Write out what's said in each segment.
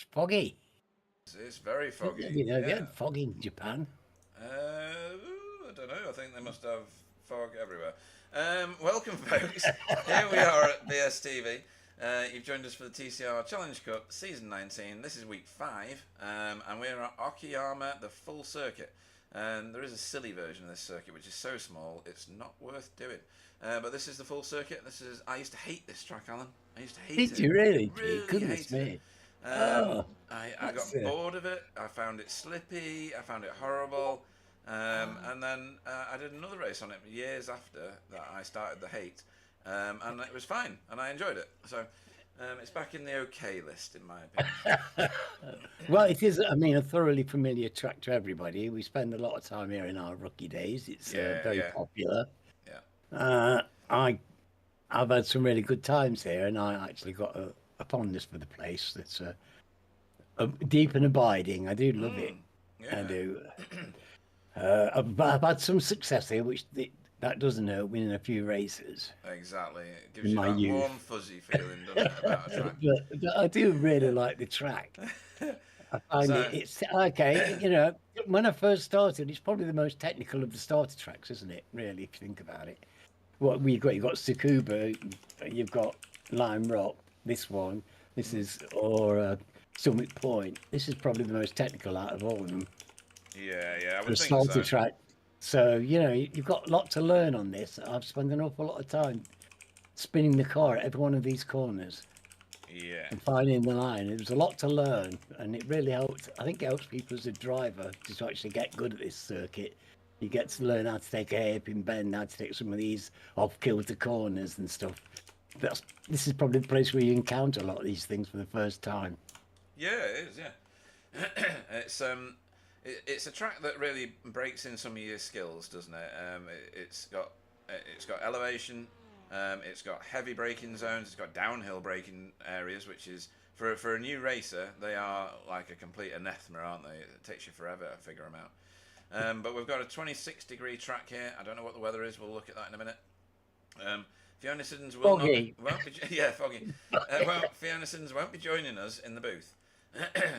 It's foggy. It's very foggy. You know, they Yeah. had fog in Japan. I don't know. I think they must have fog everywhere. Welcome, folks. Here we are at BSTV. You've joined us for the TCR Challenge Cup Season 19. This is week 5, and we're at Okayama, the full circuit. And there is a silly version of this circuit, which is so small, it's not worth doing. But this is the full circuit. I used to hate this track, Alan. I used to hate Did it. you really? Gee, Really goodness hated it. me. Oh, I that's got bored of it. I found it slippy. I found it horrible. And then I did another race on it years after that I started the hate. And it was fine. And I enjoyed it. So it's back in the okay list, in my opinion. well, it is. I mean, a thoroughly familiar track to everybody. We spend a lot of time here in our rookie days. It's Yeah, very yeah, popular. yeah. Uh, I I've had some really good times here, and I actually got a fondness for the place that's deep and abiding. I do love it. I Yeah. do. I've had some success here, that doesn't hurt winning a few races Exactly. It gives in you my that warm, youth. fuzzy feeling, doesn't it, about a track? But I do really like the track. I find So, it's okay. You know, when I first started, it's probably the most technical of the starter tracks, isn't it? Really, if you think about it. What we got, you've got Tsukuba, you've got Lime Rock. This one, this is or Summit Point. This is probably the most technical out of all of them yeah, I for would a think starter so. track. So you know, you've got a lot to learn on this. I've spent an awful lot of time spinning the car at every one of these corners Yeah. and finding the line. It was a lot to learn, and it really helped. I think it helps people as a driver to actually get good at this circuit. You get to learn how to take a hairpin bend, how to take some of these off-kilter corners and stuff. This is probably the place where you encounter a lot of these things for the first time. Yeah, it is, yeah. It's a track that really breaks in some of your skills, doesn't it? It's got elevation, it's got heavy braking zones, it's got downhill braking areas, which is for a new racer, they are like a complete anathema, aren't they? It takes you forever to figure them out. But we've got a 26-degree track here. I don't know what the weather is. We'll look at that in a minute. Fiona Siddons will not be, Foggy. won't be yeah, foggy. Well, Fiona Siddons won't be joining us in the booth.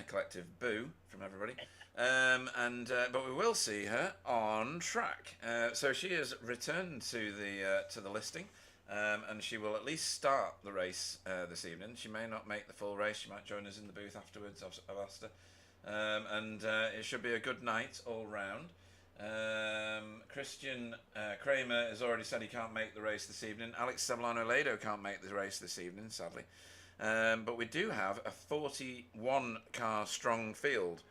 Collective boo from everybody. But we will see her on track. So she has returned to the listing, and she will at least start the race this evening. She may not make the full race. She might join us in the booth afterwards. I've asked her, it should be a good night all round. Christian Kramer has already said he can't make the race this evening. Alex Sevillano-Lado can't make the race this evening, sadly. But we do have a 41 car strong field,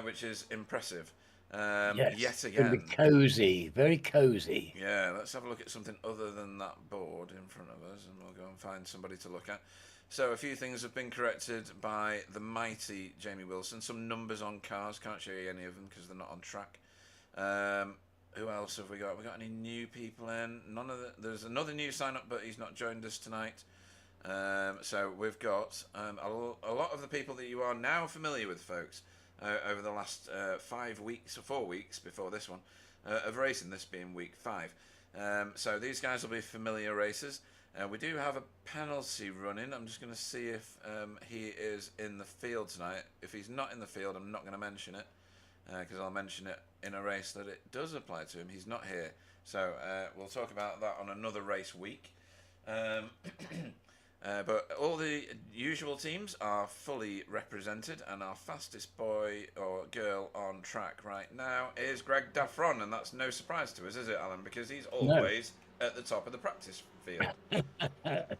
which is impressive. Yes, Yet it's going to be again. cozy, very cozy. Yeah, let's have a look at something other than that board in front of us, and we'll go and find somebody to look at. So a few things have been corrected by the mighty Jamie Wilson. Some numbers on cars, can't show you any of them because they're not on track. Who else have we got? We got any new people in? There's another new sign up, but he's not joined us tonight. So we've got a lot of the people that you are now familiar with, folks, over the last 5 weeks or 4 weeks before this one of racing. This being week 5. So these guys will be familiar racers. We do have a penalty running. I'm just going to see if he is in the field tonight. If he's not in the field, I'm not going to mention it because I'll mention it in a race that it does apply to him. He's not here. So we'll talk about that on another race week. But all the usual teams are fully represented, and our fastest boy or girl on track right now is Greg Daffron, and that's no surprise to us, is it, Alan? Because he's always at the top of the practice field.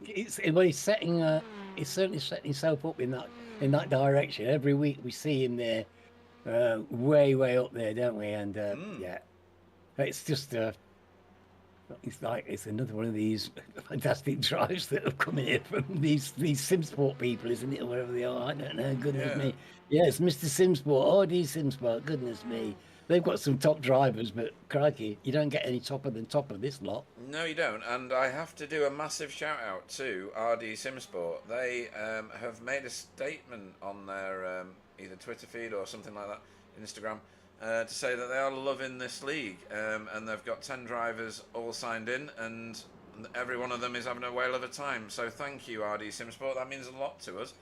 He's setting. He's certainly setting himself up in that direction. Every week we see him there, way up there, don't we? And yeah, it's just. It's another one of these fantastic drives that have come in here from these Simsport people, isn't it? Or wherever they are, I don't know. Goodness me. Yeah, it's Mr. Simsport, RD Simsport. Goodness me, they've got some top drivers, but crikey, you don't get any top of this lot. No, you don't. And I have to do a massive shout out to RD Simsport. They have made a statement on their either Twitter feed or something like that, Instagram, to say that they are loving this league, and they've got 10 drivers all signed in, and every one of them is having a whale of a time. So thank you, RD Simsport. That means a lot to us.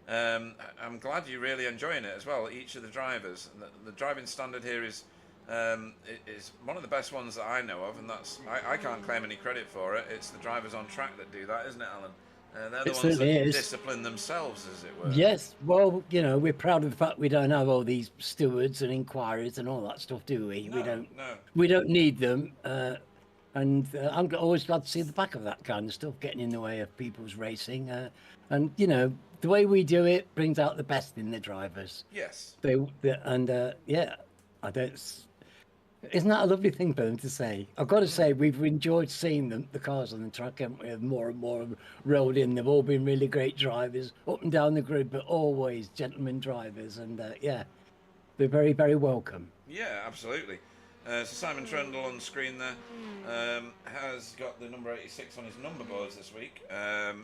I'm glad you're really enjoying it as well. Each of the drivers, the driving standard here is one of the best ones that I know of, and I can't claim any credit for it. It's the drivers on track that do that, isn't it, Alan? They're the It ones that certainly is. discipline themselves, as it were. Yes, well, we're proud of the fact we don't have all these stewards and inquiries and all that stuff, do we? No, no. We don't need them. And I'm always glad to see the back of that kind of stuff getting in the way of people's racing. And the way we do it brings out the best in the drivers. Yes. Yeah, I don't. Isn't that a lovely thing for them to say? I've got to say, we've enjoyed seeing the cars on the track, haven't we? More and more have rolled in. They've all been really great drivers up and down the grid, but always gentlemen drivers. And yeah, they're very, very welcome. Yeah, absolutely. So Simon Trundle on screen there has got the number 86 on his number boards this week.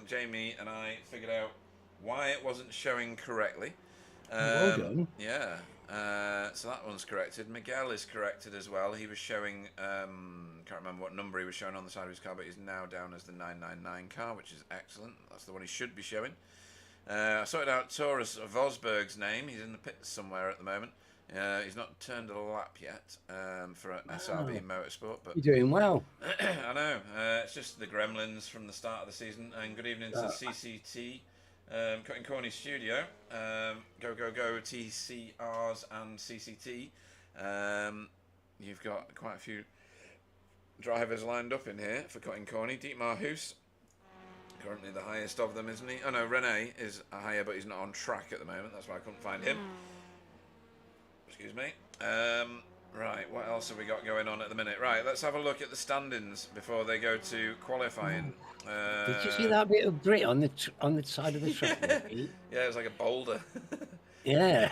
Jamie and I figured out why it wasn't showing correctly. Well done. Yeah. So that one's corrected. Miguel is corrected as well. He was showing, can't remember what number he was showing on the side of his car, but he's now down as the 999 car, which is excellent. That's the one he should be showing. I sorted out Taurus Vosberg's name. He's in the pits somewhere at the moment. He's not turned a lap yet for SRB Motorsport, but You're doing well. I know. It's just the gremlins from the start of the season. And good evening to CCT. Cutting Corny Studio, go TCRs and CCT. You've got quite a few drivers lined up in here for Cutting Corny. Dietmar Hoos, currently the highest of them, isn't he? Oh no, Rene is higher, but he's not on track at the moment. That's why I couldn't find him. Excuse me. Right, what else have we got going on at the minute? Right, let's have a look at the standings before they go to qualifying. Did you see that bit of grit on the side of the track? Yeah, it was like a boulder. Yeah.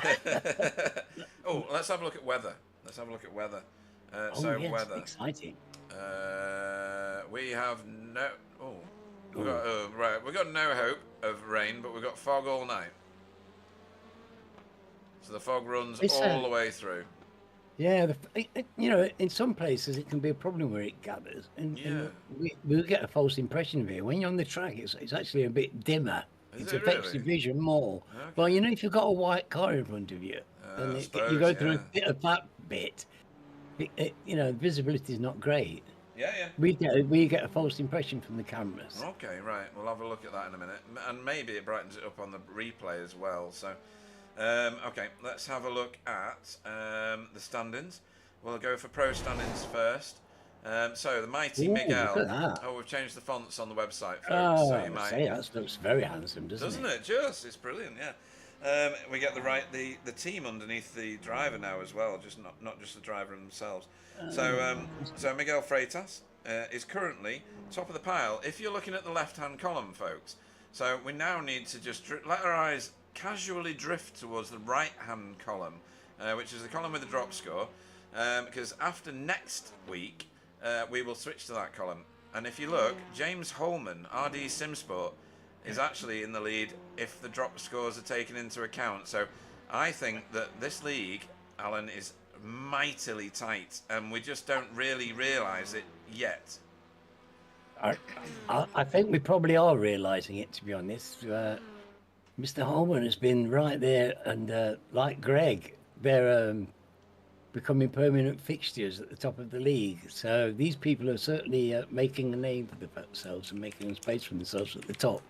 Oh, let's have a look at weather. Yes, Weather. exciting. We have no. Oh, we've got no hope of rain, but we've got fog all night. So the fog runs all the way through. Yeah, in some places it can be a problem where it gathers, and we'll get a false impression of it. When you're on the track, it's actually a bit dimmer. It affects your vision more. Okay. Well, if you've got a white car in front of you, and you go through a bit of that bit, visibility is not great. Yeah. We get a false impression from the cameras. Okay, right. We'll have a look at that in a minute, and maybe it brightens it up on the replay as well. So. Okay, let's have a look at the standings. We'll go for pro standings first. So the mighty Miguel. Look at that. Oh, we've changed the fonts on the website, folks. So you might. That looks very handsome, doesn't it? Just, it's brilliant. Yeah. We get the team underneath the driver now as well, just not just the driver themselves. So Miguel Freitas is currently top of the pile. If you're looking at the left-hand column, folks. So we now need to just let our eyes casually drift towards the right-hand column, which is the column with the drop score, because after next week we will switch to that column. And if you look, James Holman, RD Simsport, is actually in the lead if the drop scores are taken into account. So I think that this league, Alan, is mightily tight, and we just don't really realise it yet. I think we probably are realising it, to be honest. Mr. Holman has been right there, and like Greg, they're becoming permanent fixtures at the top of the league. So these people are certainly making a name for themselves and making a space for themselves at the top.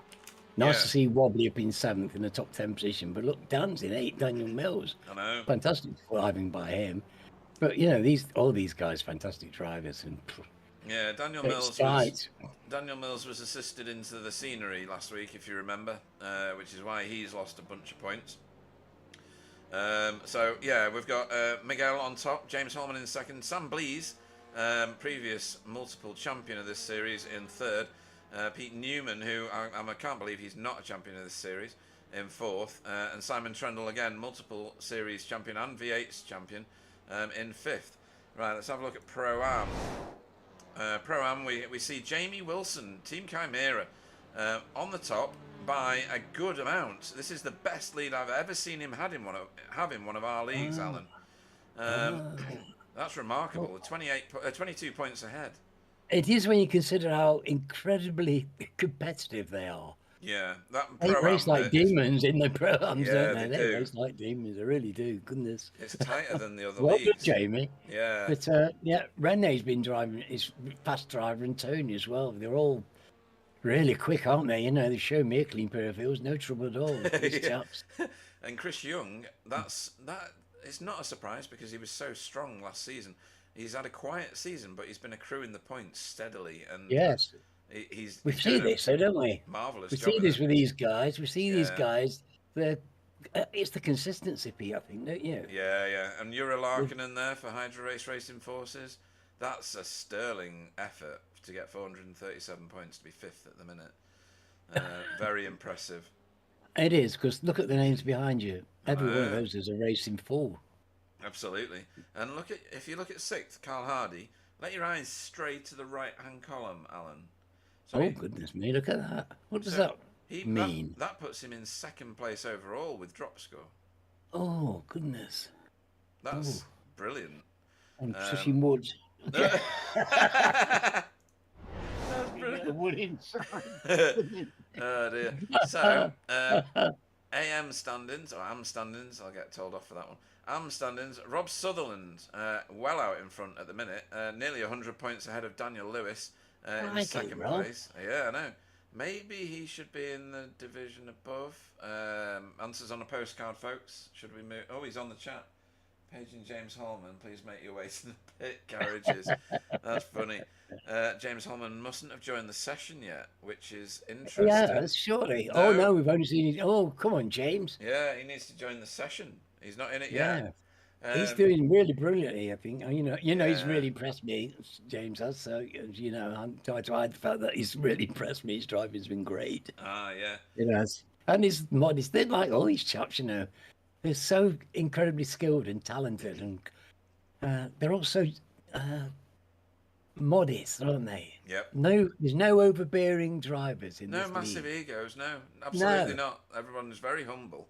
Nice to see Wobbly up in 7th in the top 10 position, but look, Dan's in 8th, Daniel Mills. I know. Fantastic driving by him. But all these guys, fantastic drivers, and yeah, Daniel Mills was assisted into the scenery last week, if you remember, which is why he's lost a bunch of points. So yeah, we've got Miguel on top, James Holman in 2nd, Sam Blees, previous multiple champion of this series, in 3rd, Pete Newman, who I can't believe he's not a champion of this series, in 4th, and Simon Trundle, again multiple series champion and V8's champion, in 5th. Right, let's have a look at Pro-Am. Pro-Am, we see Jamie Wilson, Team Chimera, on the top by a good amount. This is the best lead I've ever seen him have in one of our leagues, Alan. That's remarkable. 22 points ahead. It is when you consider how incredibly competitive they are. Yeah, that They race pro-am like bit is... demons in the pro-ams, Yeah, don't they they? They do. race like demons. They really do. Goodness. It's tighter than the other Well done, leagues. Jamie. Yeah. But yeah, Rene's been driving. Is fast driver, and Tony as well. They're all really quick, aren't they? You know, they show me a clean pair of heels, no trouble at all. These Yeah. chaps. And Chris Young, that it's not a surprise because he was so strong last season. He's had a quiet season, but he's been accruing the points steadily, and Yes, we he's see doing a this, so don't we? marvelous We job see with this it. with these guys. We see these Yeah, guys. They're it's the consistency, Pete. I think, don't you? yeah. And Jura With- Larkinen there for Hydra Race Racing Forces. That's a sterling effort to get 437 points to be fifth at the minute. Very impressive. It is because look at the names behind you. Every one of Uh, those is a racing full. Absolutely. And if you look at sixth, Carl Hardy, let your eyes stray to the right hand column, Alan. So Oh goodness me! Look at that. What does so that he mean? that puts him in second place overall with drop score. Oh goodness! Oh, That's brilliant. I'm Um, pushing wood. that's You get brilliant. the wood inside. Oh dear. So AM standings or AM standings, I'll get told off for that one. AM standings. Rob Sutherland, well out in front at the minute, nearly 100 points ahead of Daniel Lewis in Crikey, second Rob. place. Yeah, I know. Maybe he should be in the division above. Answers on a postcard, folks. Should we move? Oh, he's on the chat. Paige and James Holman, please make your way to the pit carriages. That's funny. James Holman mustn't have joined the session yet, which is interesting. Yeah, surely. Oh No. no, we've only seen it. Oh, come on, James. Yeah, he needs to join the session. He's not in it Yeah, yet. he's doing really brilliantly. I think. He's Yeah. really impressed me. James has. So I'm trying to hide the fact that he's really impressed me. His driving's been great. Ah, yeah. It has. And he's modest. They're like all these chaps, They're so incredibly skilled and talented, and they're also modest, aren't they? Yep. There's no overbearing drivers in No this massive league. egos. No, absolutely No. not. Everyone's very humble.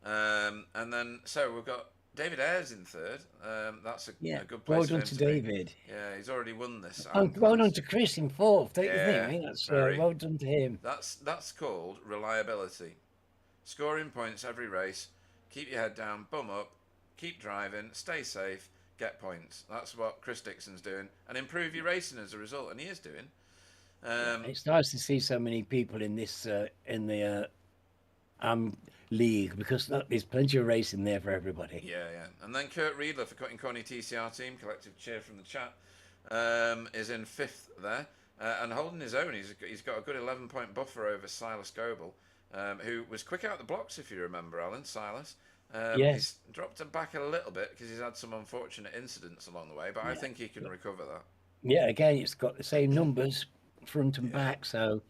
And then, so we've got David Ayres in third. That's a good place Well for done him to be. David. Yeah, he's already won this. And well done to Chris in fourth, don't you think? Yeah, I think that's very. well done to him. That's called reliability. Scoring points every race. Keep your head down, bum up, keep driving, stay safe, get points. That's what Chris Dixon's doing, and improve your racing as a result, and he is doing. It's nice to see so many people in this in the league because there's plenty of racing there for everybody. Yeah. And then Kurt Riedler for Cutting Corny TCR team, collective cheer from the chat, is in fifth there, and holding his own. He's got a good 11-point buffer over Silas Goebel, who was quick out the blocks, if you remember, Alan. Silas. Yes. He's dropped it back a little bit because he's had some unfortunate incidents along the way, but I think he can recover that. Yeah, again, it's got the same numbers front and back, so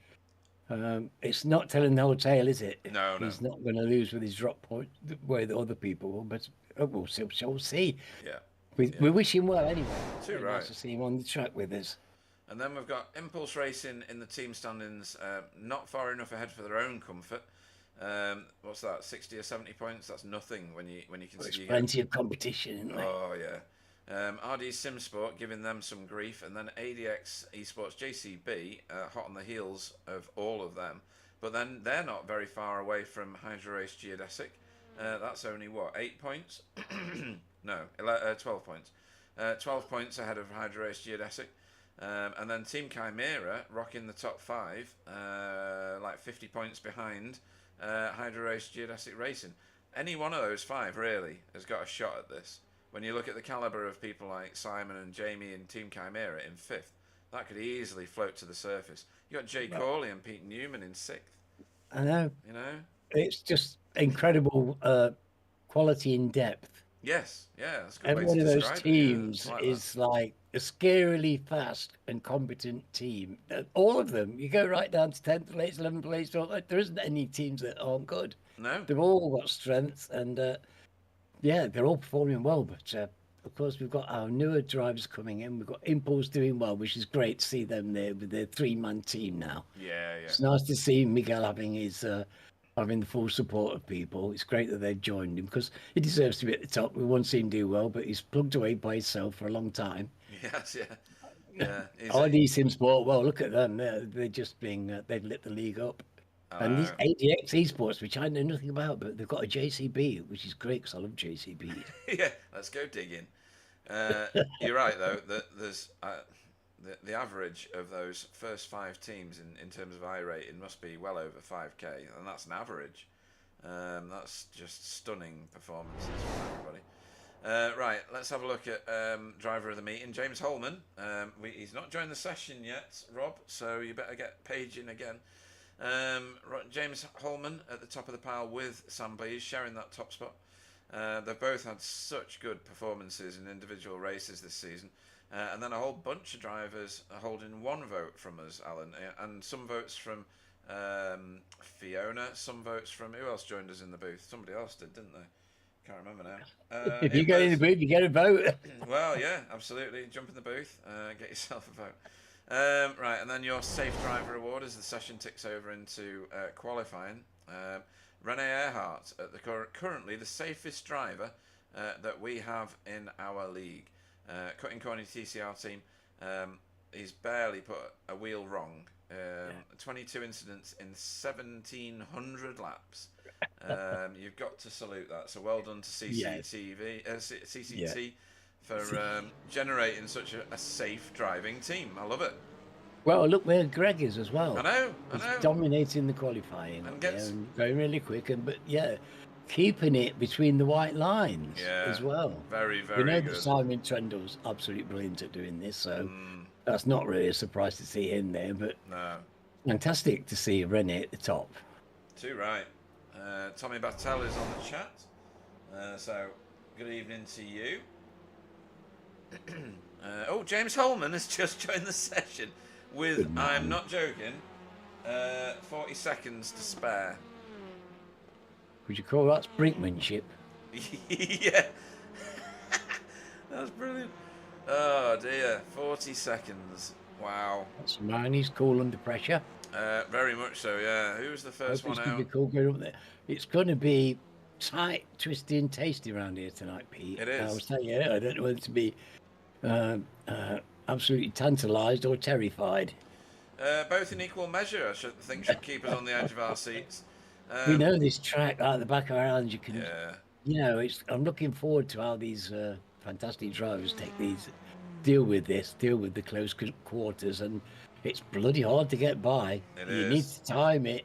it's not telling the whole tale, is it? No. He's not going to lose with his drop point the way that other people will, but we'll see. Yeah. We wish him well anyway. Too Very right. nice to see him on the track with us. And then we've got Impulse Racing in the team standings, not far enough ahead for their own comfort. What's that? 60 or 70 points? That's nothing when you There's consider plenty of competition, isn't there? Oh yeah. RD Simsport giving them some grief, and then ADX Esports JCB hot on the heels of all of them. But then they're not very far away from Hydra Race Geodesic. That's only what, 8 points? No, 12 points. 12 points ahead of Hydra Race Geodesic. And then Team Chimera rocking the top 5, like 50 points behind Hydra Race Geodesic Racing. Any one of those 5 really has got a shot at this. When you look at the calibre of people like Simon and Jamie and Team Chimera in 5th, that could easily float to the surface. You got Jay Corley and Pete Newman in 6th. I know. It's just incredible quality in depth. Yes, that's a good Every way one to of those describe it. teams Yeah, is like a scarily fast and competent team. All of them. You go right down to 10th place, 11th place. There isn't any teams that aren't good. No. They've all got strengths, and they're all performing well. But of course, we've got our newer drivers coming in. We've got Impulse doing well, which is great to see them there with their 3-man team now. Yeah. It's nice to see Miguel having the full support of people. It's great that they've joined him because he deserves to be at the top. We won't see him do well, but he's plugged away by himself for a long time. Yes, yeah. RD Simsport, well, look at them. They're just they've lit the league up. And these ADX esports, which I know nothing about, but they've got a JCB, which is great because I love JCBs. Yeah, let's go digging. You're right though that there's the average of those first 5 teams in terms of I rating must be well over 5k, and that's an average. That's just stunning performances from everybody. Right, let's have a look at driver of the meeting, James Holman. He's not joined the session yet, Rob, so you better get paging again. James Holman at the top of the pile with Sam Blees, sharing that top spot. They've both had such good performances in individual races this season. And then a whole bunch of drivers are holding 1 vote from us, Alan, and some votes from Fiona, some votes from... Who else joined us in the booth? Somebody else did, didn't they? Can't remember now. If you get in the booth, you get a vote. Well, yeah, absolutely. Jump in the booth, get yourself a vote. Right, and then your Safe Driver Award as the session ticks over into qualifying. Rene Earhart, at currently the safest driver that we have in our league. Cutting Corny TCR team, he's barely put a wheel wrong. 22 incidents in 1,700 laps. You've got to salute that. So well done to CCT for generating such a safe driving team. I love it. Well, look where Greg is as well. I know. He's dominating the qualifying and going really quick, but keeping it between the white lines as well. Very, very good. We know good. that Simon Trundle's absolutely brilliant at doing this, so that's not really a surprise to see him there, but fantastic to see Rene at the top. Too right. Tommy Battel is on the chat, so good evening to you. James Holman has just joined the session with, I'm not joking, 40 seconds to spare. Would you call that brinkmanship? Yeah. That's brilliant. Oh dear, 40 seconds. Wow. That's mine. He's cool under pressure. Very much so, yeah. Who was the first one out? Cool going up there. It's going to be tight, twisty and tasty around here tonight, Pete. It is. I was telling you, I don't know whether to be absolutely tantalised or terrified. Both in equal measure, I think should keep us on the edge of our seats. We know this track out the back of our hands. You can, I'm looking forward to how these fantastic drivers deal with the close quarters, and it's bloody hard to get by. You need to time it.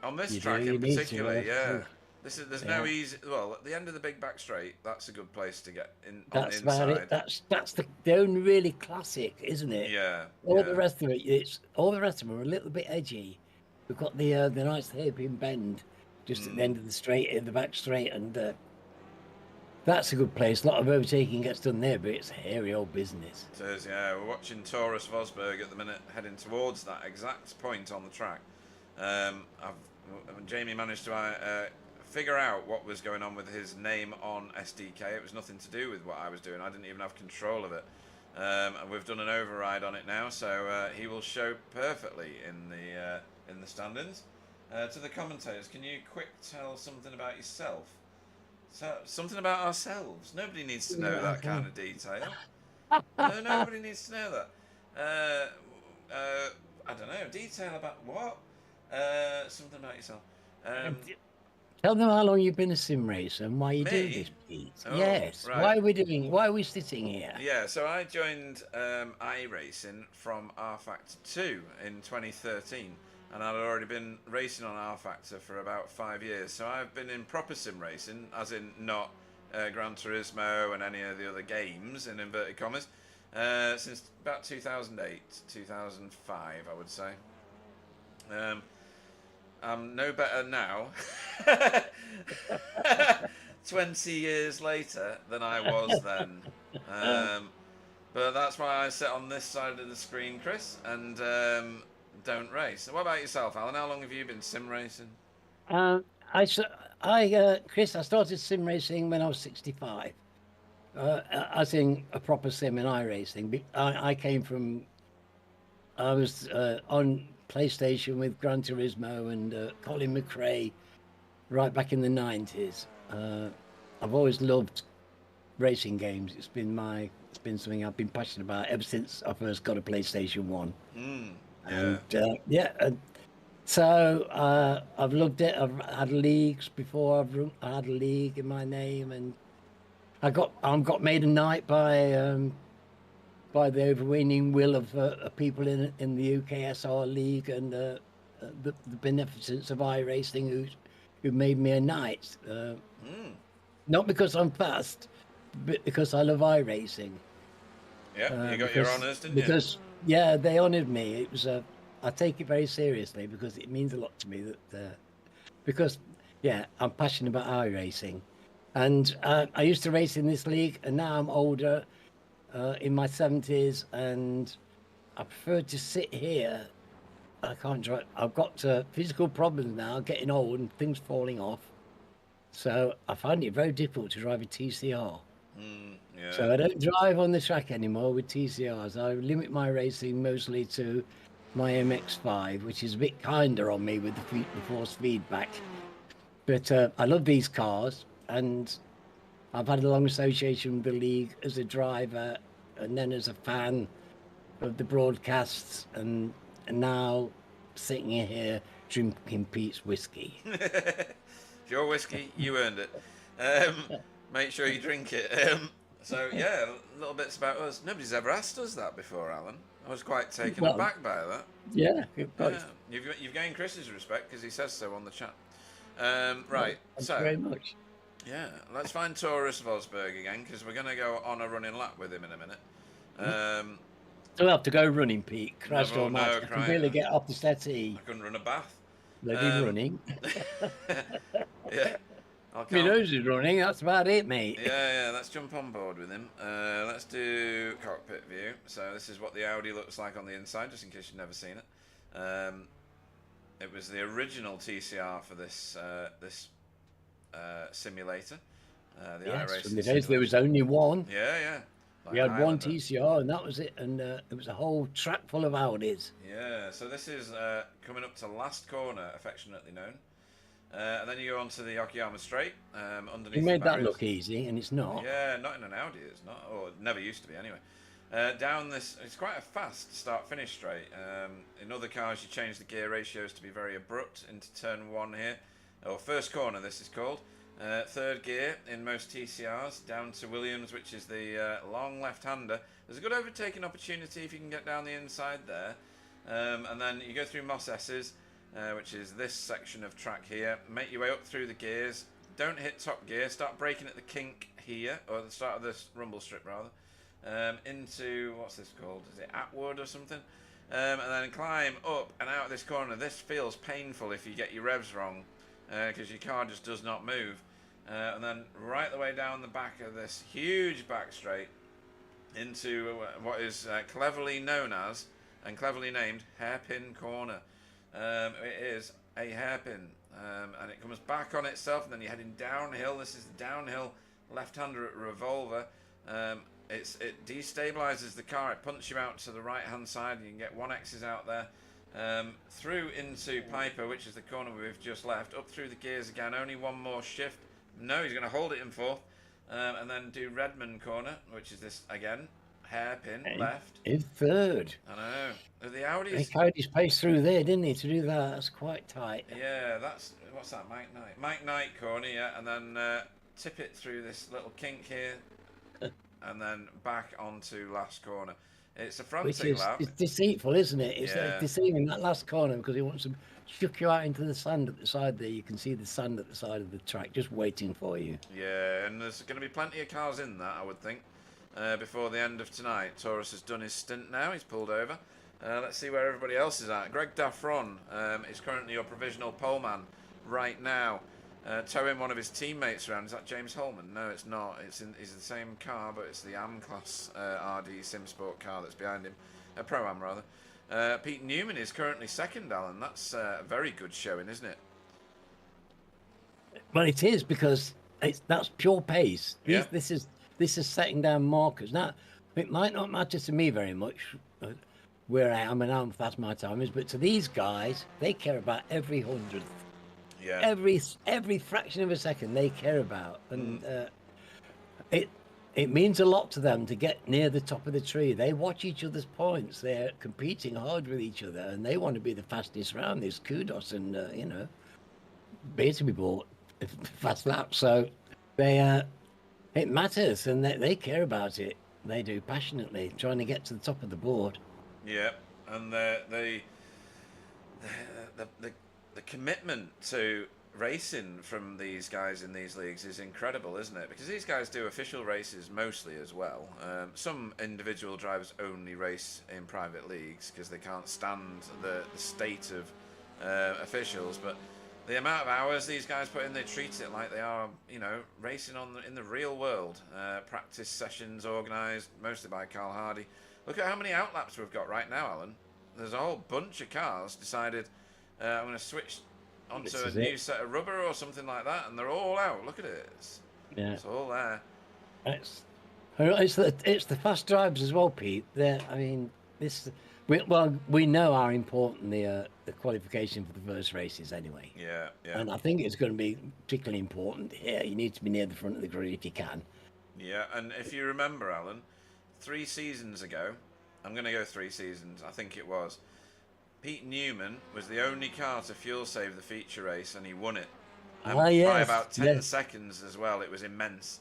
On this track in particular, there's no easy. Well, at the end of the big back straight, that's a good place to get in. That's on the inside. about it. That's the only really classic, isn't it? Yeah. The rest of it, all the rest of them are a little bit edgy. We've got the nice hairpin bend just at the end of the straight, in the back straight, and that's a good place. A lot of overtaking gets done there, but it's hairy old business. It is, yeah. We're watching Taurus Vosberg at the minute, heading towards that exact point on the track. Jamie managed to figure out what was going on with his name on SDK. It was nothing to do with what I was doing. I didn't even have control of it. And we've done an override on it now, so he will show perfectly in the standings. To the commentators, can you quick tell something about yourself? Something about ourselves. Nobody needs to know that kind of detail. No, nobody needs to know that. I don't know. Detail about what? Something about yourself. Tell them how long you've been a sim racer and why you do this, Pete. Yes. Right. Why are we sitting here? Yeah, so I joined iRacing from R Factor 2 in 2013. And I'd already been racing on R Factor for about 5 years. So I've been in proper sim racing, as in not Gran Turismo and any of the other games, in inverted commas, since about 2008, 2005, I would say. I'm no better now, 20 years later, than I was then. But that's why I sit on this side of the screen, Chris, and don't race. So what about yourself, Alan? How long have you been sim racing? Chris, I started sim racing when I was 65. As in a proper sim in iRacing. I was on PlayStation with Gran Turismo and Colin McRae right back in the 90s. I've always loved racing games. It's been something I've been passionate about ever since I first got a PlayStation 1. And So I've loved it. I've had leagues before. I had a league in my name, and I got made a knight by the overweening will of people in the UKSR League and the beneficence of iRacing who made me a knight. Not because I'm fast, but because I love iRacing. Yeah, you got your honours, didn't you? Because yeah, they honoured me. It was I take it very seriously because it means a lot to me that because yeah, I'm passionate about iRacing, and I used to race in this league, and now I'm older, in my 70s, and I prefer to sit here. I can't drive. I've got physical problems now, getting old and things falling off. So I find it very difficult to drive a TCR. Yeah. So I don't drive on the track anymore with TCRs. I limit my racing mostly to my MX-5, which is a bit kinder on me with the force feedback. But I love these cars, and I've had a long association with the league as a driver, and then as a fan of the broadcasts, and now sitting here drinking Pete's whiskey. It's your whiskey, you earned it. Make sure you drink it. So yeah, little bits about us. Nobody's ever asked us that before, Alan. I was quite taken Well, aback by that. Yeah, Yeah, you've gained Chris's respect because he says so on the chat. Right, thank so you very much. yeah, let's find Taurus Vosberg again because we're going to go on a running lap with him in a minute. Still have to go running, Pete. Christ No, almighty, I can barely crying. get off the settee. I couldn't run a bath. Bloody running. Yeah, I'll My count. nose is running, that's about it, mate. Yeah, let's jump on board with him. Let's do cockpit view. So this is what the Audi looks like on the inside, just in case you've never seen it. It was the original TCR for this simulator. The Yes, iRacing from the days simulator. there was only one. Yeah. Like We had one Highlander. TCR, and that was it. And it was a whole track full of Audis. Yeah, so this is coming up to last corner, affectionately known. And then you go on to the Okayama Straight, underneath You the made that barriers. look easy, and it's not. Yeah, not in an Audi, it's not. Or it never used to be, anyway. Down this, it's quite a fast start-finish straight. In other cars, you change the gear ratios to be very abrupt into turn one here. Or first corner, this is called. Third gear in most TCRs, down to Williams, which is the long left-hander. There's a good overtaking opportunity if you can get down the inside there. And then you go through Moss S's, which is this section of track here. Make your way up through the gears. Don't hit top gear. Start braking at the kink here, or the start of this rumble strip rather. Into, what's this called? Is it Atwood or something? And then climb up and out of this corner. This feels painful if you get your revs wrong, because your car just does not move. And then right the way down the back of this huge back straight into what is cleverly known as, and cleverly named, Hairpin Corner. It is a hairpin, and it comes back on itself, and then you're heading downhill. This is the downhill left-hander at Revolver. It destabilizes the car. It punts you out to the right-hand side, and you can get 1Xs out there. Through into Piper, which is the corner we've just left. Up through the gears again. Only one more shift. No, he's going to hold it in fourth. And then do Redmond corner, which is this again. Hairpin left. In third. I know. The Audis. He carried his pace through there, didn't he, to do that? That's quite tight. Yeah, that's, what's that, Mike Knight? Mike Knight corner, yeah, and then tip it through this little kink here, and then back onto last corner. It's a frantic lap. It's deceitful, isn't it? It's Yeah. deceiving that last corner because he wants to chuck you out into the sand at the side there. You can see the sand at the side of the track just waiting for you. Yeah, and there's going to be plenty of cars in that, I would think, before the end of tonight. Taurus has done his stint now. He's pulled over. Let's see where everybody else is at. Greg Daffron is currently your provisional poleman right now. Towing one of his teammates around. Is that James Holman? No, it's not. It's the same car, but it's the AM-class RD Simsport car that's behind him. Pro-Am, rather. Pete Newman is currently second, Alan. That's a very good showing, isn't it? Well, it is because that's pure pace. Yeah. This is setting down markers. Now, it might not matter to me very much where I am and how fast my time is, but to these guys, they care about every hundredth. Yeah. Every fraction of a second they care about, and it means a lot to them to get near the top of the tree. They watch each other's points. They're competing hard with each other, and they want to be the fastest round. There's kudos and beer to be bought, fast lap. So they it matters, and they care about it. They do passionately, trying to get to the top of the board. Yeah, and the commitment to racing from these guys in these leagues is incredible, isn't it? Because these guys do official races mostly as well. Some individual drivers only race in private leagues because they can't stand the state of officials, but the amount of hours these guys put in, they treat it like they are, racing in the real world. Practice sessions organised mostly by Carl Hardy. Look at how many outlaps we've got right now, Alan. There's a whole bunch of cars decided I'm going to switch onto a new set of rubber or something like that, and they're all out. Look at it. It's all there. It's the fast drivers as well, Pete. We know how important the qualification for the first race is anyway. Yeah. And I think it's going to be particularly important here. You need to be near the front of the grid if you can. Yeah, and if you remember, Alan, 3 seasons ago, I'm going to go 3 seasons, I think it was, Pete Newman was the only car to fuel save the feature race, and he won it. By about 10 seconds as well. It was immense.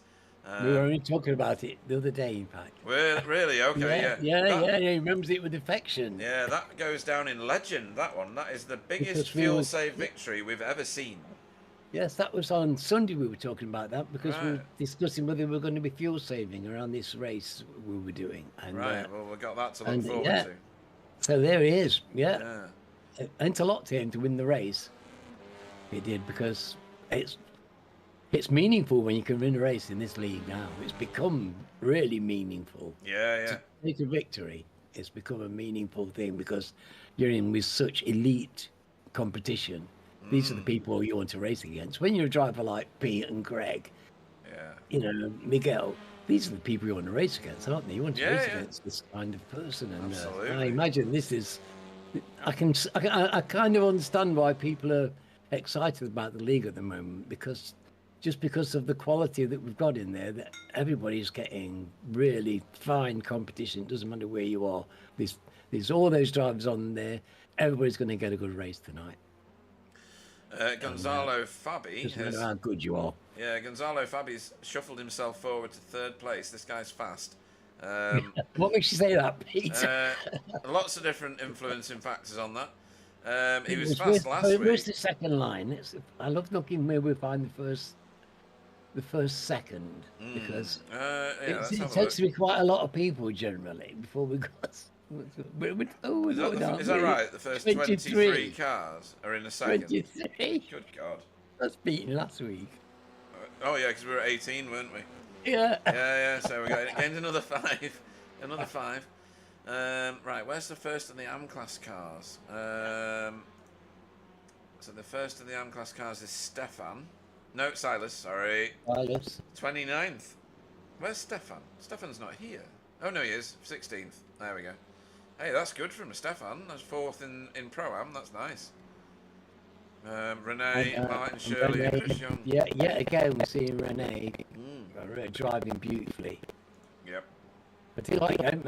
We were only talking about it the other day, in fact. Really? Okay, yeah. He remembers it with affection. Yeah, that goes down in legend, that one. That is the biggest fuel save victory we've ever seen. Yes, that was on Sunday we were talking about that, because we were discussing whether we were going to be fuel saving around this race we were doing. And, well, we've got that to look forward to. So there he is, It meant a lot to him to win the race. It did, because it's meaningful when you can win a race in this league now. It's become really meaningful. Yeah. To take a victory, it's become a meaningful thing because you're in with such elite competition. These are the people you want to race against. When you're a driver like Pete and Greg, Miguel, these are the people you want to race against, aren't they? You want to race against this kind of person. And I imagine this is... I kind of understand why people are excited about the league at the moment, because of the quality that we've got in there, that everybody's getting really fine competition. It doesn't matter where you are. There's all those drivers on there. Everybody's going to get a good race tonight. Gonzalo Fabi. Doesn't matter how good you are. Yeah, Gonzalo Fabi's shuffled himself forward to 3rd place. This guy's fast. What makes you say that, Pete? Lots of different influencing factors on that. He was fast last week. Where's the second line? I love looking where we find the first second, because it takes to be quite a lot of people generally before we got. Is that right? The first 23 cars are in a second. 23. Good God. That's beaten last week. Oh yeah, because we were at 18, weren't we? Yeah. Yeah. So we gained another 5. Another 5. Right, where's the first of the AM class cars? So the first of the AM class cars is Stefan. No, Silas. Sorry. Silas. 29th. Where's Stefan? Stefan's not here. Oh no, he is. 16th. There we go. Hey, that's good from Stefan. That's 4th in Pro-Am. That's nice. Renee, Martin, Shirley, and Chris Young. Yeah, again, we're seeing Renee driving beautifully. Yep. I do like him.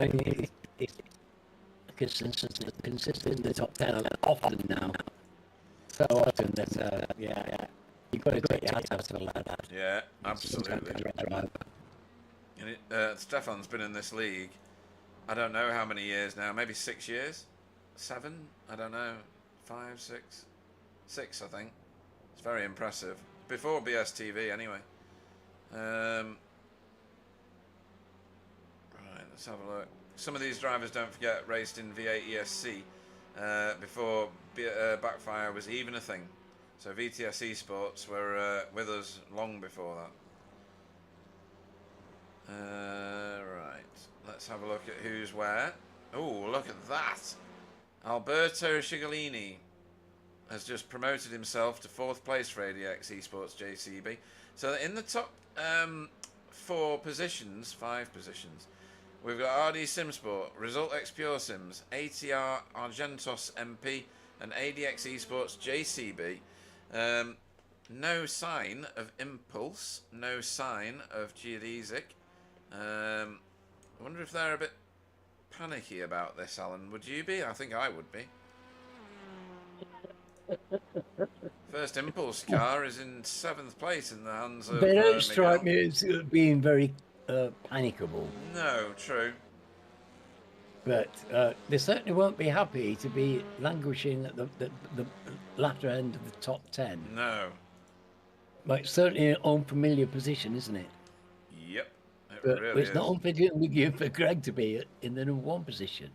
It's consistent in the top 10 often now. So often that, you've got to take your hat off like that. Yeah, absolutely. Stefan's been in this league, I don't know how many years now, maybe 6 years? 7? I don't know. 5, 6? 6, I think. It's very impressive. Before BSTV, anyway. Right, let's have a look. Some of these drivers, don't forget, raced in V8 ESC before Backfire was even a thing. So VTS Esports were with us long before that. Right, let's have a look at who's where. Oh, look at that. Alberto Cigolini has just promoted himself to 4th place for ADX Esports JCB. So in the top 5 positions, we've got RD Simsport, Result X Pure Sims, ATR Argentos MP, and ADX Esports JCB. No sign of Impulse, no sign of Geodesic, I wonder if they're a bit panicky about this, Alan. Would you be? I think I would be. First Impulse car is in 7th place in the hands of They don't strike Miguel. me as being very panicable, No, true. but they certainly won't be happy to be languishing at the latter end of the top 10. No. But it's certainly an unfamiliar position, isn't it? Yep. It But really it's is. not unfamiliar for Greg to be in the number 1 position.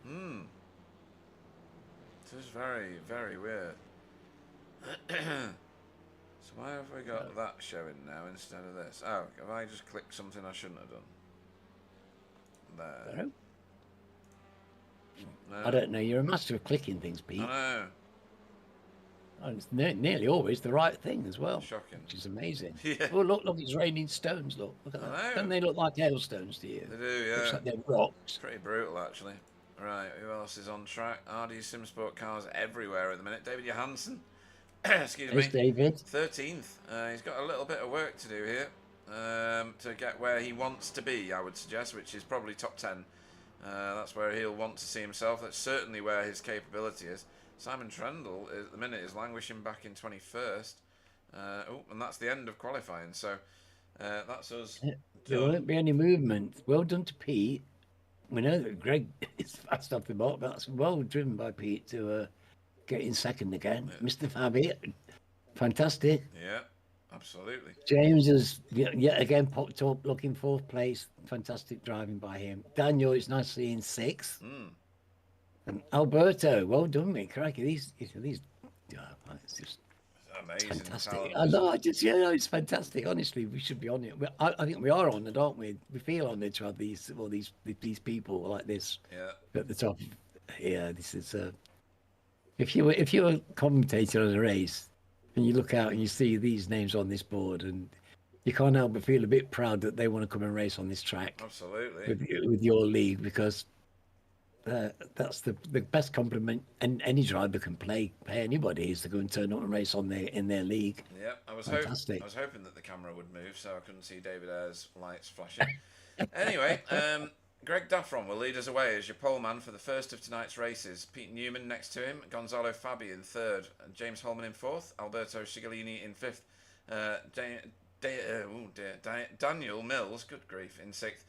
This is very, very weird. So why have we got that showing now instead of this? Oh, have I just clicked something I shouldn't have done? There. No. I don't know. You're a master of clicking things, Pete. I know. And it's nearly always the right thing as well. Shocking. Which is amazing. Yeah. Oh, look, it's raining stones. Look at I that. know. Don't they look like hailstones to you? They do, yeah. Looks like they're rocks. Pretty brutal, actually. Right, who else is on track? RD Simsport cars everywhere at the minute. David Johansson. Excuse me. There's David. 13th. He's got a little bit of work to do here to get where he wants to be, I would suggest, which is probably top 10. That's where he'll want to see himself. That's certainly where his capability is. Simon Trendle, at the minute, is languishing back in 21st. And that's the end of qualifying. So that's us. There won't be any movement. Well done to Pete. We know that Greg is fast off the mark, but that's well driven by Pete to get in second again. Yeah. Mr. Fabi, fantastic. Yeah, absolutely. James has yet again popped up looking 4th place. Fantastic driving by him. Daniel is nicely in 6th. And Alberto, well done, mate. Crikey, these it's just amazing. Fantastic. Talent. I know, it's fantastic. Honestly, we should be on it. I think we are honoured, aren't we? We feel honoured to have these people like this at the top. Yeah, this is. If you're a commentator on a race, and you look out and you see these names on this board, and you can't help but feel a bit proud that they want to come and race on this track. Absolutely. With your league, because that's the best compliment any driver can pay anybody is to go and turn up and race in their league. Yeah, I was hoping that the camera would move so I couldn't see David Ayres' lights flashing. Anyway, Greg Daffron will lead us away as your pole man for the first of tonight's races. Pete Newman next to him, Gonzalo Fabi in 3rd, James Holman in 4th, Alberto Cigolini in 5th, Daniel Mills, good grief, in 6th.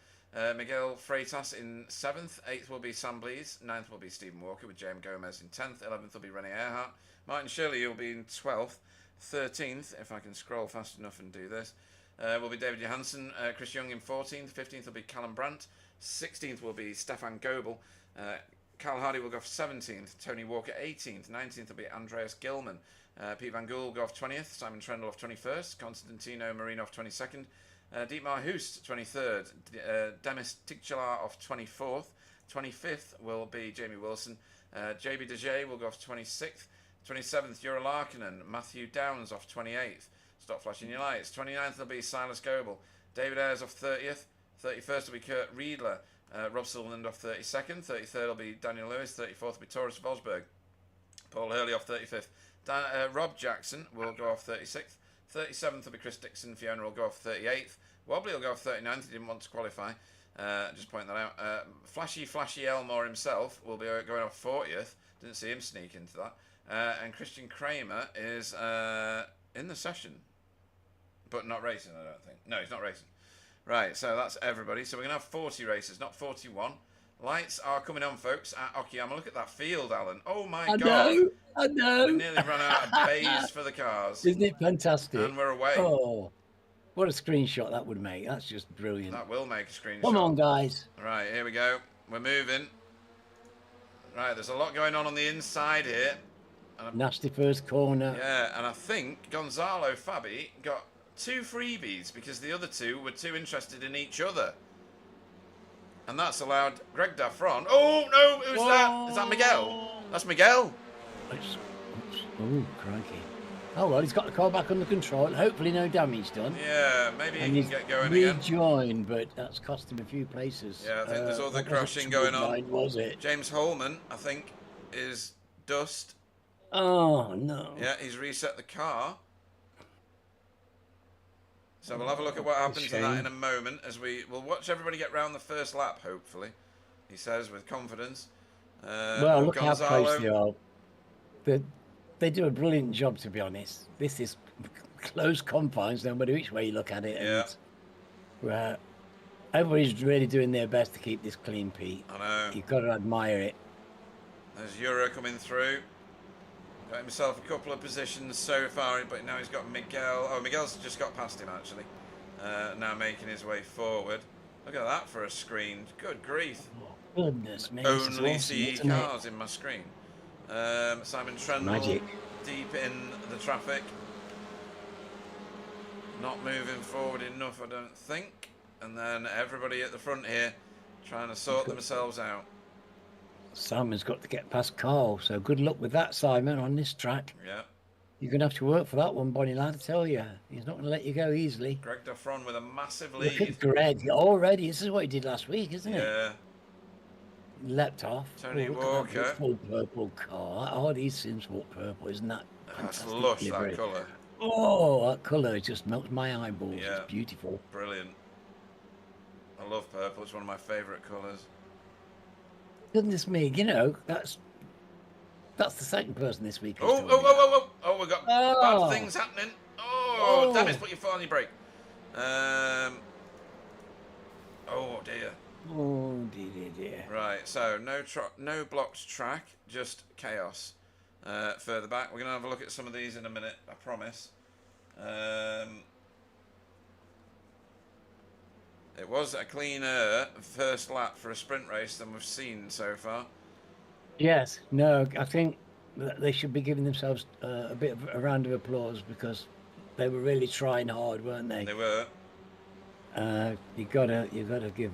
Miguel Freitas in 7th, 8th will be Sam Blees, 9th will be Stephen Walker with James Gomez in 10th, 11th will be Rene Earhart, Martin Shirley will be in 12th, 13th, if I can scroll fast enough and do this, will be David Johansson, Chris Young in 14th, 15th will be Callum Brandt, 16th will be Stefan Goebel, Carl Hardy will go off 17th, Tony Walker 18th, 19th will be Andreas Gilman, Pete Van Gool will go off 20th, Simon Trendle off 21st, Constantino Marino off 22nd, Dietmar Hoost 23rd, Demis Tigchalar off 24th, 25th will be Jamie Wilson, JB Dejay will go off 26th, 27th Jura Larkinen, Matthew Downs off 28th, stop flashing your lights, 29th will be Silas Goebel, David Ayres off 30th, 31st will be Kurt Riedler, Rob Sutherland off 32nd, 33rd will be Daniel Lewis, 34th will be Taurus Vosberg, Paul Hurley off 35th, Rob Jackson will go off 36th, 37th will be Chris Dixon, Fiona will go off 38th, Wobbly will go off 39th, he didn't want to qualify, just point that out. Flashy Elmore himself will be going off 40th, didn't see him sneak into that, and Christian Kramer is in the session, but not racing, I don't think. No, he's not racing. Right, so that's everybody. So we're going to have 40 races, not 41. Lights are coming on, folks, at Okayama. Look at that field, Alan. Oh, my God. I know. We nearly run out of bays for the cars. Isn't it fantastic? And we're away. Oh, what a screenshot that would make. That's just brilliant. That will make a screenshot. Come on, guys. Right, here we go. We're moving. Right, there's a lot going on the inside here. Nasty first corner. Yeah, and I think Gonzalo Fabi got 2 freebies because the other 2 were too interested in each other. And that's allowed Greg Daffron. Oh, no, who's that? Is that Miguel? That's Miguel. Oh, crikey. Oh, well, he's got the car back under control. Hopefully no damage done. Yeah, maybe he can get going again. Rejoined, but that's cost him a few places. Yeah, I think there's other crashing going on. Was it? James Holman, I think, is dust. Oh, no. Yeah, he's reset the car. So we'll have a look at what happens to that shame. in a moment as we'll watch everybody get round the first lap, hopefully, he says with confidence. Well, look how close Gonzalo. they are. They do a brilliant job, to be honest. This is close confines, no matter which way you look at it. Yeah. And everybody's really doing their best to keep this clean, Pete. I know. You've got to admire it. There's Euro coming through. Got himself a couple of positions so far, but now he's got Miguel. Oh, Miguel's just got past him, actually. Now making his way forward. Look at that for a screen. Good grief. Oh, goodness me. Only CE cars in my screen. Simon Trendle Magic. deep in the traffic. Not moving forward enough, I don't think. And then everybody at the front here trying to sort themselves out. Simon's got to get past Carl, so good luck with that, Simon, on this track. Yeah. You're going to have to work for that one, Bonnie lad, I tell you. He's not going to let you go easily. Greg Duffron with a massive lead. Look at Greg already. This is what he did last week, isn't it? Yeah. He leapt off. Tony look Walker. At that full purple car. Oh, these Simsport purple, isn't that That's lush, that colour. Oh, that colour just melts my eyeballs. Yeah. It's beautiful. Brilliant. I love purple. It's one of my favourite colours. Goodness me, you know, that's the second person this week. Oh, we've got bad things happening. Oh, damn it, put your foot on your brake. Oh, dear. Oh, dear. Right, so no blocked track, just chaos. Further back, we're going to have a look at some of these in a minute, I promise. It was a cleaner first lap for a sprint race than we've seen so far. Yes, no, I think they should be giving themselves a bit of a round of applause because they were really trying hard, weren't they? They were. You gotta give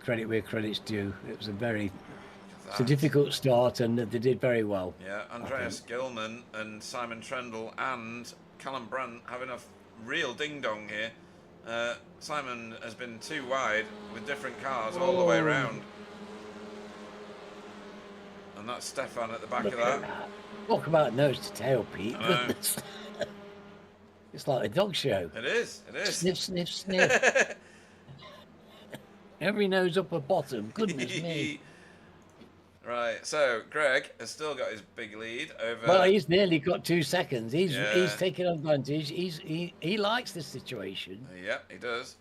credit where credit's due. It was it's a difficult start, and they did very well. Yeah, Andreas Gilman and Simon Trendle and Callum Brandt having a real ding-dong here. Simon has been too wide with different cars all the way around. And that's Stefan at the back of that. Talk about nose to tail, Pete. Goodness. It's like a dog show. It is. Sniff, sniff, sniff. Every nose up a bottom. Goodness me. Right, so Greg has still got his big lead over. Well, he's nearly got 2 seconds. He's taking advantage. He likes this situation. Yeah, he does.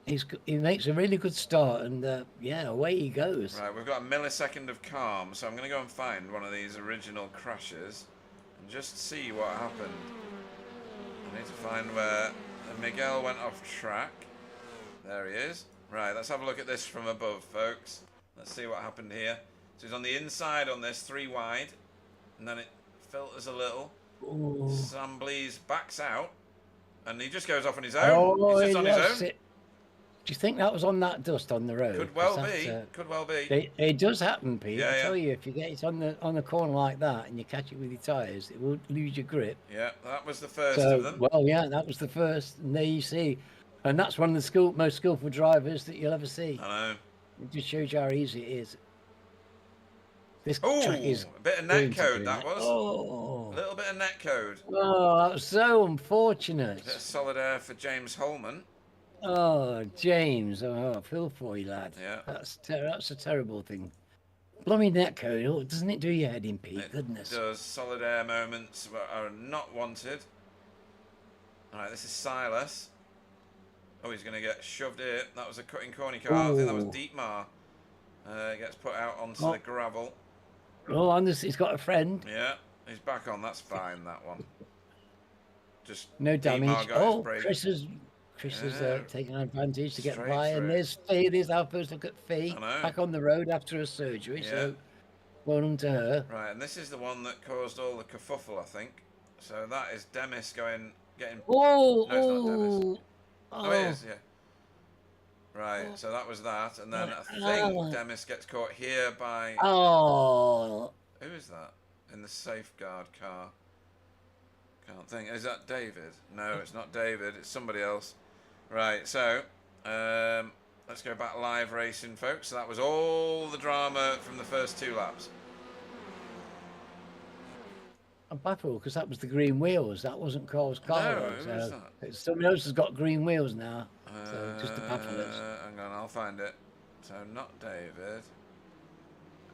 He makes a really good start, and away he goes. Right, we've got a millisecond of calm, so I'm going to go and find one of these original crashes and just see what happened. I need to find where Miguel went off track. There he is. Right, let's have a look at this from above, folks. Let's see what happened here. So he's on the inside on this, 3 wide, and then it filters a little. Ooh. Sam Blease backs out, and he just goes off on his own. He's just on his own. Do you think that was on that dust on the road? Could well be. Could well be. It does happen, Pete. Yeah, I tell you, if you get it on the corner like that and you catch it with your tyres, it will lose your grip. Yeah, that was the first of them. Well, yeah, that was the first. And there you see. And that's one of the most skillful drivers that you'll ever see. I know. It just shows you how easy it is. This track is a bit of net code, that was. Oh. A little bit of net code. Oh, that was so unfortunate. A bit of solid air for James Holman. Oh, James. Oh, I feel for you, lad. Yeah. That's a terrible thing. Blooming net code. Oh, doesn't it do your head in, Pete? Goodness. It does. Solid air moments are not wanted. All right, this is Silas. Oh, he's going to get shoved here. That was a cutting corny car. I think that was Dietmar. Gets put out onto the gravel. Oh, and he's got a friend. Yeah, he's back on. That's fine, that one. Just no damage. Oh, Chris is taking advantage to get by. And there's Fee. There's our first look at Fee. Back on the road after a surgery. Yeah. So, well done to her. Right, and this is the one that caused all the kerfuffle, I think. So that is Demis getting... Oh! No, it's not Demis. Oh, it is, yeah. Right, so that was that, and then I think Demis gets caught here by... Oh! Who is that in the safeguard car? Can't think. Is that David? No, it's not David. It's somebody else. Right, so let's go back live racing, folks. So that was all the drama from the first 2 laps. I'm baffled because that was the green wheels. That wasn't Carl's car. No, though, who is so that? someone else has got green wheels now. So just to baffle us. Hang on, I'll find it. So not David.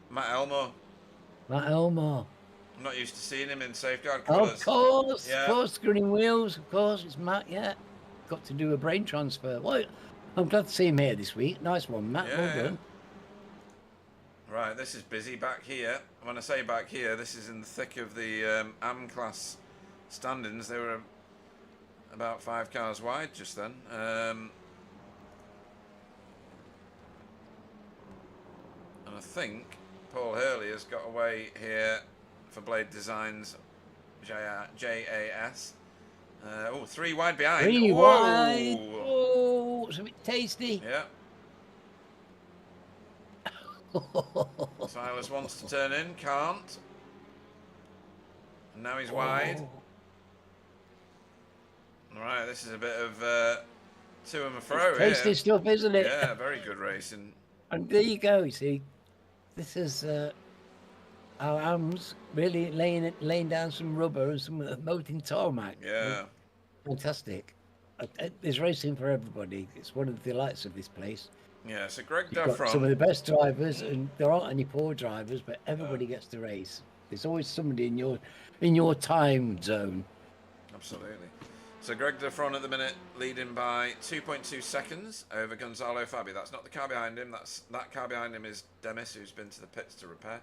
Matt Elmore. Matt Elmore. I'm not used to seeing him in safeguard Of colours. of course, green wheels. Of course, it's Matt. Yeah, got to do a brain transfer. Well, I'm glad to see him here this week. Nice one, Matt. Well done. Right, this is busy back here. When I say back here, this is in the thick of the AM class standings. They were about 5 cars wide just then. And I think Paul Hurley has got away here for Blade Designs JAS. 3 wide behind. 3 wide. Oh, it's a bit tasty. Yeah. Silas wants to turn in, can't. And now he's wide. Right, this is a bit of to and fro here. Tasty stuff, isn't it? Yeah, very good racing. And there you go. You see, this is our AMs really laying down some rubber and some molten tarmac. Yeah. Fantastic. There's racing for everybody. It's one of the delights of this place. Yeah, so Greg You've got Duffron. some of the best drivers, and there aren't any poor drivers, but everybody gets to race. There's always somebody in your time zone. Absolutely. So Greg Duffron at the minute leading by 2.2 seconds over Gonzalo Fabi. That's not the car behind him. That car behind him is Demis, who's been to the pits to repair.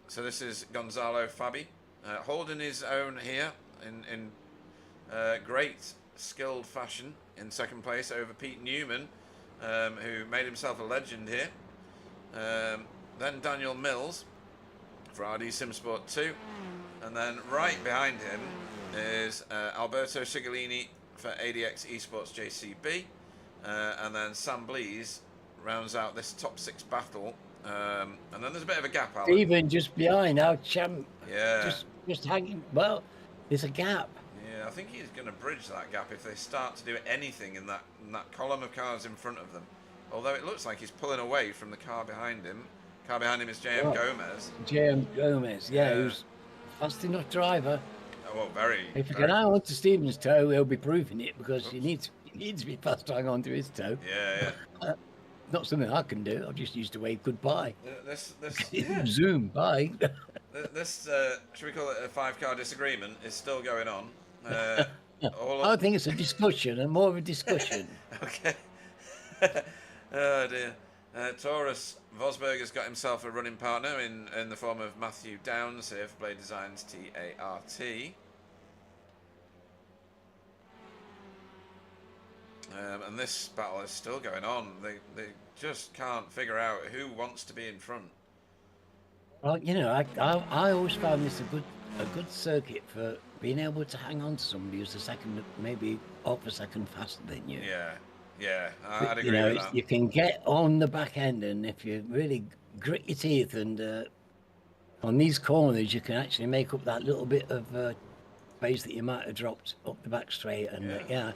So this is Gonzalo Fabi holding his own here in great skilled fashion in second place over Pete Newman, who made himself a legend here. Then Daniel Mills for RD Simsport 2. And then right behind him is Alberto Sigolini for ADX Esports JCB. And then Sam Blees rounds out this top 6 battle. And then there's a bit of a gap, Alan. Even just behind our champ. Yeah. Just hanging. Well, there's a gap. Yeah, I think he's going to bridge that gap if they start to do anything in that column of cars in front of them. Although it looks like he's pulling away from the car behind him. Car behind him is JM Gomez. JM Gomez, yeah, who's fast enough driver. Oh, well, very. If you can hang on to Stephen's toe, he'll be proving it because he needs to be fast to hang on to his toe. Yeah. Not something I can do. I've just used to wave goodbye. This Zoom, bye. This should we call it a 5-car disagreement? Is still going on. I think it's a discussion, and more of a discussion. Okay. Oh dear. Taurus Vosberg has got himself a running partner in the form of Matthew Downs here for Blade Designs TART. And this battle is still going on. They just can't figure out who wants to be in front. Well, you know, I always found this a good circuit for being able to hang on to somebody who's maybe half a second faster than you. Yeah, I'd agree with that. You can get on the back end, and if you really grit your teeth and on these corners, you can actually make up that little bit of space that you might have dropped up the back straight. And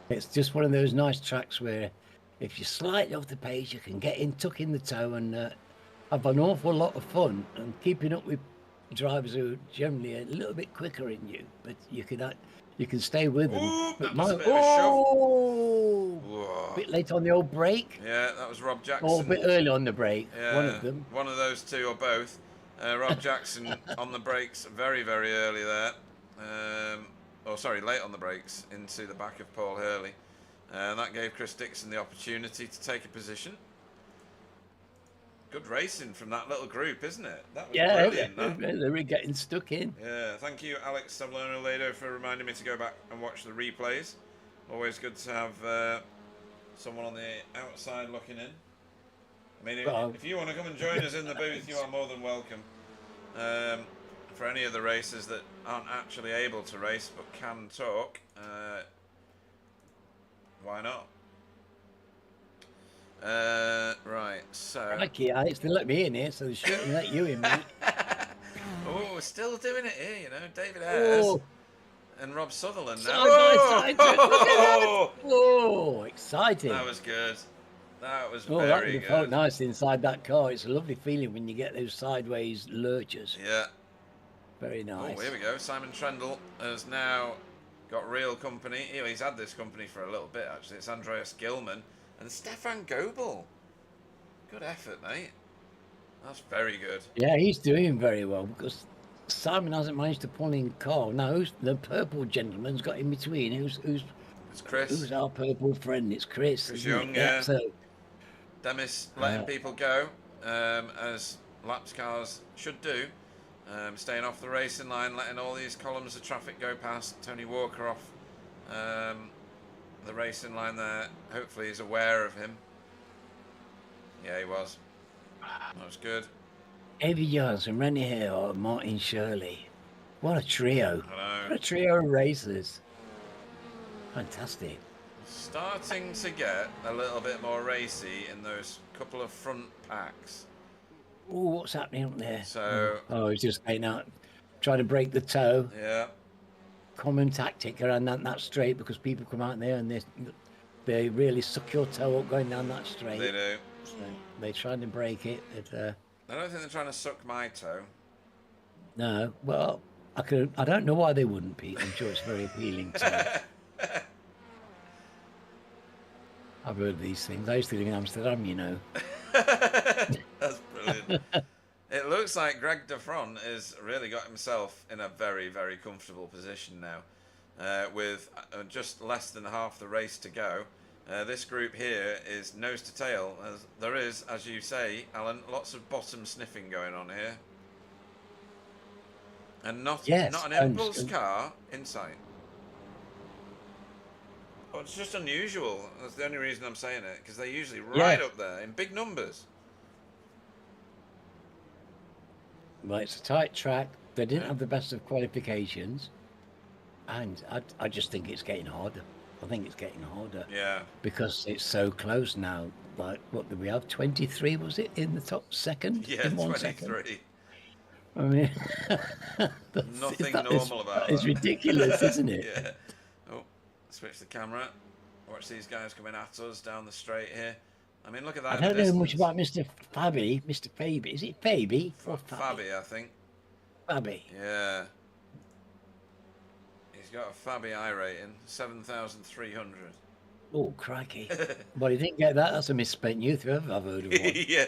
it's just one of those nice tracks where if you're slightly off the pace, you can get in, tuck in the toe, and have an awful lot of fun and keeping up with drivers who are generally a little bit quicker than you, but you can stay with them. Ooh, but that was a bit of a shove. A bit late on the old brake. Yeah, that was Rob Jackson. Or a bit early on the brake. Yeah, one of them. One of those two or both. Rob Jackson on the brakes very, very early there. Late on the brakes into the back of Paul Hurley. And that gave Chris Dixon the opportunity to take a position. Good racing from that little group, isn't it? That was brilliant. They were getting stuck in. Yeah, thank you, Alex Sablone-Ledo, for reminding me to go back and watch the replays. Always good to have someone on the outside looking in. I mean, if you want to come and join us in the booth, you are more than welcome. For any of the racers that aren't actually able to race but can talk, why not? Right, so... Lucky, Alex, they let me in here, so they shouldn't let you in, mate. Oh, we're still doing it here, you know. David Ayres and Rob Sutherland now. Oh, exciting. That was good. That was very good. Felt nice inside that car. It's a lovely feeling when you get those sideways lurches. Yeah. Very nice. Oh, here we go. Simon Trendle has now got real company. He's had this company for a little bit, actually. It's Andreas Gilman and Stefan Goebel. Good effort, mate. That's very good. Yeah, he's doing very well because Simon hasn't managed to pull in Carl. Now, the purple gentleman's got in between. It's Chris. Who's our purple friend? It's Chris. Chris Isn't Young, it? yeah. So, Demis letting people go, as laps cars should do. Staying off the racing line, letting all these columns of traffic go past. Tony Walker off the racing line there. Hopefully he's aware of him. Yeah, he was. That was good. Evie Johnson, Rennie Hill, Martin Shirley. What a trio. I know. What a trio of racers. Fantastic. Starting to get a little bit more racy in those couple of front packs. Oh, what's happening up there? So, he's just getting out, trying to break the toe. yeah. Common tactic around that straight because people come out there and they really suck your toe up going down that straight. They do. So they're trying to break it. I don't think they're trying to suck my toe. No, well, I don't know why they wouldn't, Pete. I'm sure it's very appealing to me. I've heard these things. I used to live in Amsterdam, you know. That's brilliant. It looks like Greg DeFron has really got himself in a very, very comfortable position now, with just less than half the race to go. This group here is nose to tail. There is, as you say, Alan, lots of bottom sniffing going on here. And not an impulse car in sight. Oh, it's just unusual. That's the only reason I'm saying it, because they're usually right up there in big numbers. Well, it's a tight track. They didn't have the best of qualifications. And I just think it's getting harder. I think it's getting harder. Yeah. Because it's so close now. Like, what did we have? 23, was it, in the top second? Yeah, in 23. Second? I mean, Nothing normal about that. It's ridiculous, isn't it? Yeah. Oh, switch the camera. Watch these guys coming at us down the straight here. I mean, look at that. I don't know much about Mr. Fabi. Mr. Fabi. Is it Fabi? Fabi, I think. Fabi. Yeah. He's got a Fabi I rating, 7,300. Oh, crikey. Well, you didn't get that. That's a misspent youth, if ever I've heard of one. Yeah.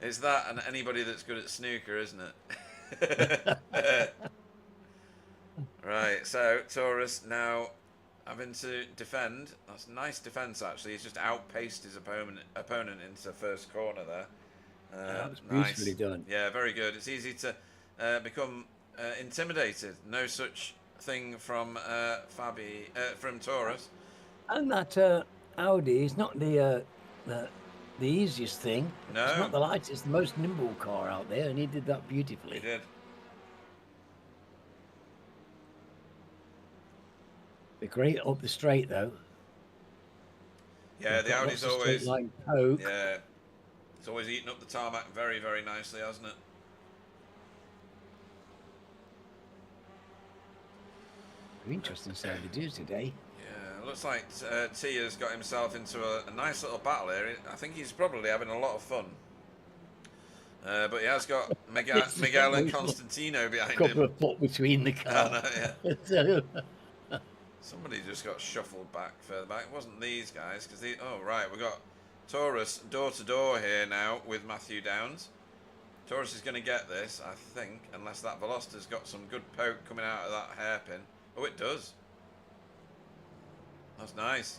It's that and anybody that's good at snooker, isn't it? Right, so Taurus now having to defend. That's a nice defence, actually. He's just outpaced his opponent into the first corner there. That was beautifully done. Yeah, very good. It's easy to become intimidated. No such thing from from Taurus. And that Audi is not the easiest thing. No. It's not the lightest. It's the most nimble car out there, and he did that beautifully. He did. They're great up the straight, though. Yeah, the Audi's always... Like poke. Yeah. It's always eating up the tarmac very, very nicely, hasn't it? Interesting how they do today. Yeah, looks like Tia's got himself into a nice little battle here. I think he's probably having a lot of fun. But he has got Miguel and Constantino behind him. A couple of foot between the cars. Yeah. Somebody just got shuffled back further back. It wasn't these guys, because oh right, we got Taurus door to door here now with Matthew Downs. Taurus is going to get this, I think, unless that Velocity's got some good poke coming out of that hairpin. Oh, it does. That's nice.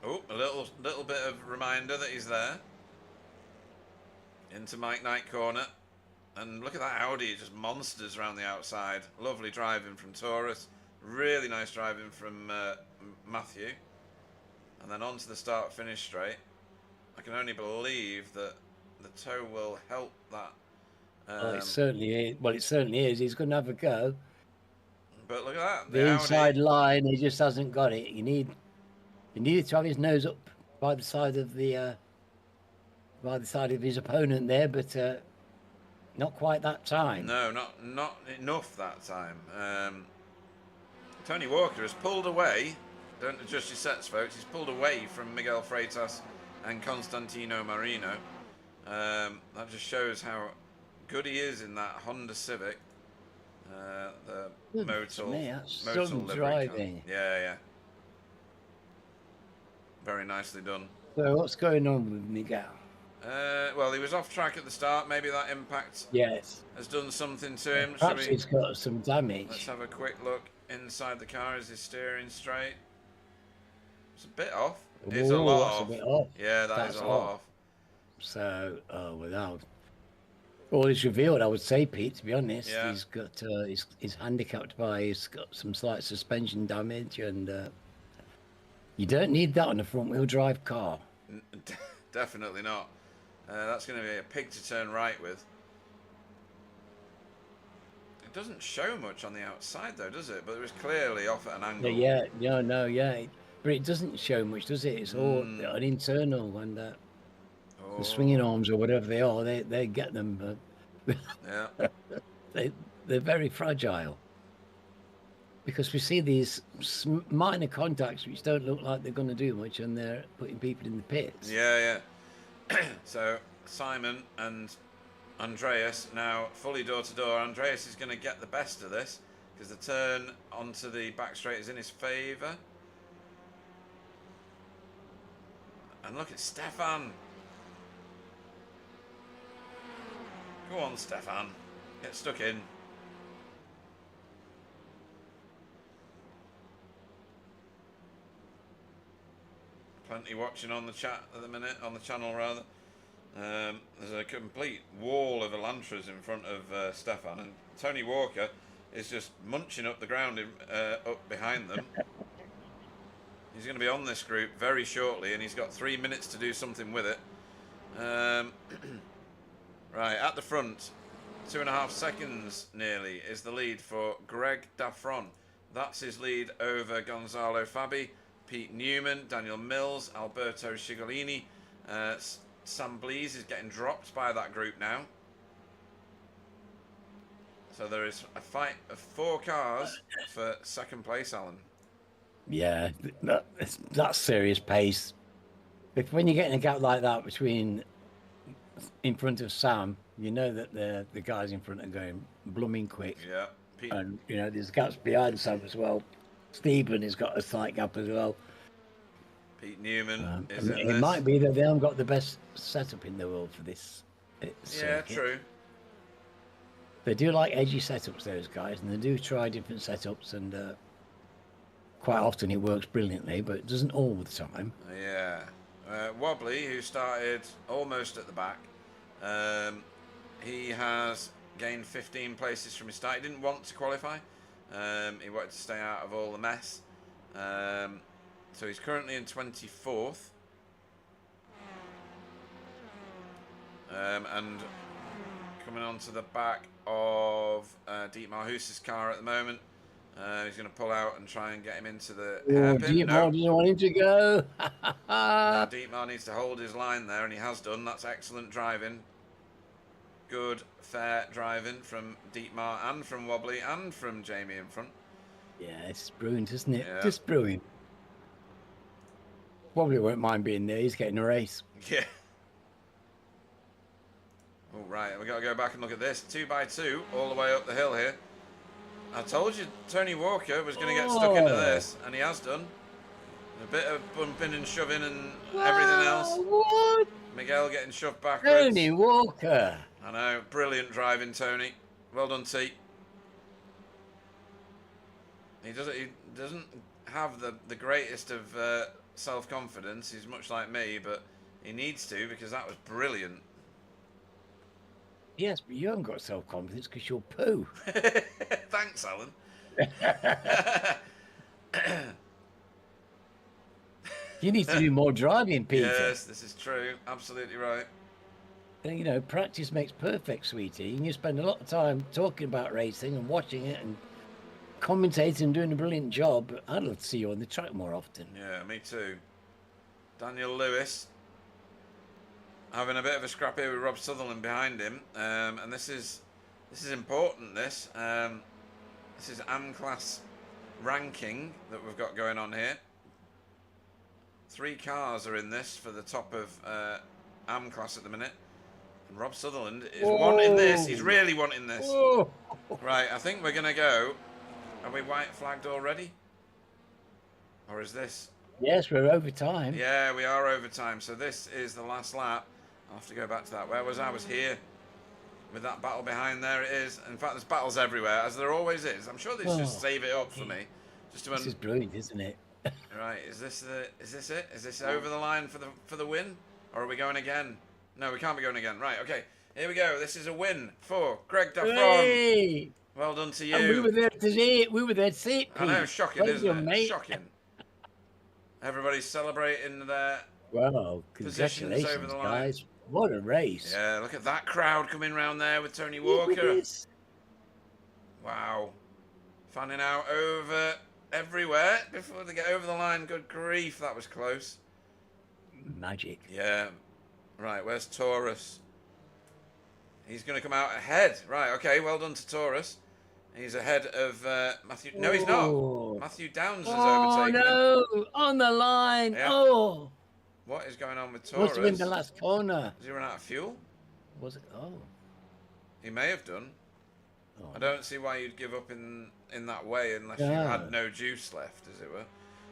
Oh, a little bit of reminder that he's there. Into Mike Knight corner. And look at that Audi, just monsters around the outside. Lovely driving from Taurus. Really nice driving from Matthew. And then on to the start-finish straight. I can only believe that the toe will help that. Well, it certainly is. Well, it certainly is. He's going to have a go. But look at that. The inside line, he just hasn't got it. You need to have his nose up by the side of his opponent there, but not quite that time. No, not enough that time. Tony Walker has pulled away. Don't adjust your sets, folks. He's pulled away from Miguel Freitas and Constantino Marino. That just shows how good he is in that Honda Civic. The To me, Motul that's livery some car. driving. Yeah, yeah. Very nicely done. So what's going on with Miguel? Well, he was off track at the start. Maybe that impact Yes. has done something to him. Shall Perhaps we? he's got some damage. Let's have a quick look inside the car. Is he steering straight? It's a bit off. It's a Oh, lot that's off. a bit off. Yeah, that's a lot off. So, without all is revealed, I would say, Pete, to be honest, Yeah. he's got he's handicapped by he's got some slight suspension damage, and you don't need that on a front-wheel drive car. Definitely not. That's going to be a pig to turn right with. It doesn't show much on the outside, though, does it? But it was clearly off at an angle. Yeah, but it doesn't show much, does it? It's all an internal, and the swinging arms or whatever they are, they get them. Yeah. They're very fragile. Because we see these minor contacts which don't look like they're going to do much, and they're putting people in the pits. Yeah, yeah. So Simon and Andreas now fully door to door. Andreas is going to get the best of this because the turn onto the back straight is in his favour. And look at Stefan. Go on, Stefan. Get stuck in. Plenty watching on the chat at the minute, on the channel rather. There's a complete wall of Elantras in front of Stefan, and Tony Walker is just munching up the ground up behind them. He's going to be on this group very shortly, and he's got 3 minutes to do something with it. Right, at the front, 2.5 seconds nearly is the lead for Greg Daffron. That's his lead over Gonzalo Fabi, Pete Newman, Daniel Mills, Alberto Schigolini. Sam Blees is getting dropped by that group now. So there is a fight of 4 cars for second place, Alan. Yeah, that's serious pace. If when you're getting a gap like that between in front of Sam, you know that the guys in front are going blooming quick. Yeah. Pete. And there's gaps behind Sam as well. Stephen has got a slight gap as well. Pete Newman is in it this. might be that they haven't got the best setup in the world for this. Yeah, true. They do like edgy setups, those guys, and they do try different setups, and quite often it works brilliantly, but it doesn't all the time. Yeah. Wobbly, who started almost at the back, he has gained 15 places from his start. He didn't want to qualify. He wanted to stay out of all the mess. So he's currently in 24th. And coming on to the back of Dietmar Huss's car at the moment. He's going to pull out and try and get him into the hairpin. Dietmar doesn't want him to go. No, Dietmar needs to hold his line there, and he has done. That's excellent driving. Good, fair driving from Dietmar and from Wobbly and from Jamie in front. Yeah, it's brilliant, isn't it? Yeah. Just brilliant. Wobbly won't mind being there. He's getting a race. Yeah. All right, we got to go back and look at this. 2x2 all the way up the hill here. I told you Tony Walker was going to get stuck into this, and he has done. A bit of bumping and shoving and everything else. What? Miguel getting shoved backwards. Tony Walker. I know, brilliant driving, Tony. Well done, T. He doesn't have the greatest of self-confidence. He's much like me, but he needs to, because that was brilliant. Yes, but you haven't got self-confidence because you're poo. Thanks, Alan. You need to do more driving, Peter. Yes, this is true. Absolutely right. And, practice makes perfect, sweetie. And you spend a lot of time talking about racing and watching it and commentating and doing a brilliant job. But I'd love to see you on the track more often. Yeah, me too. Daniel Lewis having a bit of a scrap here with Rob Sutherland behind him, and this is important. This is AM-class ranking that we've got going on here. 3 cars are in this for the top of AM-class at the minute, and Rob Sutherland is wanting this. He's really wanting this. Whoa. Right, I think we're going to go. Are we white flagged already? Or is this? Yes, we're over time. Yeah, we are over time. So this is the last lap. I'll have to go back to that. Where was I? I was here with that battle behind. There it is. In fact, there's battles everywhere, as there always is. I'm sure they just Oh, save it up for me. Just to this is brilliant, isn't it? Right, is this it? Is this over the line for the win? Or are we going again? No, we can't be going again. Right, okay. Here we go. This is a win for Greg Daffron. Hey! Well done to And we you. were there to see it. We were there to see it, I know, Pete. shocking, Well isn't done, it? mate. Shocking. Everybody's celebrating their Well, positions over congratulations, the line. guys. What a race. Yeah, look at that crowd coming round there with Tony Look at Walker. this. Wow. Fanning out over everywhere before they get over the line. Good grief, that was close. Magic. Yeah. Right, where's Taurus? He's going to come out ahead. Right, okay, well done to Taurus. He's ahead of Matthew. No, he's not. Oh. Matthew Downs has Oh, overtaken him. no. On the line. Yeah. Oh. What is going on with Must have been Taurus? the last corner. Has he run out of fuel? Was it? Oh. He may have done. Oh. I don't see why you'd give up in that way unless you Yeah. had no juice left, as it were.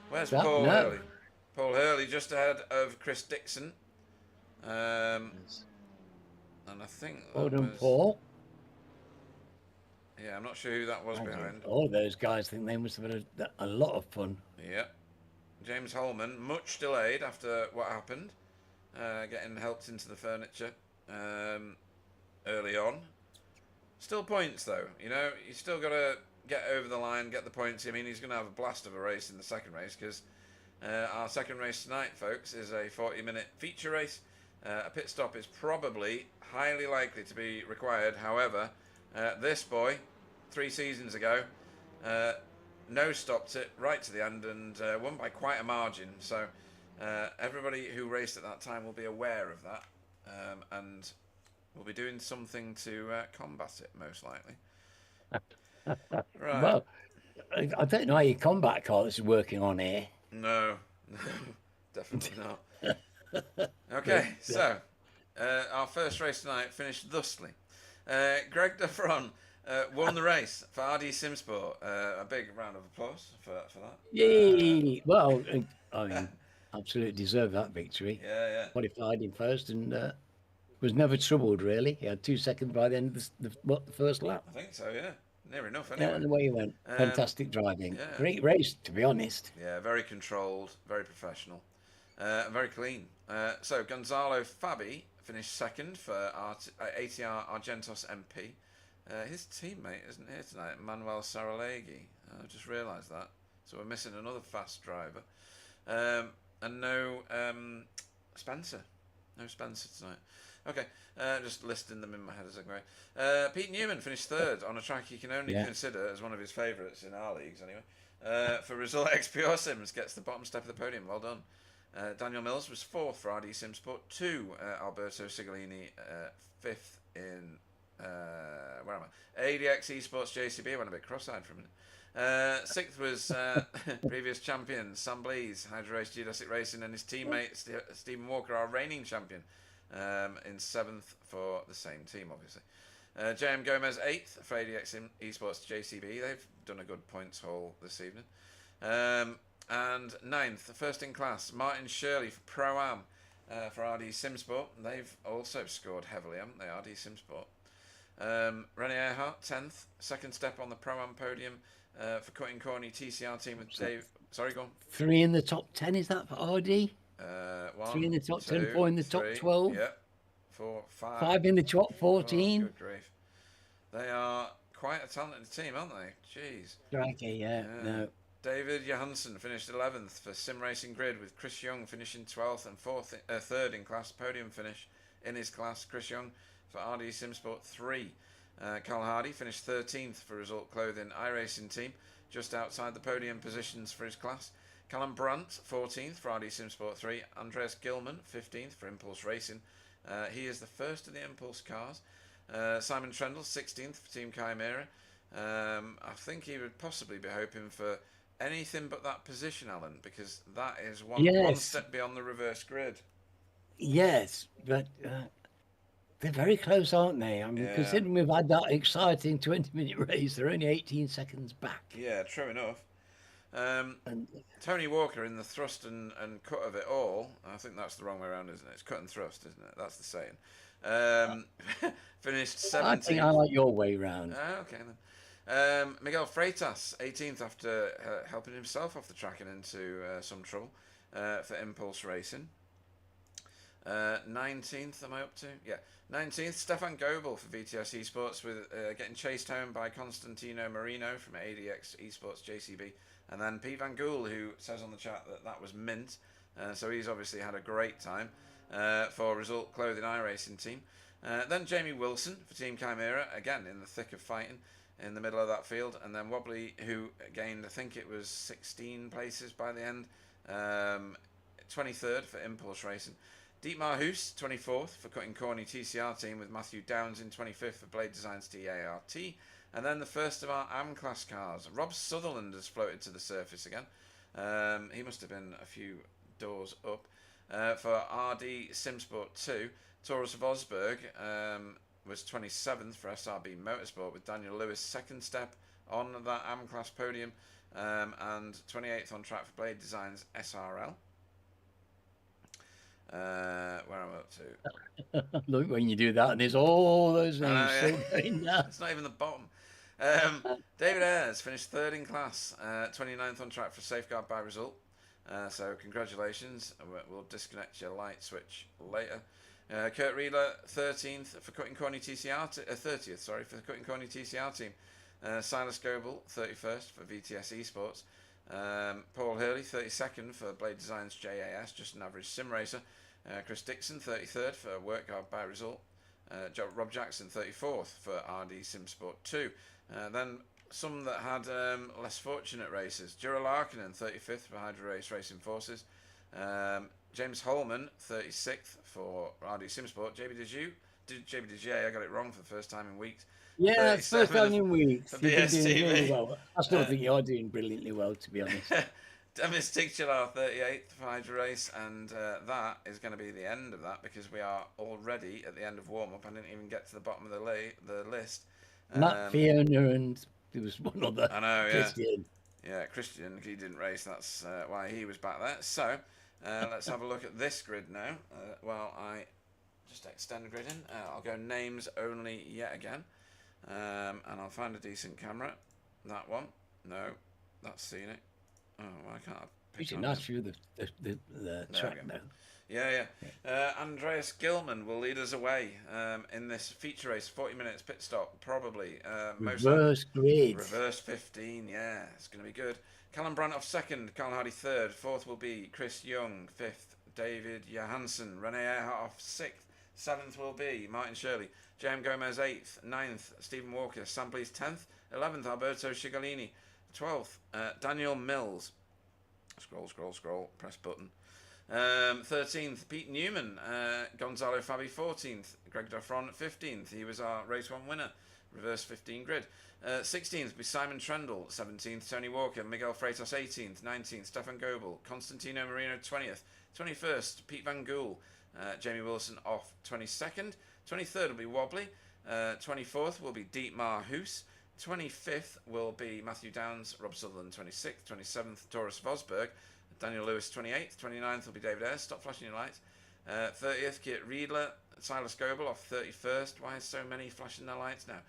Where's That- Paul no. Hurley? Paul Hurley just ahead of Chris Dixon. And I think that Well done, was... Paul. Yeah, I'm not sure who that was behind. All those guys think they must have had a lot of fun. Yep. James Holman, much delayed after what happened, getting helped into the furniture early on. Still points though, you know, you still got to get over the line, get the points. I mean, he's going to have a blast of a race in the second race because our second race tonight, folks, is a 40-minute feature race. A pit stop is probably highly likely to be required. However, this boy, 3 seasons ago, no stopped it right to the end and won by quite a margin. So everybody who raced at that time will be aware of that and will be doing something to combat it, most likely. Right. Well, I don't know how your combat car is working on here. No, definitely not. Okay, so our first race tonight finished thusly. Greg Daffron won the race for RD Simsport. A big round of applause for that. Yay! Well, I mean, absolutely deserved that victory. Yeah. Qualified in first and was never troubled really. He had 2 seconds by the end of the first lap. I think so, yeah. Near enough, Yeah, anyway. and away he went. Fantastic driving. yeah. Great race, to be honest. Yeah, very controlled, very professional, very clean. So Gonzalo Fabi finished second for ATR Argentos MP. His teammate isn't here tonight, Manuel Saralegui. I just realised that. So we're missing another fast driver. And no Spencer. No Spencer tonight. Okay, just listing them in my head as I go. Pete Newman finished third on a track he can only consider as one of his favourites in our leagues anyway. For Result X Pure Sims, gets the bottom step of the podium. Well done. Daniel Mills was fourth for RD Simsport 2. Alberto Sigolini fifth in... where am I? ADX Esports JCB. I went a bit cross-eyed for a minute. Sixth was previous champion Sam Blees, Hydro Race Geodesic Racing, and his teammate Stephen Walker, our reigning champion, in seventh for the same team, obviously. JM Gomez eighth for ADX Esports JCB. They've done a good points haul this evening. And ninth, first in class, Martin Shirley for Pro-Am for RD Simsport. They've also scored heavily, haven't they, RD Simsport? René Earhart, 10th, second step on the Pro-Am podium for Cutting Corny TCR team with Dave. Sorry, go on. 3 in the top 10, is that for RD? 3 in the top 10, 4 in the top 12. Yeah, 4, 5. 5 in the top 14. Oh, good grief. They are quite a talented team, aren't they? Jeez. Crikey, yeah. No. David Johansson finished 11th for Sim Racing Grid, with Chris Young finishing 12th and third in class. Podium finish in his class. Chris Young for RD Simsport 3. Carl Hardy finished 13th for Result Clothing iRacing team, just outside the podium positions for his class. Callum Brandt 14th for RD Simsport 3. Andreas Gilman 15th for Impulse Racing. He is the first of the Impulse cars. Simon Trendle 16th for Team Chimera. I think he would possibly be hoping for anything but that position, Alan, because that is one step beyond the reverse grid. Yes, but They're very close, aren't they? I mean, Yeah. considering we've had that exciting 20-minute race, they're only 18 seconds back. Yeah, true enough. And Tony Walker in the thrust and cut of it all. I think that's the wrong way around, isn't it? It's cut and thrust, isn't it? That's the saying. Finished I think I 17th. like your way round. Okay then. Miguel Freitas, 18th after helping himself off the track and into some trouble for Impulse Racing. 19th, am I up to? Yeah. 19th, Stefan Goebel for VTS Esports with getting chased home by Constantino Marino from ADX Esports JCB. And then Pete Van Gool, who says on the chat that was mint. So he's obviously had a great time for Result Clothing iRacing team. Then Jamie Wilson for Team Chimera, again in the thick of fighting in the middle of that field. And then Wobbly, who gained, I think it was 16 places by the end. 23rd for Impulse Racing. Dietmar Hoos, 24th for Cutting Corny TCR team with Matthew Downs in 25th for Blade Designs TART. And then the first of our AM class cars. Rob Sutherland has floated to the surface again. He must have been a few doors up. For RD Simsport 2, Taurus of Osberg was 27th for SRB Motorsport with Daniel Lewis second step on that AM class podium. And 28th on track for Blade Designs SRL. Where am I up to? Look, when you do that, and there's all those names yeah. still going down. It's not even the bottom. David Ayres finished third in class, 29th on track for Safeguard by Result. So congratulations. We'll disconnect your light switch later. Kurt Reeler, 13th for Cutting Corny TCR, 30th, sorry, for the Cutting Corny TCR team. Silas Goebel, 31st for VTS Esports. Paul Hurley, 32nd for Blade Designs JAS, just an average sim racer. Chris Dixon, 33rd for Work Hard by Result. Rob Jackson, 34th for RD Simsport 2. Then some that had less fortunate races. Jura Larkinen, 35th for Hydro Race Racing Forces. James Holman, 36th for RD Simsport. JB Dejeu, I got it wrong for the first time in weeks. Yeah, it's first time in weeks. For You've been BSTV. doing really well. I still think you're doing brilliantly well, to be honest. Demis Tigchalar, 38th for Hydro Race, and that is going to be the end of that because we are already at the end of warm-up. I didn't even get to the bottom of the list. Matt Fiona and there was one other. I know, yeah. Christian. Yeah, Christian, he didn't race. That's why he was back there. So let's have a look at this grid now. While I just extend grid in. I'll go names only yet again. And I'll find a decent camera. That one. No, that's scenic. Oh, why can't I pick Pretty on nice it? view of the track now. Yeah. Andreas Gilman will lead us away in this feature race. 40 minutes pit stop, probably. Reverse grid. Reverse 15, yeah. It's going to be good. Callum Brantoff second, Carl Hardy third. Fourth will be Chris Young. Fifth, David Johansson. Rene Earhart sixth. Seventh will be Martin Shirley. J.M. Gomez 8th, 9th, Stephen Walker, Sam Please 10th, 11th, Alberto Cigolini, 12th, Daniel Mills, scroll, press button, 13th, Pete Newman, Gonzalo Fabi 14th, Greg Doffron 15th, he was our race 1 winner, reverse 15 grid, 16th will be Simon Trendle, 17th, Tony Walker, Miguel Freitas 18th, 19th, Stefan Goebel, Constantino Marino 20th, 21st, Pete Van Gool, Jamie Wilson off 22nd, 23rd will be Wobbly. 24th will be Dietmar Hoos. 25th will be Matthew Downs, Rob Sutherland 26th. 27th, Taurus of Osberg. Daniel Lewis 28th. 29th will be David Ayres. Stop flashing your lights. 30th, Kit Riedler. Silas Goebel off 31st. Why is so many flashing their lights now?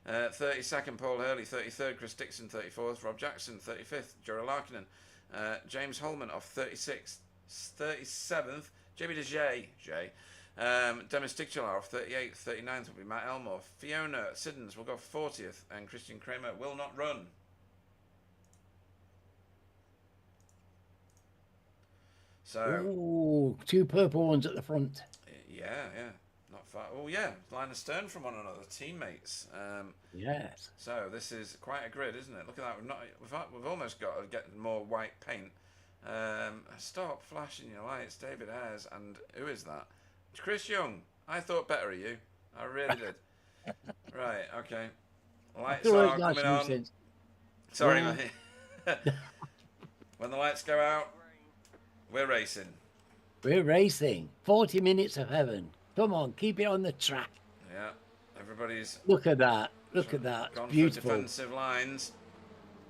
32nd, Paul Hurley. 33rd, Chris Dixon. 34th, Rob Jackson. 35th, Jura Larkinen. James Holman off 36th. 37th, JB Dejeu. Demis Tigchalar off 38th, 39th will be Matt Elmore. Fiona Siddons will go 40th, and Christian Kramer will not run. So, ooh, 2 purple ones at the front. yeah, not far. Oh yeah, line astern from one another, teammates. Yes. So this is quite a grid, isn't it? Look at that. We've almost got to get more white paint. Stop flashing your lights, David Ayres, and who is that? Chris Young. I thought better of you. I really did. Right, okay. Lights are coming on. Sorry, mate. When the lights go out, we're racing. We're racing. 40 minutes of heaven. Come on, keep it on the track. Everybody's Look at that. Look at that. It's gone for beautiful. defensive lines.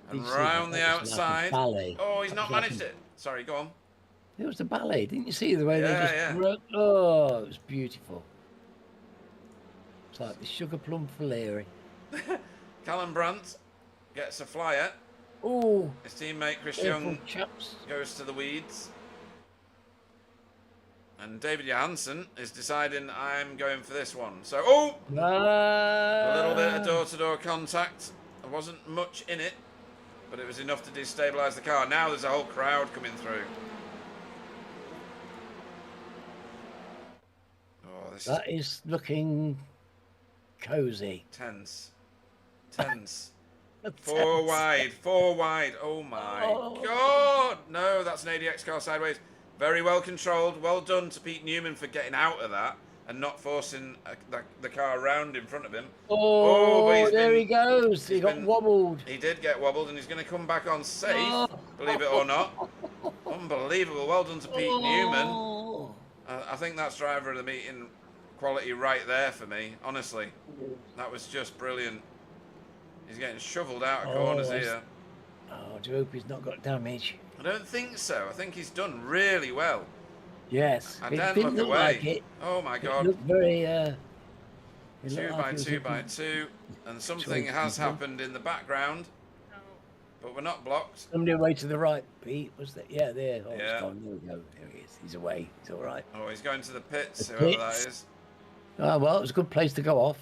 Did And you see that? round the That was like a outside. ballet. Oh, he's That not was like managed it. Sorry, go on. it was a ballet. Didn't you see the way they Yeah, just yeah. broke? Oh, it was beautiful. It's like the sugar plum fillet. Callum Brandt gets a flyer. Oh, His teammate Chris careful, Young chaps. goes to the weeds. And David Johansson is deciding I'm going for this one. So, oh! A little bit of door-to-door contact. There wasn't much in it, but it was enough to destabilise the car. Now there's a whole crowd coming through. Oh, this That is looking cozy. tense. Four wide. Oh my God! No, that's an ADX car sideways. Very well controlled. Well done to Pete Newman for getting out of that and not forcing the car around in front of him. Oh, there he goes. He got wobbled. He did get wobbled, and he's going to come back on safe, believe it or not. Unbelievable. Well done to Pete Newman. I think that's driver of the meeting quality right there for me, honestly. That was just brilliant. He's getting shoveled out of corners here. Oh, do you hope he's not got damage? I don't think so. I think he's done really well. Yes. I It don't didn't look look away. like it. Oh my It God. looked very... Two by two. And something has happened in the background. But we're not blocked. Somebody away to the right, Pete. Was that? Yeah, there. Oh, Yeah. it's gone. There we go. There he is. He's away. He's all right. Oh, he's going to the pits, The whoever that pits. is. Oh, well, it was a good place to go off.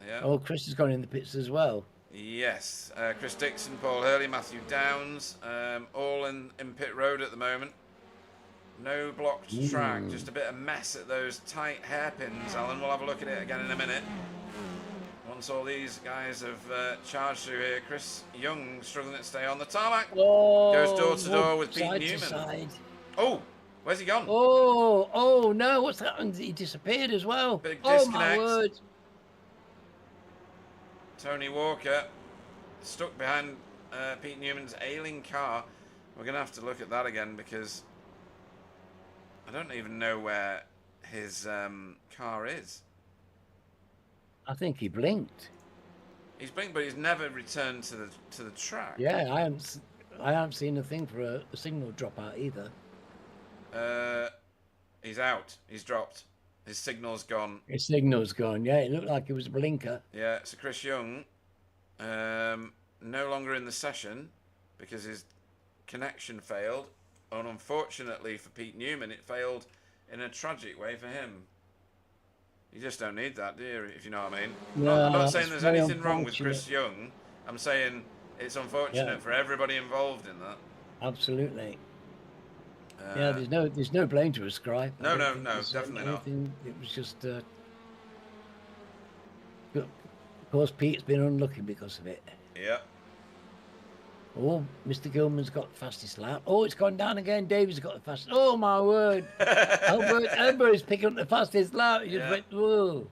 Yeah. Oh, Chris has gone in the pits as well. Yes. Chris Dixon, Paul Hurley, Matthew Downs, all in pit road at the moment. No blocked track, just a bit of mess at those tight hairpins, Alan. We'll have a look at it again in a minute. Once all these guys have charged through here, Chris Young struggling to stay on the tarmac. Oh, Goes door to door with Pete side to Newman. side. Oh, where's he gone? Oh no, what's happened? He disappeared as well. Big Oh, disconnect. my word. Tony Walker stuck behind Pete Newman's ailing car. We're going to have to look at that again because I don't even know where his car is. I think he blinked. He's blinked, but he's never returned to the track. Yeah, I haven't seen a thing for a signal drop out either. He's out. He's dropped. His signal's gone. His signal's gone. Yeah, it looked like it was a blinker. Yeah, so Chris Young, no longer in the session because his connection failed. And unfortunately for Pete Newman, it failed in a tragic way for him. You just don't need that, do you, if you know what I mean? No, I'm not saying there's very anything wrong with unfortunate. Chris Young. I'm saying it's unfortunate for everybody involved in that. Absolutely. Yeah, there's no blame to ascribe. No, definitely not. It was just, of course, Pete's been unlucky because of it. Yeah. Oh, Mr. Gilman's got the fastest lap. Oh, it's gone down again. David's got the fastest. Oh, my word. Albert is picking up the fastest lap. He just went, whoa.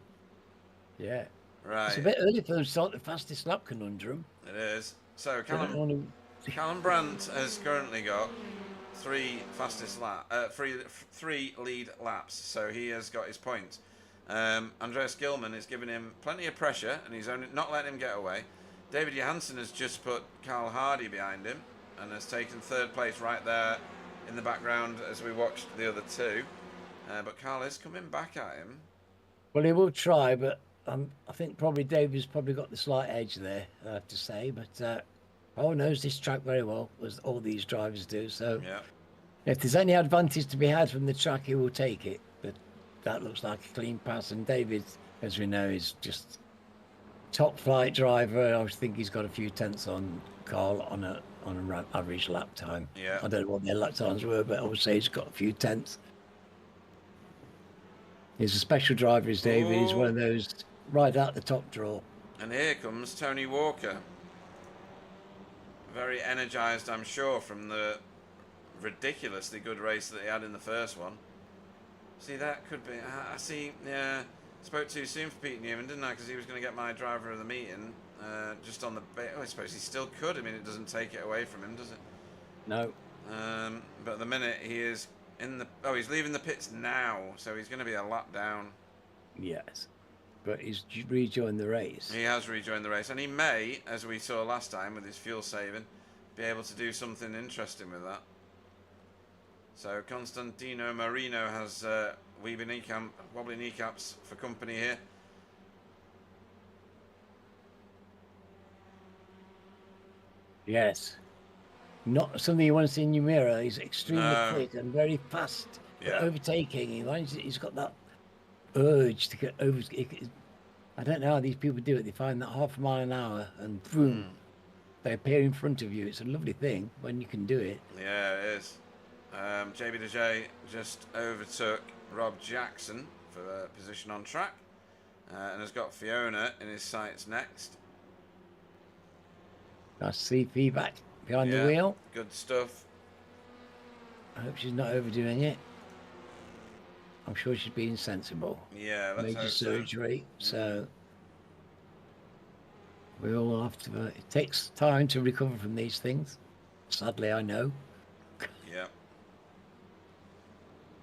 Yeah. Right. It's a bit early for them to start the fastest lap conundrum. It is. So, Callum Brandt has currently got three lead laps, so he has got his points. Andreas Gilman is giving him plenty of pressure, and he's only not letting him get away. David Johansson has just put Carl Hardy behind him and has taken third place right there in the background as we watched the other two. But Carl is coming back at him. Well, he will try, but I think probably David's probably got the slight edge there, I have to say. But Paul knows this track very well, as all these drivers do. So if there's any advantage to be had from the track, he will take it. But that looks like a clean pass. And David, as we know, is just top flight driver. I think he's got a few tenths on Carl on an average lap time. Yeah. I don't know what their lap times were, but I would say he's got a few tenths. He's a special driver, is David. He's one of those right out the top draw. And here comes Tony Walker. Very energised, I'm sure, from the ridiculously good race that he had in the first one. See, that could be... I see, yeah... Spoke too soon for Pete Newman, didn't I? Because he was going to get my driver of the meeting just on the... I suppose he still could. I mean, it doesn't take it away from him, does it? No. But at the minute, he is in the... Oh, he's leaving the pits now, so he's going to be a lap down. Yes. but he's rejoined the race. He has rejoined the race, and he may, as we saw last time with his fuel saving, be able to do something interesting with that. So Constantino Marino has wobbly kneecaps for company here. Yes. Not something you want to see in your mirror. He's extremely quick and very fast. Yeah. Overtaking. He's got that urge to get over. I don't know how these people do it. They find that half a mile an hour and boom, they appear in front of you. It's a lovely thing when you can do it. Yeah, it is. JB DeJ just overtook Rob Jackson for position on track and has got Fiona in his sights next. Nice to see feedback behind the wheel. Good stuff. I hope she's not overdoing it. I'm sure she's being sensible. Yeah, let's Major surgery, so we all have to. It takes time to recover from these things. Sadly, I know. Yeah.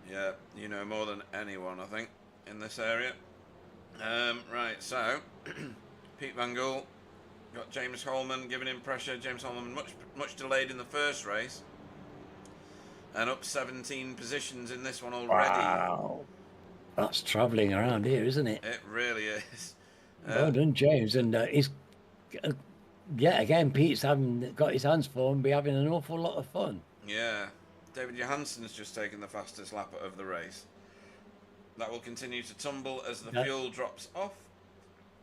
Yeah, you know more than anyone, I think, in this area. Right, so Pete Van Gool got James Holman giving him pressure. James Holman much delayed in the first race, and up 17 positions in this one already. Wow, that's travelling around here, isn't it? It really is. Well done, James, and he's again. Pete's got his hands full and be having an awful lot of fun. Yeah, David Johansen's just taken the fastest lap of the race. That will continue to tumble as the fuel drops off.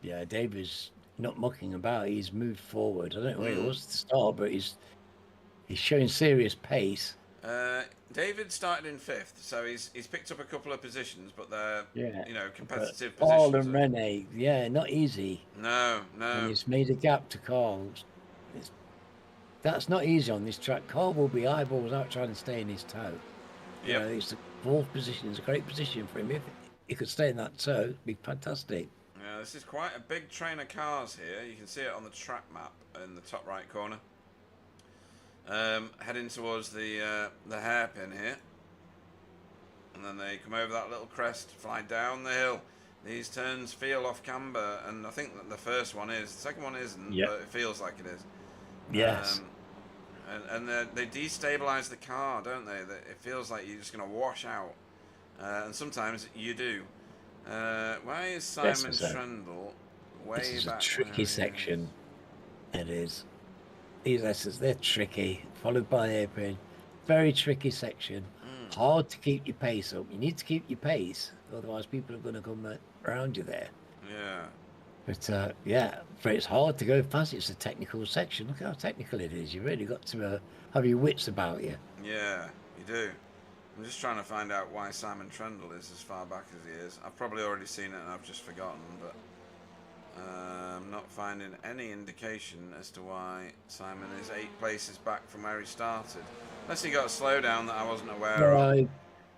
Yeah, David's not mucking about. He's moved forward. I don't know where he was to start, but he's showing serious pace. David started in 5th, so he's picked up a couple of positions, but they're competitive positions. Paul and Rene, not easy. No. And he's made a gap to Carl. That's not easy on this track. Carl will be eyeballs out trying to stay in his toe. Yeah, it's the 4th position. It's a great position for him. If he could stay in that toe, it'd be fantastic. Yeah, this is quite a big train of cars here. You can see it on the track map in the top right corner. Heading towards the hairpin here, and then they come over that little crest, fly down the hill. These turns feel off camber, and I think that the first one is. The second one isn't, but it feels like it is. Yes. And they destabilize the car, don't they? It feels like you're just going to wash out, and sometimes you do. Why is Simon Trundle way back? This is a tricky section. It is. These lessons, they're tricky, followed by the airplane. Very tricky section. Hard to keep your pace up. You need to keep your pace, otherwise people are going to come around you there. Yeah. But but it's hard to go fast. It's a technical section. Look how technical it is. You really got to have your wits about you. Yeah, you do. I'm just trying to find out why Simon Trundle is as far back as he is. I've probably already seen it and I've just forgotten, but I'm not finding any indication as to why Simon is 8 places back from where he started. Unless he got a slowdown that I wasn't aware of.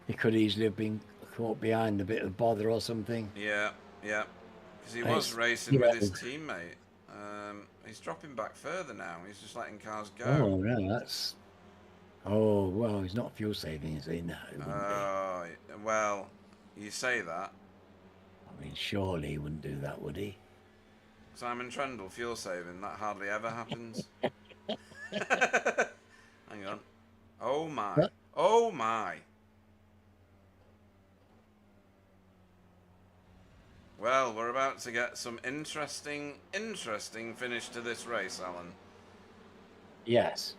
He could easily have been caught behind a bit of bother or something. Yeah. Because he was racing with his teammate. He's dropping back further now. He's just letting cars go. Oh, no, that's... Oh, well, he's not fuel saving, is he? No. Oh, well, you say that. I mean, surely he wouldn't do that, would he? Simon Trundle, fuel saving, that hardly ever happens. Hang on. Oh my. What? Oh my. Well, we're about to get some interesting finish to this race, Alan. Yes.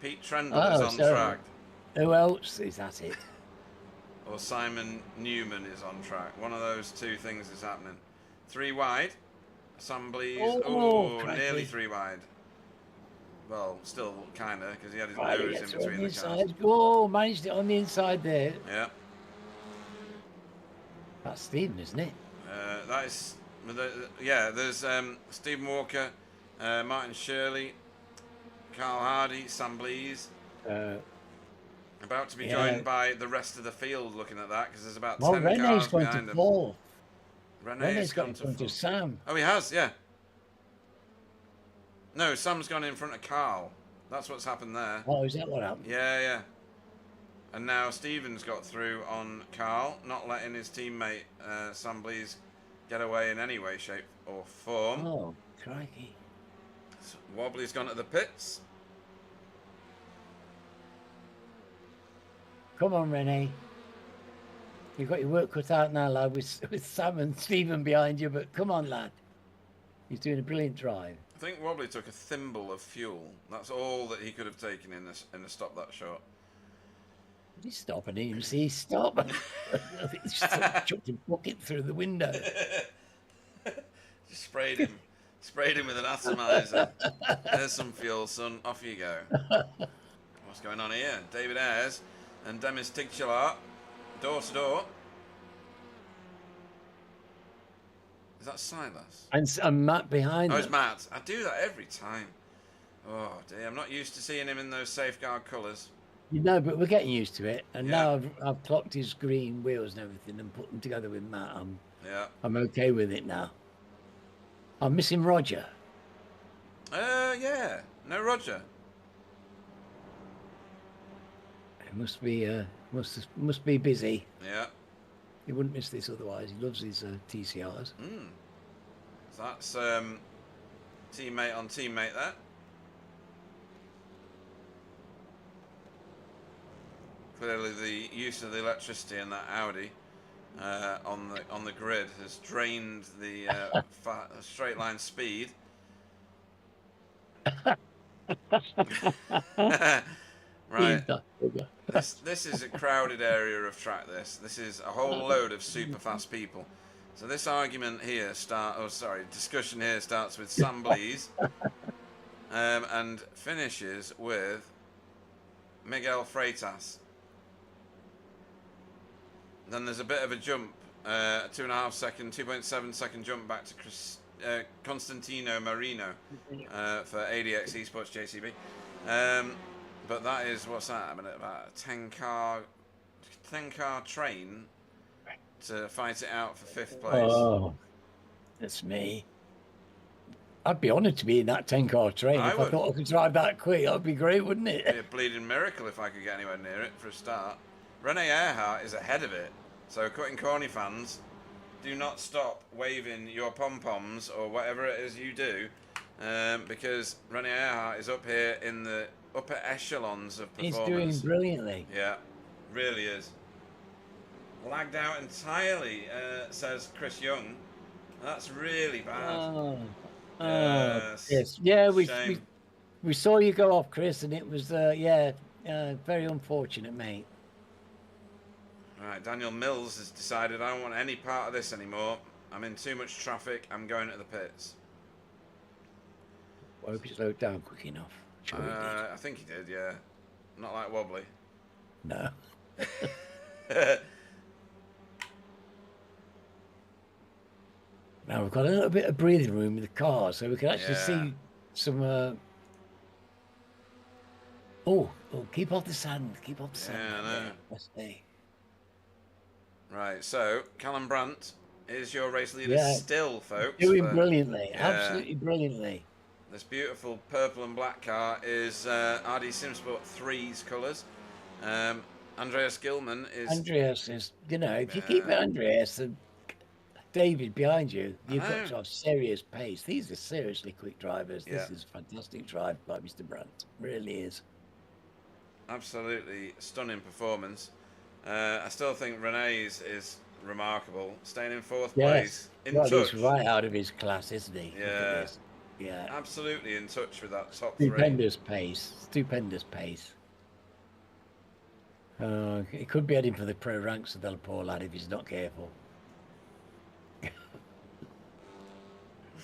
Pete Trundle is on track. Who else is at it? Or Simon Newman is on track. One of those two things is happening. 3 wide. Assemblies. Nearly 3 wide. Well, still kind of, because he had his nose in between the cars. Oh, managed it on the inside there. Yeah. That's Stephen, isn't it? That is... Yeah, there's Stephen Walker, Martin Shirley, Carl Hardy, Sam Blees. About to be joined by the rest of the field, looking at that, because there's about 10 cars behind him. Rene's gone to 4. Sam. Oh, he has, yeah. No, Sam's gone in front of Carl. That's what's happened there. Oh, is that what happened? Yeah. And now Stephen's got through on Carl, not letting his teammate Sam Blease get away in any way, shape or form. Oh, crikey. So Wobbly's gone to the pits. Come on, Renee. You've got your work cut out now, lad, with Sam and Stephen behind you, but come on, lad. He's doing a brilliant drive. I think Wobbly took a thimble of fuel. That's all that he could have taken in a stop that short. Did he stop? I didn't even see he stop. I think he just chucked a bucket through the window. Just sprayed him with an atomizer. There's some fuel, son. Off you go. What's going on here? David Ayres and Demis Tigchalar, door to door. Is that Silas? And Matt behind Oh, them. it's Matt. I do that every time. Oh dear, I'm not used to seeing him in those safeguard colours. You know, but we're getting used to it. And Yeah. now I've clocked his green wheels and everything and put them together with Matt. I'm okay with it now. I'm missing Roger. Yeah. No Roger. He must be busy. Yeah. He wouldn't miss this otherwise. He loves his TCRs. So that's teammate on teammate there. Clearly, the use of the electricity in that Audi on the grid has drained the straight line speed. Right. This is a crowded area of track. This is a whole load of super fast people. So this argument here discussion here starts with Sam Blease, and finishes with Miguel Freitas. Then there's a bit of a jump, 2.7 second jump back to Constantino Marino for ADX Esports JCB. But that is, what's that? I mean, about a 10 car train to fight it out for 5th place. Oh, that's me. I'd be honoured to be in that 10-car train. If I thought I could drive that quick, that'd be great, wouldn't it? It'd be a bleeding miracle if I could get anywhere near it for a start. Rene Earhart is ahead of it. So, Cutting Corny fans, do not stop waving your pom-poms or whatever it is you do, because Rene Earhart is up here in the upper echelons of performance. He's doing brilliantly. Yeah, really is. Lagged out entirely, says Chris Young. That's really bad. Yes. Yeah, we saw you go off, Chris, and it was very unfortunate, mate. Right, Daniel Mills has decided I don't want any part of this anymore. I'm in too much traffic. I'm going to the pits. I hope he slowed down quick enough. Sure he did. I think he did, yeah. Not like Wobbly. No. Now we've got a little bit of breathing room with the car, so we can actually see some. Oh, keep off the sand. Keep off the sand. Yeah, I know. Let's see. Right, so Callum Brandt is your race leader still, folks. Doing brilliantly, absolutely brilliantly. This beautiful purple and black car is RD Simsport 3's colours. Andreas Gilman is... Andreas is, if you keep it Andreas and David behind you, you've got to have serious pace. These are seriously quick drivers. This is a fantastic drive by Mr. Brandt. Really is. Absolutely stunning performance. I still think Rene's is remarkable, staying in 4th place. He's right out of his class, isn't he? Yeah. Yeah. Absolutely in touch with that top 3. Stupendous pace. He could be heading for the pro ranks of the poor lad if he's not careful.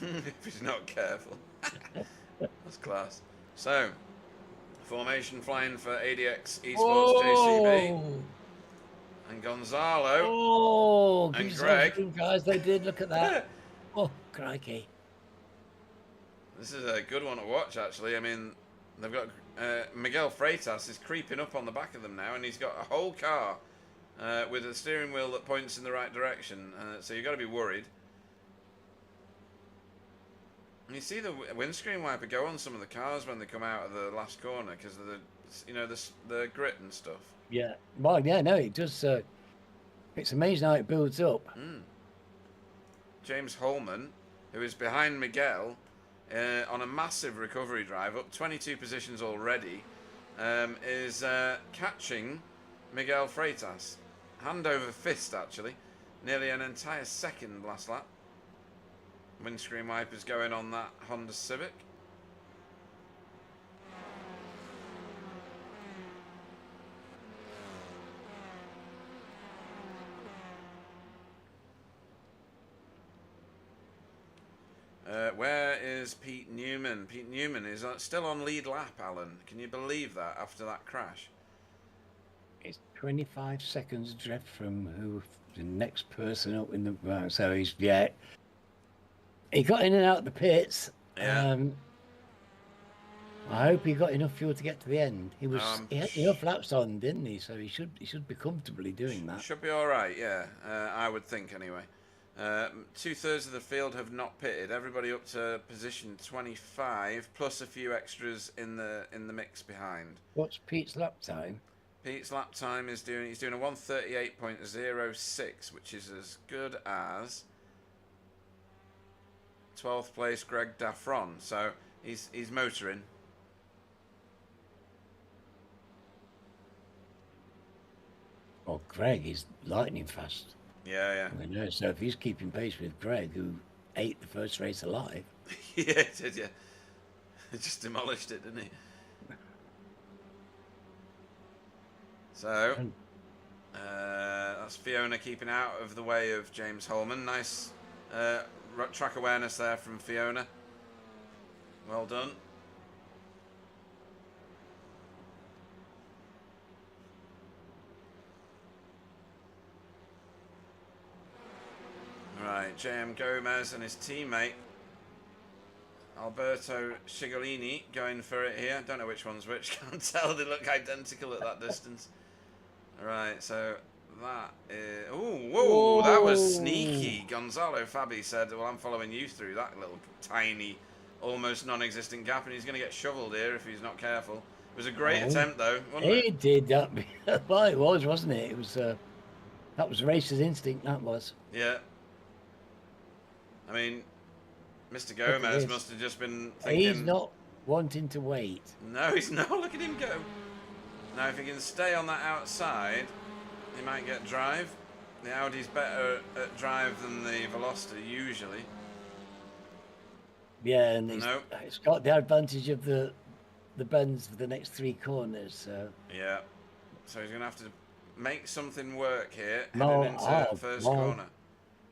If he's not careful. That's class. So, formation flying for ADX Esports JCB. And Gonzalo and Greg. Guys, they did. Look at that. Oh, crikey. This is a good one to watch, actually. I mean, they've got Miguel Freitas is creeping up on the back of them now, and he's got a whole car with a steering wheel that points in the right direction. So you've got to be worried. And you see the windscreen wiper go on some of the cars when they come out of the last corner because of the you know, the grit and stuff. Yeah. Well, yeah, no, it does. It's amazing how it builds up. James Holman, who is behind Miguel on a massive recovery drive, up 22 positions already, is catching Miguel Freitas. Hand over fist, actually. Nearly an entire second last lap. Windscreen wipers going on that Honda Civic. Where is Pete Newman? Pete Newman is still on lead lap, Alan. Can you believe that after that crash? It's 25 seconds drift from who the next person up in the... So he's, yeah. He got in and out of the pits. Yeah. I hope he got enough fuel to get to the end. He had enough laps on, didn't he? So he should be comfortably doing that. Should be all right, yeah. I would think anyway. 2/3 of the field have not pitted. Everybody up to position 25, plus a few extras in the mix behind. What's Pete's lap time? Pete's lap time is he's doing a 1:38.06, which is as good as 12th place Greg Daffron. So he's motoring. Oh, Greg is lightning fast. Yeah. I know. So if he's keeping pace with Greg, who ate the first race alive. Yeah, he did, yeah. He just demolished it, didn't he? So, that's Fiona keeping out of the way of James Holman. Nice track awareness there from Fiona. Well done. Right, JM Gomez and his teammate Alberto Cigolini going for it here. Don't know which one's which. Can't tell. They look identical at that distance. Right, so that is... Ooh, whoa, that was sneaky. Gonzalo Fabi said, well, I'm following you through that little tiny, almost non-existent gap, and he's going to get shoveled here if he's not careful. It was a great attempt, though, wasn't it? He did that. Well, it was, wasn't it? It was... that was racer's instinct, that was. Yeah. I mean, Mr. Gomez must have just been thinking... He's not wanting to wait. No, he's not. Look at him go. Now, if he can stay on that outside, he might get drive. The Audi's better at drive than the Veloster, usually. Yeah, and it's got the advantage of the bends for the next 3 corners. So. Yeah. So he's going to have to make something work here, heading into first corner.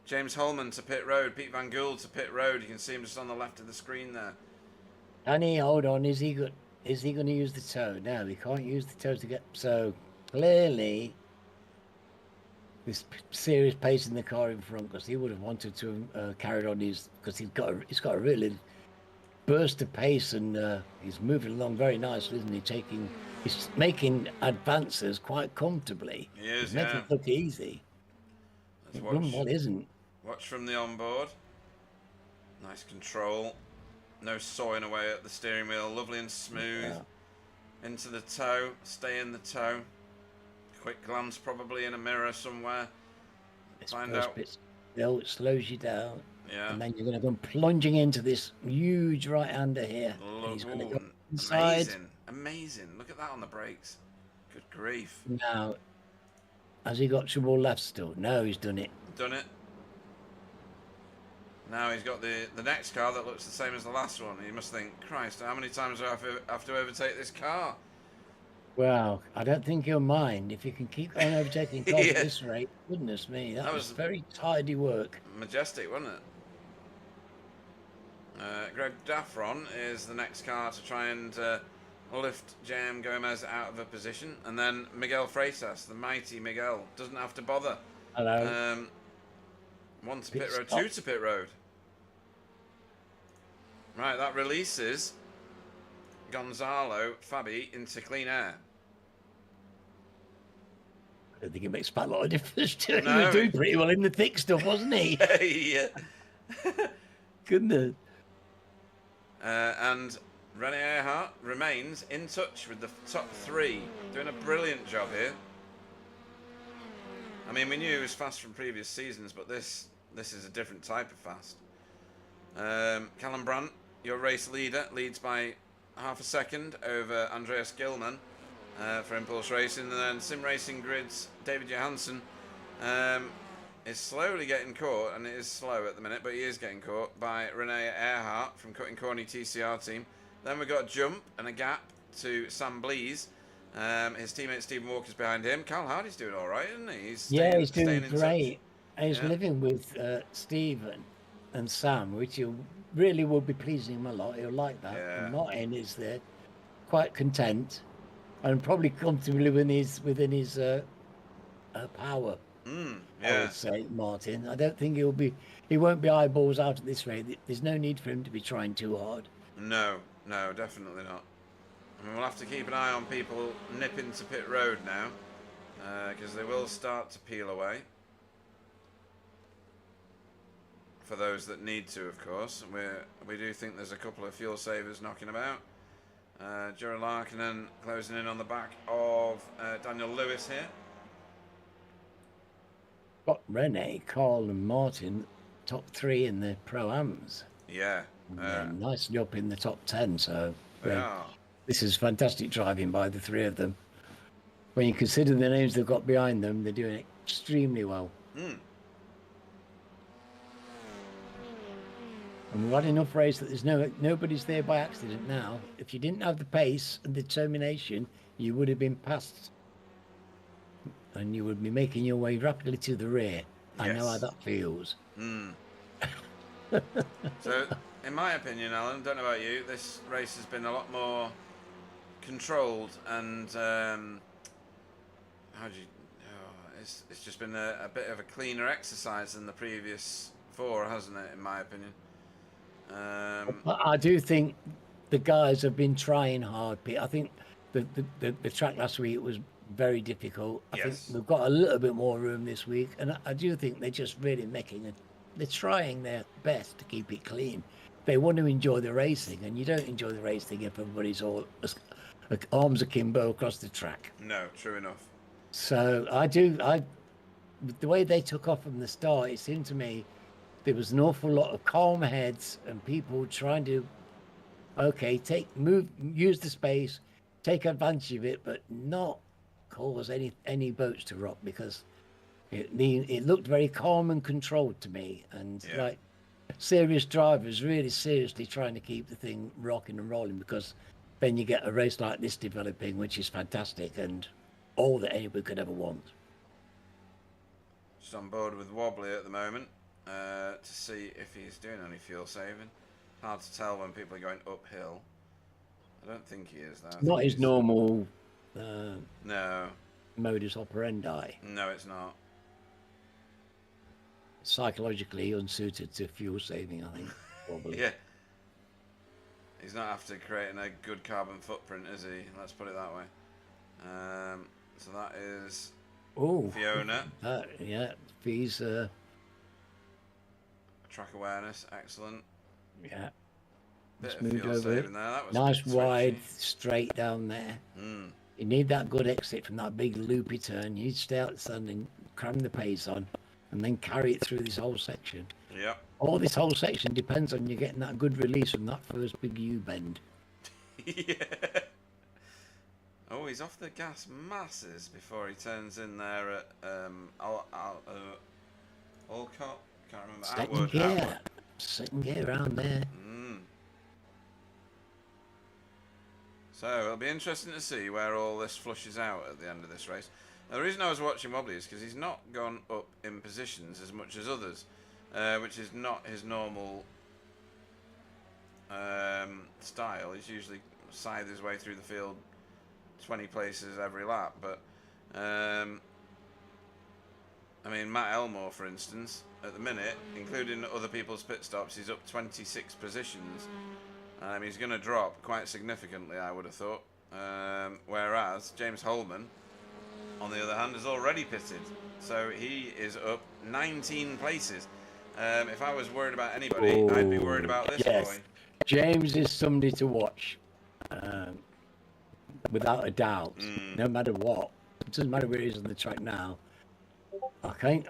James Holman to pit road. Pete Van Gould to pit road. You can see him just on the left of the screen there. Danny, hold on. Is he going to use the toe? No, he can't use the toe to get... So, clearly, there's serious pace in the car in front, because he would have wanted to carry on his... Because he's got a really burst of pace, and he's moving along very nicely, isn't he? He's making advances quite comfortably. He is, he's making it look easy. What isn't? Watch from the onboard. Nice control. No sawing away at the steering wheel. Lovely and smooth. Yeah. Into the toe. Stay in the toe. Quick glance probably in a mirror somewhere. Find out. It slows you down. Yeah. And then you're going to go plunging into this huge right-hander here. He's going to go inside. Amazing. Look at that on the brakes. Good grief. Now, has he got some more left still? No, he's done it. Done it. Now he's got the next car that looks the same as the last one. He must think, Christ, how many times do I have to overtake this car? Well, I don't think he'll mind if you can keep on overtaking cars at this rate. Goodness me, that was very tidy work. Majestic, wasn't it? Greg Daffron is the next car to try and lift JM Gomez out of a position. And then Miguel Freitas, the mighty Miguel, doesn't have to bother. Hello. 1 to pit road, 2 to pit road. Right, that releases Gonzalo Fabi into clean air. I don't think it makes quite a lot of difference to him. No. He was doing pretty well in the thick stuff, wasn't he? Yeah. Goodness. And Rene Earhart remains in touch with the top 3, doing a brilliant job here. I mean, we knew he was fast from previous seasons, but this is a different type of fast. Callum Brandt, your race leader, leads by half a second over Andreas Gilman for Impulse Racing, and then Sim Racing Grid's David Johansson is slowly getting caught, and it is slow at the minute, but he is getting caught by Rene Earhart from Cutting Corny TCR team. Then we've got a jump and a gap to Sam Blees. His teammate Stephen Walker's behind him. Carl Hardy's doing all right, isn't he? He's doing great. He's living with Stephen and Sam, which really will be pleasing him a lot. He'll like that. Yeah. And Martin is there, quite content, and probably comfortably within his power. I would say, Martin. I don't think he won't be eyeballs out at this rate. There's no need for him to be trying too hard. No, definitely not. I mean, we'll have to keep an eye on people nipping to pit road now, because they will start to peel away. For those that need to, of course. We do think there's a couple of fuel savers knocking about. Jura Larkinen closing in on the back of Daniel Lewis here. Got Rene, Carl and Martin, top 3 in the Pro-Ams. Yeah. Nicely up in the top 10, so Yeah. this is fantastic driving by the 3 of them. When you consider the names they've got behind them, they're doing extremely well. And we've had enough race that there's nobody's there by accident now. If you didn't have the pace and determination, you would have been passed. And you would be making your way rapidly to the rear. I know how that feels. So, in my opinion, Alan, don't know about you, this race has been a lot more controlled and it's just been a bit of a cleaner exercise than the previous 4, hasn't it? In my opinion. I do think the guys have been trying hard, Pete. I think the track last week was very difficult. I think we've got a little bit more room this week, and I do think they're just really making it. They're trying their best to keep it clean. They want to enjoy the racing, and you don't enjoy the racing if everybody's all arms akimbo across the track. No, true enough. So the way they took off from the start, it seemed to me there was an awful lot of calm heads and people trying to, use the space, take advantage of it, but not cause any boats to rock, because it looked very calm and controlled to me, and like serious drivers really seriously trying to keep the thing rocking and rolling, because then you get a race like this developing, which is fantastic and all that anybody could ever want. Just on board with Wobbly at the moment to see if he's doing any fuel saving. Hard to tell when people are going uphill. I don't think he is, though. Not his normal no modus operandi. No, it's not. Psychologically unsuited to fuel saving, I think. Probably. Yeah. He's not after creating a good carbon footprint, is he? Let's put it that way. So that is Fiona. Fee's track awareness, excellent. Yeah. Bit Just of moved fuel over saving there. That was nice switchy. wide straight down there. You need that good exit from that big loopy turn. You need to stay out the sun and cram the pace on, and then carry it through this whole section. Yep. All this whole section depends on you getting that good release from that first big U-bend. Yeah. Oh, he's off the gas masses before he turns in there at Alcott. Can't remember. Second gear around there. So it'll be interesting to see where all this flushes out at the end of this race. Now, the reason I was watching Wobbly is because he's not gone up in positions as much as others, which is not his normal style. He's usually scythe his way through the field 20 places every lap. But I mean, Matt Elmore, for instance, at the minute, including other people's pit stops, he's up 26 positions. He's going to drop quite significantly, I would have thought. Whereas James Holman, on the other hand, has already pitted. So he is up 19 places. If I was worried about anybody, I'd be worried about this boy. James is somebody to watch. without a doubt. Mm. No matter what, it doesn't matter where he is on the track now. I can't.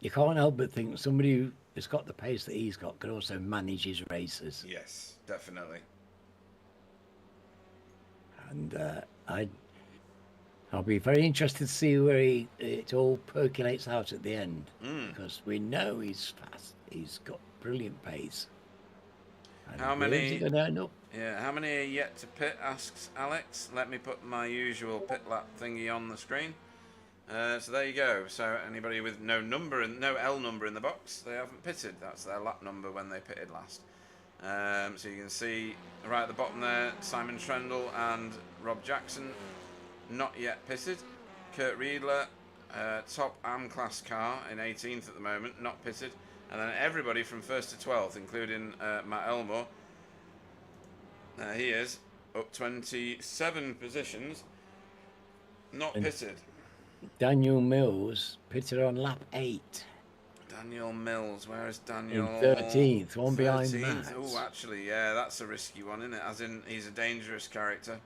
You can't help but think somebody who's got the pace that he's got can also manage his races. Yes, definitely. And I'll be very interested to see where it all percolates out at the end, because we know he's fast. He's got brilliant pace. And How where is he many? going to end up? Yeah, how many are yet to pit? Asks Alex. Let me put my usual pit lap thingy on the screen. So there you go. So anybody with no L number in the box, they haven't pitted. That's their lap number when they pitted last. So you can see right at the bottom there, Simon Trendle and Rob Jackson, not yet pitted. Kurt Riedler, top AM class car in 18th at the moment, not pitted. And then everybody from 1st to 12th, including Matt Elmore. He is up 27 positions, not pitted. Daniel Mills pitted on lap 8. Daniel Mills, where is Daniel? In 13th, one behind Matt. Oh, actually, yeah, that's a risky one, isn't it? As in, he's a dangerous character.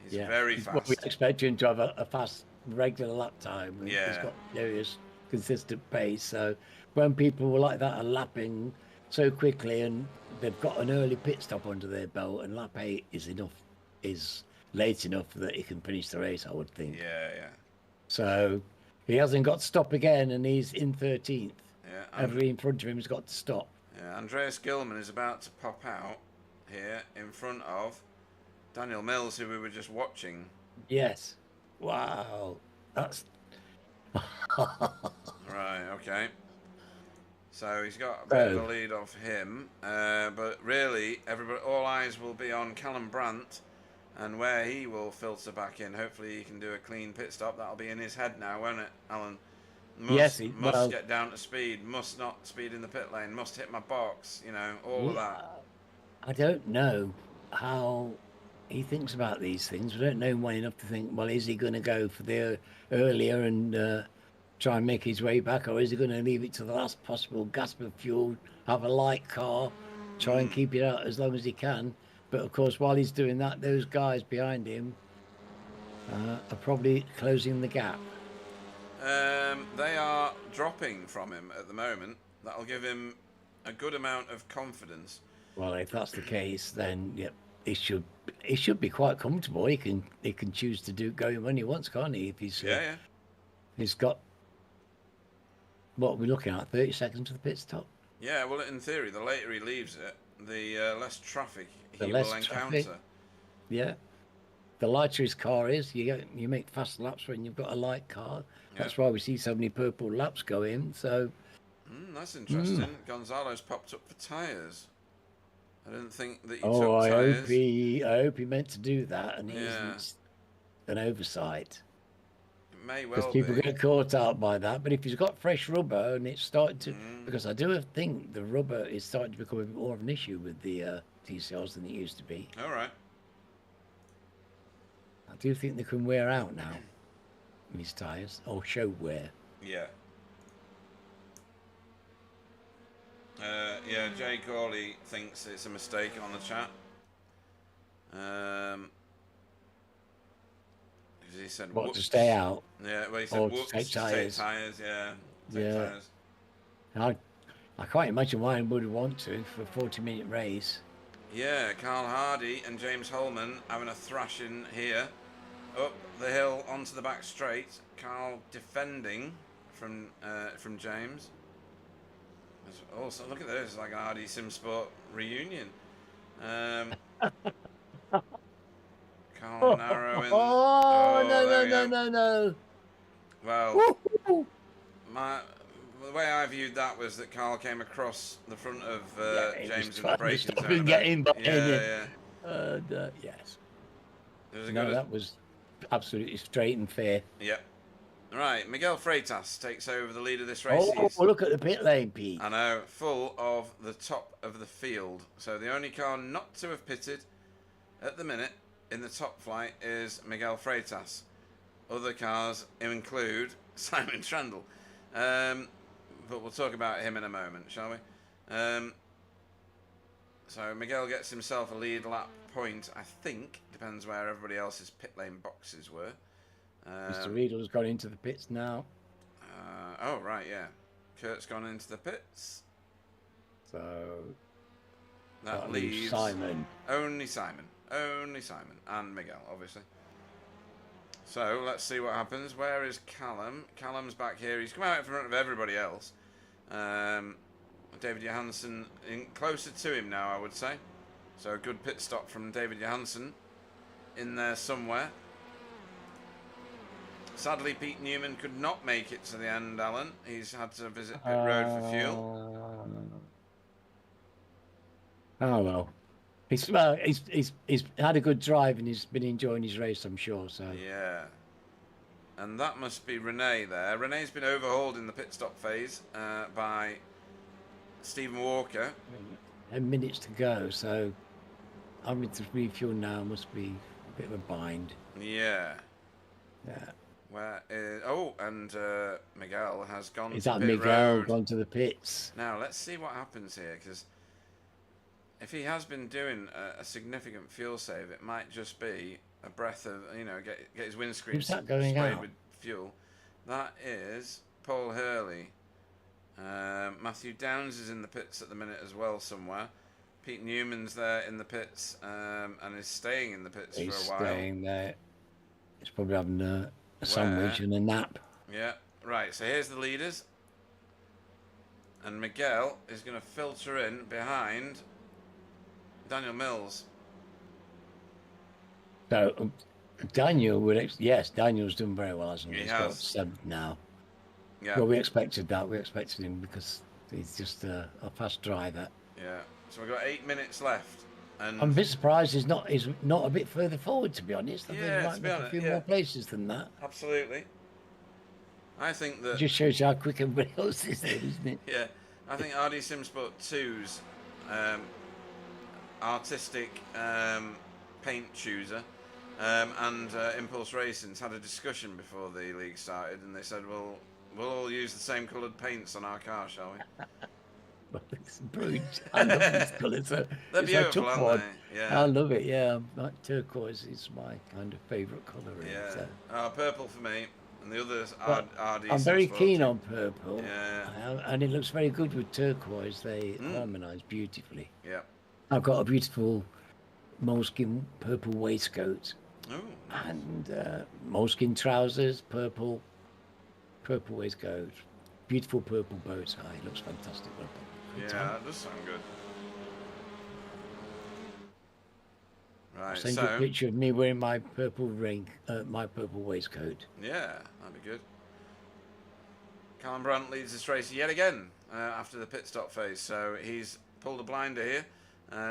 He's Yeah. very fast. Well, we expect him to have a fast, regular lap time. Yeah. He's got various consistent pace. So when people like that are lapping so quickly and they've got an early pit stop under their belt, and lap 8 is late enough that he can finish the race, I would think. Yeah, yeah. So he hasn't got to stop again, and he's in 13th. Yeah, Everybody in front of him has got to stop. Yeah, Andreas Gilman is about to pop out here in front of Daniel Mills, who we were just watching. Yes. Wow. That's Right, okay. So he's got a bit of a lead off him, but really, all eyes will be on Callum Brandt and where he will filter back in. Hopefully, he can do a clean pit stop. That'll be in his head now, won't it, Alan? Must get down to speed. Must not speed in the pit lane. Must hit my box. You know, all of that. I don't know how he thinks about these things. We don't know him well enough to think, well, is he going to go for the earlier and try and make his way back, or is he going to leave it to the last possible gasp of fuel, have a light car, try and keep it out as long as he can? But of course, while he's doing that, those guys behind him are probably closing the gap. They are dropping from him at the moment. That'll give him a good amount of confidence. Well, if that's the case, then yep, he should be quite comfortable. He can choose to go when he wants, can't he? If he's he's got what we're looking at, 30 seconds to the pit stop. Yeah, well, in theory, the later he leaves it, the less traffic he will encounter. Yeah. The lighter his car is, you make fast laps when you've got a light car. That's why we see so many purple laps go in. So that's interesting. Gonzalo's popped up for tyres. I didn't think that you took tyres. I hope he meant to do that, and it's an oversight. It may well because people get caught out by that. But if he's got fresh rubber and it's starting to, because I do think the rubber is starting to become a bit more of an issue with the TCRs than it used to be. All right. I do think they can wear out now, these tyres, or show wear. Yeah. Yeah, Jay Corley thinks it's a mistake on the chat. Because he said, to stay out? Yeah, well, he said, whoops, take tyres. Yeah, take tyres. I can't imagine why he would want to for a 40-minute race. Yeah, Carl Hardy and James Holman having a thrashing here. Up the hill onto the back straight. Carl defending from James. Also, look at this, like an Hardy Simsport reunion. Carl narrowing. No. Well, the way I viewed that was that Carl came across the front of James in the braking zone. Yes. That was absolutely straight and fair. Yep. Right, Miguel Freitas takes over the lead of this race. Look at the pit lane, Pete. I know, full of the top of the field. So the only car not to have pitted at the minute in the top flight is Miguel Freitas. Other cars include Simon Trendle. But we'll talk about him in a moment, shall we? So Miguel gets himself a lead lap point, I think. Depends where everybody else's pit lane boxes were. Mr. Riedel's gone into the pits now. Oh, right, yeah. Kurt's gone into the pits. So That leaves Simon. Only Simon. Only Simon. And Miguel, obviously. So, let's see what happens. Where is Callum? Callum's back here. He's come out in front of everybody else. David Johansson closer to him now, I would say. So, a good pit stop from David Johansson in there somewhere. Sadly, Pete Newman could not make it to the end, Alan. He's had to visit pit road for fuel. Oh well. He's had a good drive and he's been enjoying his race, I'm sure. So yeah, and that must be Renee there. Renee's been overhauled in the pit stop phase by Stephen Walker. 10 minutes to go, so having to refuel now must be a bit of a bind. Yeah. Yeah. Where is and Miguel has gone. Is to that pit Miguel road. gone to the pits? Now let's see what happens here, because if he has been doing a significant fuel save, it might just be a breath of, get his windscreen sprayed out? with fuel. That is Paul Hurley. Matthew Downs is in the pits at the minute as well somewhere. Pete Newman's there in the pits and is staying in the pits for a while. He's staying there. He's probably having a sandwich and a nap. Yeah, right. So here's the leaders. And Miguel is going to filter in behind Daniel Mills. So Daniel yes, Daniel's done very well, hasn't he? He He's has. got 7th now. Yeah. Well, we expected that. We expected him because he's just a fast driver. Yeah. So we've got 8 minutes left. And I'm a bit surprised he's not a bit further forward, to be honest. I think he might make a few more places than that. Absolutely. I think that... It just shows you how quick everybody else is there, isn't it? Yeah. I think RD Simsport 2's artistic paint chooser and Impulse Racing's had a discussion before the league started, and they said, well, we'll all use the same coloured paints on our car, shall we? Well, it's brilliant. I love these colours. They're beautiful, aren't they? Yeah. I love it, yeah. Like turquoise is my kind of favourite colour. Yeah. So. Purple for me, and the others are RD. I'm very keen on purple. Yeah. And it looks very good with turquoise. They harmonise beautifully. Yeah. I've got a beautiful moleskin purple waistcoat. Oh. Nice. And moleskin trousers, purple waistcoat, beautiful purple bow tie. It looks fantastic. Yeah, that does sound good. Right, I'll send you a picture of me wearing my purple my purple waistcoat. Yeah, that'd be good. Callum Brandt leads this race yet again after the pit stop phase, so he's pulled a blinder here.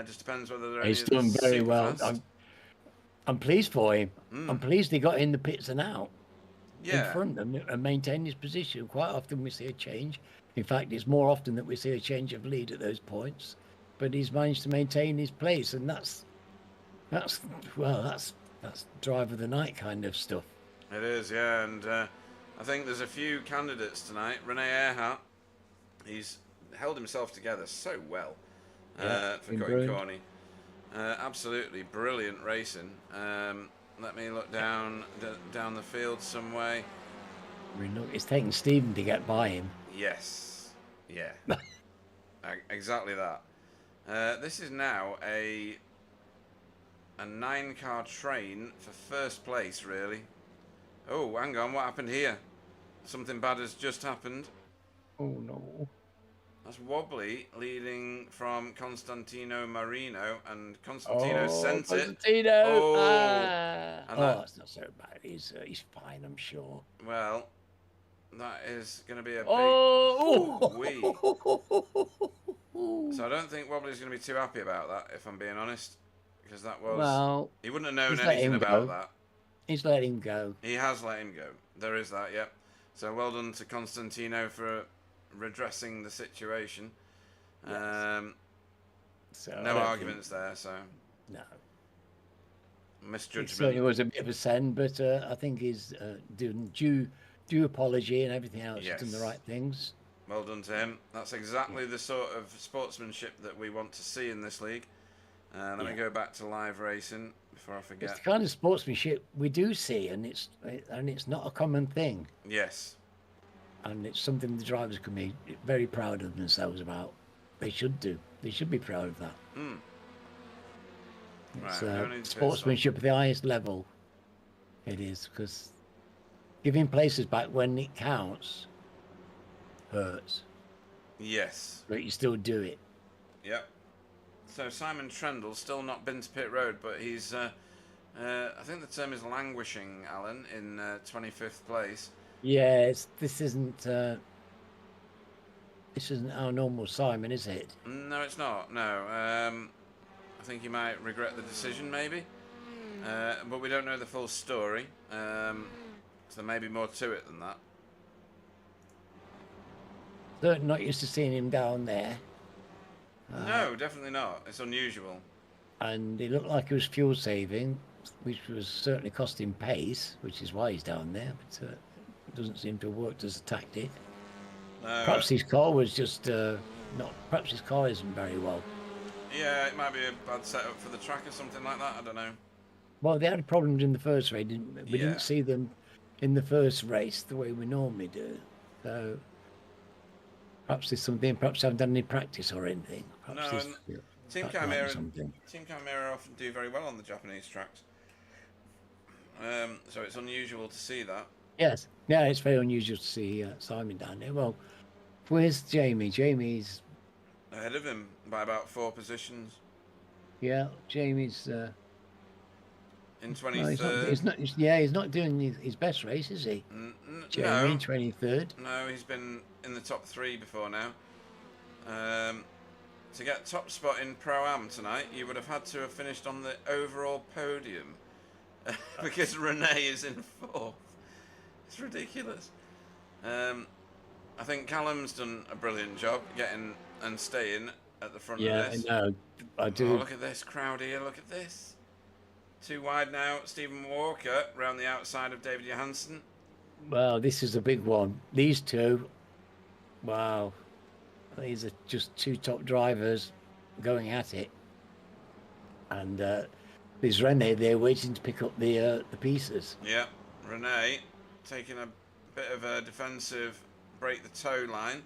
Just depends whether there are He's doing very well. I'm pleased for him. I'm pleased he got in the pits and out in front and maintained his position. Quite often we see a change. In fact, it's more often that we see a change of lead at those points. But he's managed to maintain his place, and that's drive of the night kind of stuff. It is, yeah, and I think there's a few candidates tonight. Rene Earhart, he's held himself together so well for Cutting Corny. Absolutely brilliant racing. Let me look down the field some way. It's taken Stephen to get by him. Yes, yeah, exactly that. This is now a 9-car train for first place, really. Oh, hang on, what happened here? Something bad has just happened. Oh no. That's Wobbly leading from Constantino Marino, and Constantino sent it. That's not so bad. He's fine, I'm sure. Well, that is going to be a big... So I don't think Wobbly's going to be too happy about that, if I'm being honest. Because that was... Well, he wouldn't have known anything about that. He's let him go. He has let him go. There is that, yep. So well done to Constantino for redressing the situation. Yes. No arguments there, so... No. Misjudgment. It certainly was a bit of a send, but I think he's doing due apology and everything else. He's done the right things. Well done to him. That's exactly the sort of sportsmanship that we want to see in this league. Let me go back to live racing before I forget. It's the kind of sportsmanship we do see, and it's not a common thing. Yes. And it's something the drivers can be very proud of themselves about. They should do. They should be proud of that. Mm. It's Right, sportsmanship at the highest level. It is, because giving places back when it counts hurts. Yes. But you still do it. Yep. So Simon Trendle's still not been to pit road, but he's, I think the term is languishing, Alan, in 25th place. Yeah, this isn't our normal Simon, is it? No, it's not. No. I think he might regret the decision, maybe. But we don't know the full story. So there may be more to it than that. Certainly not used to seeing him down there. No, definitely not. It's unusual. And it looked like he was fuel saving, which was certainly costing pace, which is why he's down there. But it doesn't seem to have worked as a tactic. No, Perhaps his car was just not. Perhaps his car isn't very well. yeah, it might be a bad setup for the track or something like that. I don't know. Well, they had problems in the first race. We Yeah. didn't see them in the first race the way we normally do. So perhaps there's something. Perhaps they haven't done any practice or anything. Perhaps No, there's and Team backlight or Chimera, something. Team Chimera often do very well on the Japanese tracks. So it's unusual to see that. Yes. Yeah, it's very unusual to see Simon down there. Well, where's Jamie? Jamie's. Ahead of him by about 4 positions. Yeah, Jamie's. In Well, 23rd. he's not doing his best race, is he? Jamie, No, 23rd. no, he's been in the top 3 before now. To get top spot in Pro-Am tonight, you would have had to have finished on the overall podium. Because Renee is in 4th. It's ridiculous. I think Callum's done a brilliant job getting and staying at the front of this. Yeah, I know. I do. Oh, look at this crowd here. Look at this. 2 wide now. Stephen Walker round the outside of David Johansen. Well, this is a big one. These two, wow. These are just 2 top drivers going at it. And there's Rene there waiting to pick up the pieces. Yeah, Renee taking a bit of a defensive break the toe line.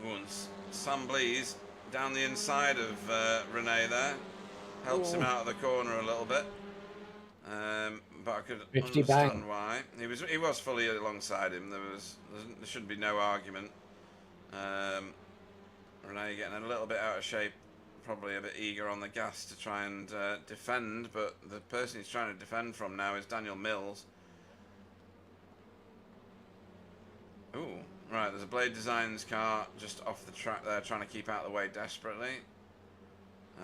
Once Sam Blees down the inside of Renee there helps him out of the corner a little bit, but I could 50 understand bang. why he was fully alongside him. There should be no argument. Renee getting a little bit out of shape, probably a bit eager on the gas to try and defend, but the person he's trying to defend from now is Daniel Mills. Ooh. Right, there's a Blade Designs car just off the track there, trying to keep out of the way desperately.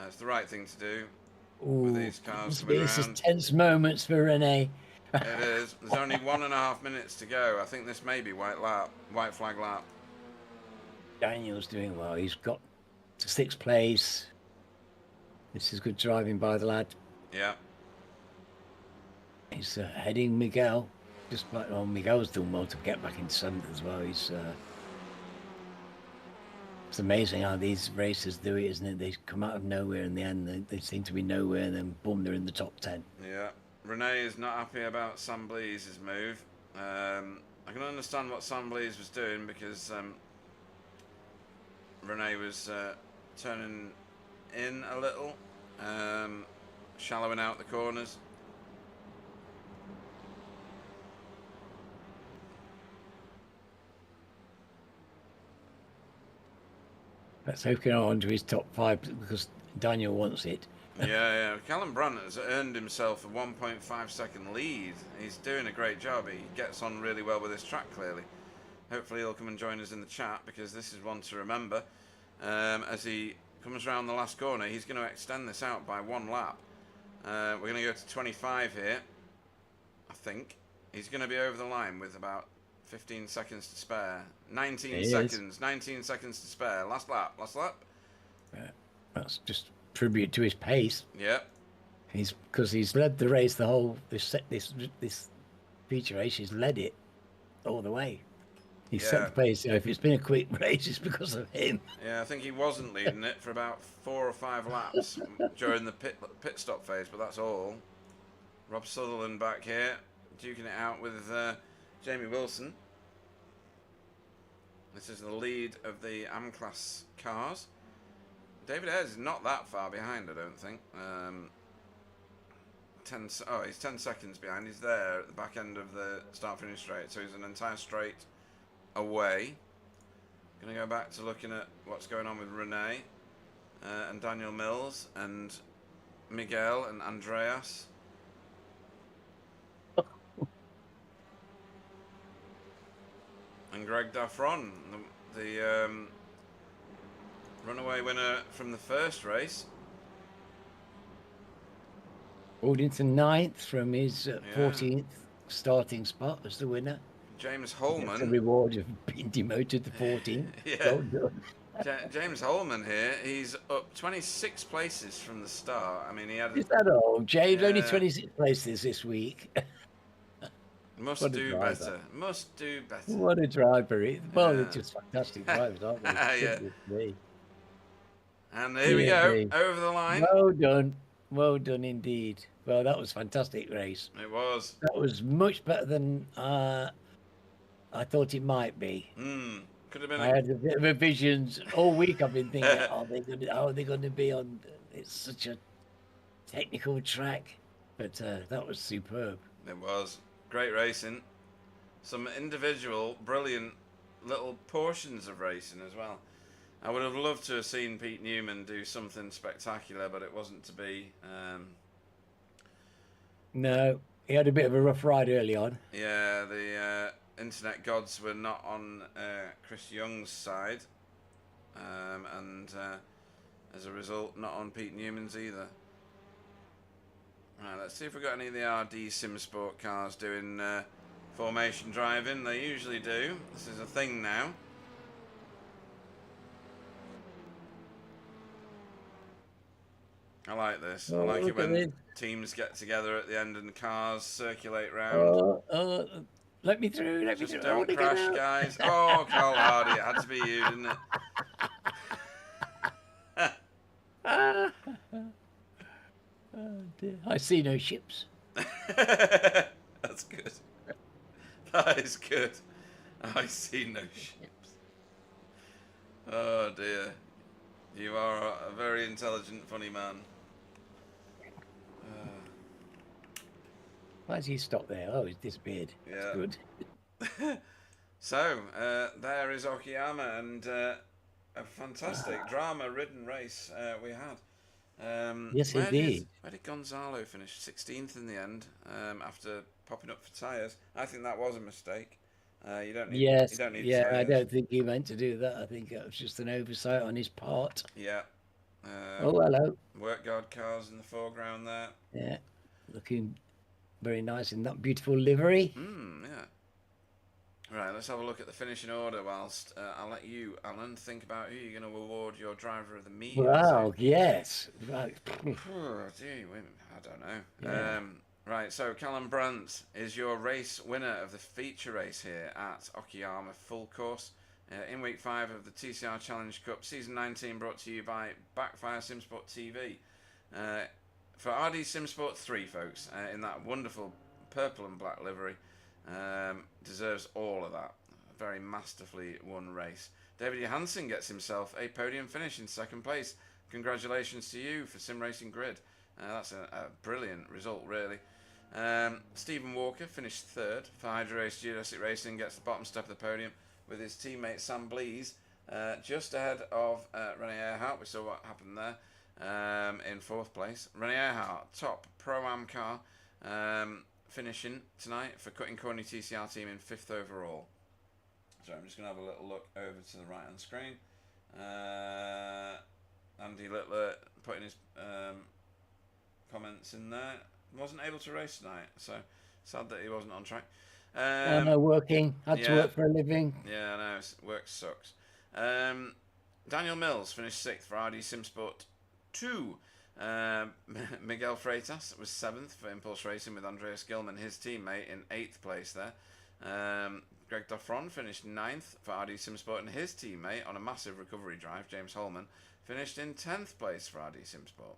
It's the right thing to do with these cars coming This is around. tense moments for Rene. It is. There's only 1.5 minutes to go. I think this may be white flag lap. Daniel's doing well. He's got to 6th place. This is good driving by the lad. Yeah. He's heading Miguel. Just like, well, Miguel's done well to get back into 7th as well. It's amazing how these racers do it, isn't it? They come out of nowhere in the end. They seem to be nowhere, and then boom, they're in the top 10. Yeah. Renee is not happy about Sam Blees' move. I can understand what Sam Blees was doing because Renee was turning in a little, shallowing out the corners. Let's hope he can on to his top 5 because Daniel wants it. Yeah. Callum Brandt has earned himself a 1.5 second lead. He's doing a great job. He gets on really well with this track, clearly. Hopefully he'll come and join us in the chat because this is one to remember. As he comes around the last corner, he's going to extend this out by 1 lap. We're going to go to 25 here, I think. He's going to be over the line with about 15 seconds to spare. 19 seconds. 19 seconds to spare. Last lap. That's just tribute to his pace. Yep. He's led the race the whole this feature race. He's led it all the way. He set Yeah. the pace. So if it's been a quick race, it's because of him. Yeah, I think he wasn't leading it for about 4 or 5 laps during the pit stop phase, but that's all. Rob Sutherland back here, duking it out with Jamie Wilson. This is the lead of the M-Class cars. David Ayres is not that far behind, I don't think. He's 10 seconds behind. He's there at the back end of the start-finish straight, so he's an entire straight away. Going to go back to looking at what's going on with Renee and Daniel Mills and Miguel and Andreas. And Greg Daffron, the runaway winner from the first race. Ordington 9th from his 14th starting spot as the winner. James That's Holman. the reward of being demoted to 14th. Yeah. Well done. James Holman here, he's up 26 places from the start. I mean, he had... Is that all? James, only 26 places this week. Must do better. Must do better. What a driver. Well, they're just fantastic drivers, aren't they? Yeah. Me. And here we go, over the line. Well done. Well done indeed. Well, that was a fantastic race. It was. That was much better than I thought it might be. Could have been. I had a bit of a visions all week. I've been thinking, how are they going to be on? It's such a technical track, but that was superb. It was great racing. Some individual, brilliant little portions of racing as well. I would have loved to have seen Pete Newman do something spectacular, but it wasn't to be. No, he had a bit of a rough ride early on. Yeah, the internet gods were not on Chris Young's side, and as a result, not on Pete Newman's either. Right, let's see if we've got any of the RD Simsport cars doing formation driving. They usually do. This is a thing now. I like this. I like it when teams get together at the end and cars circulate round. Let me through, let me Just through. don't crash, guys. Oh, Carl Hardy. It had to be you, didn't it? Oh dear. I see no ships. That's good. That is good. I see no ships. Oh, dear. You are a very intelligent, funny man. Why does he stop there? Oh, he's disappeared. Yeah. That's good. So, there is Okayama, and a fantastic drama-ridden race we had. Yes, indeed. Where did Gonzalo finish? 16th in the end, after popping up for tyres. I think that was a mistake. You don't need. Yes. You don't need Yeah, tyres. I don't think he meant to do that. I think it was just an oversight on his part. Yeah. Oh, hello. Work guard cars in the foreground there. Yeah, looking very nice in that beautiful livery. Yeah. Right, let's have a look at the finishing order whilst I'll let you, Alan, think about who you're going to award your driver of the meet. Wow, yes. Right. Oh, gee, I don't know. Yeah. Right, so Callum Brandt is your race winner of the feature race here at Okayama Full Course in week 5 of the TCR Challenge Cup season 19, brought to you by Backfire Simsport TV. For RD Simsport 3, folks, in that wonderful purple and black livery, deserves all of that. A very masterfully won race. David Johansson gets himself a podium finish in 2nd place. Congratulations to you for Sim Racing Grid. That's a brilliant result, really. Stephen Walker finished 3rd for Hydro Race Jurassic Racing, gets the bottom step of the podium with his teammate Sam Blees, just ahead of René Earhart. We saw what happened there in 4th place. René Earhart, top Pro-Am car, finishing tonight for Cutting Corny TCR team in 5th overall. So I'm just going to have a little look over to the right hand screen. Andy Littler putting his comments in there. Wasn't able to race tonight, so sad that he wasn't on track. Working. Had to work for a living. Yeah, I know. Work sucks. Daniel Mills finished 6th for RD Simsport 2. Miguel Freitas was 7th for Impulse Racing with Andreas Gilman, his teammate, in 8th place there. Greg Doffron finished 9th for RD Simsport, and his teammate, on a massive recovery drive, James Holman, finished in 10th place for RD Simsport.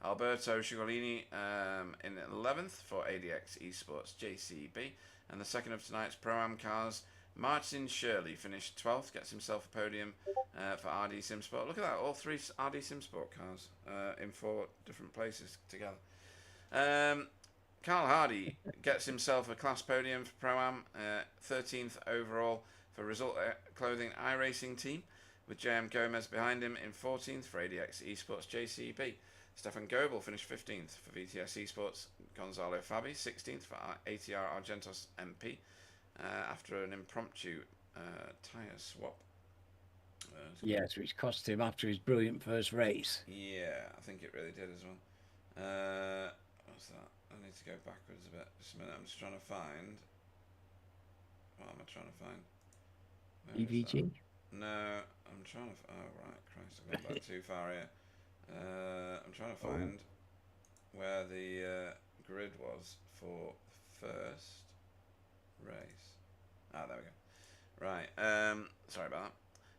Alberto Cigollini in 11th for ADX Esports JCB, and the second of tonight's Pro-Am cars, Martin Shirley finished 12th, gets himself a podium for RD Simsport. Look at that, all 3 RD Simsport cars in 4 different places together. Carl Hardy gets himself a class podium for Pro-Am, 13th overall for Result Clothing iRacing team, with JM Gomez behind him in 14th for ADX Esports JCB. Stefan Goebel finished 15th for VTS Esports. Gonzalo Fabi 16th for ATR Argentos MP after an impromptu tyre swap. Yes, which cost him after his brilliant first race. Yeah, I think it really did as well. What's that? I need to go backwards a bit. Just a minute. I'm just trying to find. What am I trying to find? EVG? No, I'm trying to. Oh right, Christ! I've gone back too far here. I'm trying to find where the grid was for first race. Ah, there we go. Right. Sorry about that.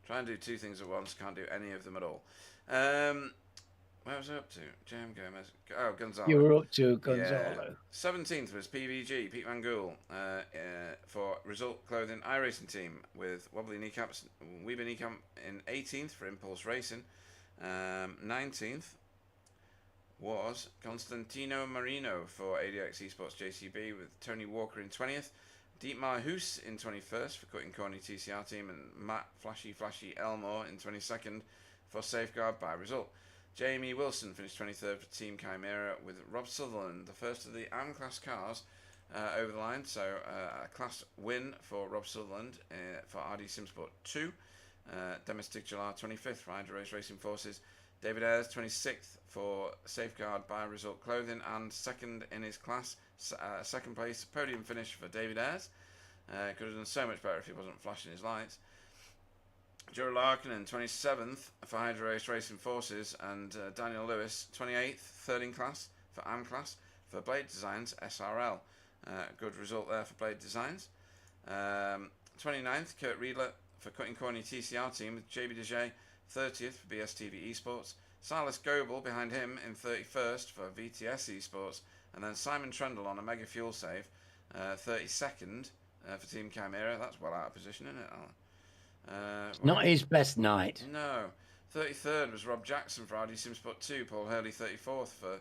Try and do 2 things at once. Can't do any of them at all. Where was I up to? JM Gomez. Oh, Gonzalo. You were up to Gonzalo. Yeah. 17th was PVG, Pete Van Gool, for Result Clothing iRacing team with wobbly kneecaps. Weber kneecap in 18th for Impulse Racing. 19th was Constantino Marino for ADX Esports JCB with Tony Walker in 20th. Dietmar Hoos in 21st for Cutting Corny TCR team, and Matt Flashy Elmore in 22nd for Safeguard by Result. Jamie Wilson finished 23rd for Team Chimera with Rob Sutherland, the first of the AM class cars over the line. So a class win for Rob Sutherland for RD Simsport 2. Demis Tigjalar 25th for Hydro Race Racing Forces. David Ayres 26th for Safeguard by Result Clothing, and second in his class. Second place podium finish for David Ayres. Could have done so much better if he wasn't flashing his lights. Joe Larkinen 27th for Hydro Race Racing Forces, and Daniel Lewis 28th, third in class for AM class for Blade Designs SRL. Good result there for Blade Designs. 29th, Kurt Riedler for Cutting Corny TCR team with JB Dejay 30th for BSTV Esports. Silas Goebel behind him in 31st for VTS Esports, and then Simon Trendle on a mega fuel save 32nd for Team Chimera. That's well out of position, isn't it, Alan? Not his best night. No. 33rd was Rob Jackson for RD Simsport 2. Paul Hurley 34th for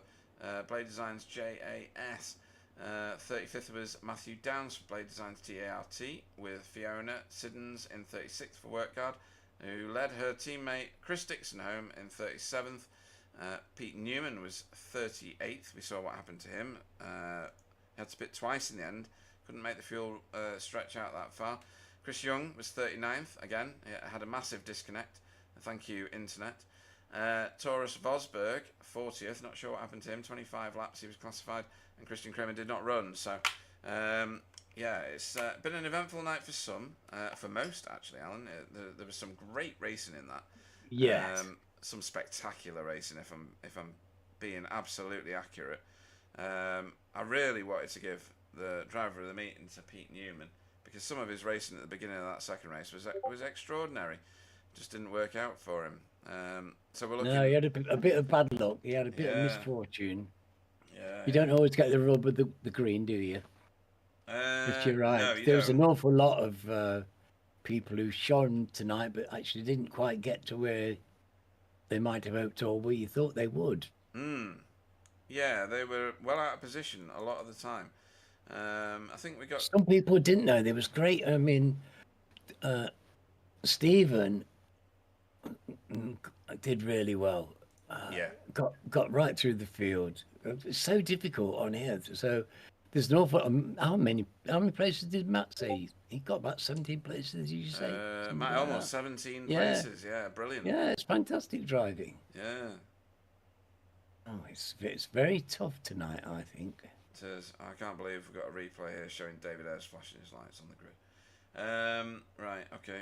Blade Designs JAS. 35th was Matthew Downs for Blade Designs TART with Fiona Siddons in 36th for Workguard, who led her teammate Chris Dixon home in 37th. Pete Newman was 38th. We saw what happened to him. Had to pit twice in the end. Couldn't make the fuel stretch out that far. Chris Young was 39th. Again, he had a massive disconnect. Thank you, Internet. Taurus Vosberg, 40th. Not sure what happened to him. 25 laps he was classified. And Christian Kramer did not run. So, yeah, it's been an eventful night for some. For most, actually, Alan. There was some great racing in that. Yes. Some spectacular racing, if I'm being absolutely accurate. I really wanted to give the driver of the meeting to Pete Newman, because some of his racing at the beginning of that second race was extraordinary. Just didn't work out for him. So we're looking. No, he had a bit of bad luck. He had a bit of misfortune. Yeah. You don't always get the rub of the green, do you? But you're right. No, you There was don't. an awful lot of people who shone tonight, but actually didn't quite get to where they might have hoped or where you thought they would. Yeah, they were well out of position a lot of the time. I think we got Some people didn't know. There was great. I mean, Stephen did really well. yeah. Got right through the field. It's so difficult on here. So there's an awful. How many places did Matt say? He got about 17 places. Did you say? Matt almost 17 places. Yeah, brilliant. Yeah, it's fantastic driving. Yeah. Oh, it's very tough tonight, I think. It is. I can't believe we've got a replay here showing David Ayres flashing his lights on the grid. Right, okay.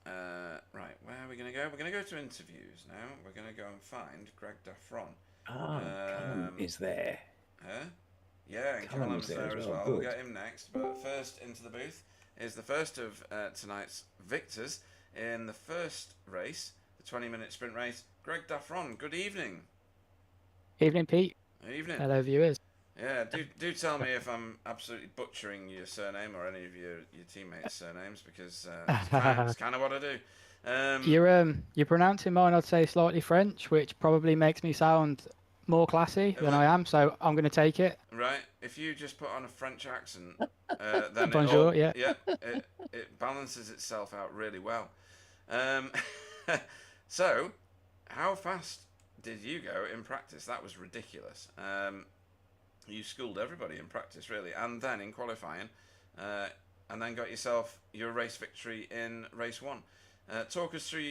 Right, where are we going to go? We're going to go to interviews now. We're going to go and find Greg Daffron. Oh, Callum Um, is there. huh? Yeah, and Callum is Callum's there as there as well. well. We'll Good. get him next. But first into the booth is the first of tonight's victors in the first race, the 20-minute sprint race. Greg Daffron, good evening. Evening, Pete. Evening. Hello, viewers. Yeah, do tell me if I'm absolutely butchering your surname or any of your teammates' surnames, because it's kind of what I do. You're pronouncing mine, I'd say, slightly French, which probably makes me sound more classy than I am. So I'm going to take it. Right, if you just put on a French accent, then Bonjour. Yeah. it balances itself out really well. Um, so, how fast did you go in practice? That was ridiculous. You schooled everybody in practice, really, and then in qualifying, and then got yourself your race victory in race one. Talk us through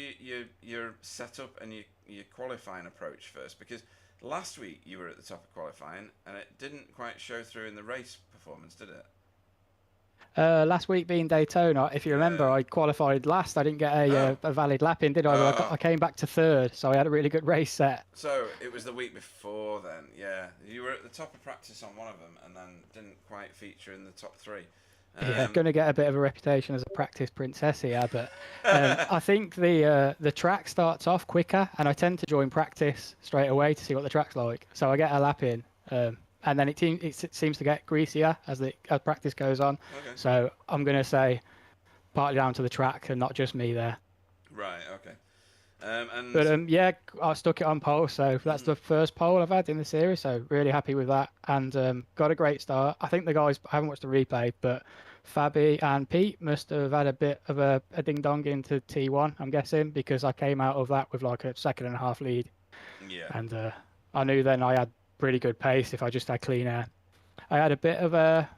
your setup and your qualifying approach first, because last week you were at the top of qualifying, and it didn't quite show through in the race performance, did it? Last week being Daytona, if you remember, I qualified last. I didn't get a valid lap in, did I? But I came back to third, so I had a really good race set. So it was the week before then, yeah. You were at the top of practice on one of them, and then didn't quite feature in the top three. Yeah, going to get a bit of a reputation as a practice princess here, but I think the track starts off quicker, and I tend to join practice straight away to see what the track's like. So I get a lap in, and then it seems to get greasier as practice goes on. Okay. So I'm going to say partly down to the track and not just me there. Right. Okay. But yeah, I stuck it on pole, so that's the first pole I've had in the series. So really happy with that, and got a great start. I think the guys, I haven't watched the replay, but Fabi and Pete must have had a bit of a ding dong into T1, I'm guessing, because I came out of that with like a 1.5 second lead. Yeah. And I knew then I had pretty good pace if I just had clean air. I had a bit of a,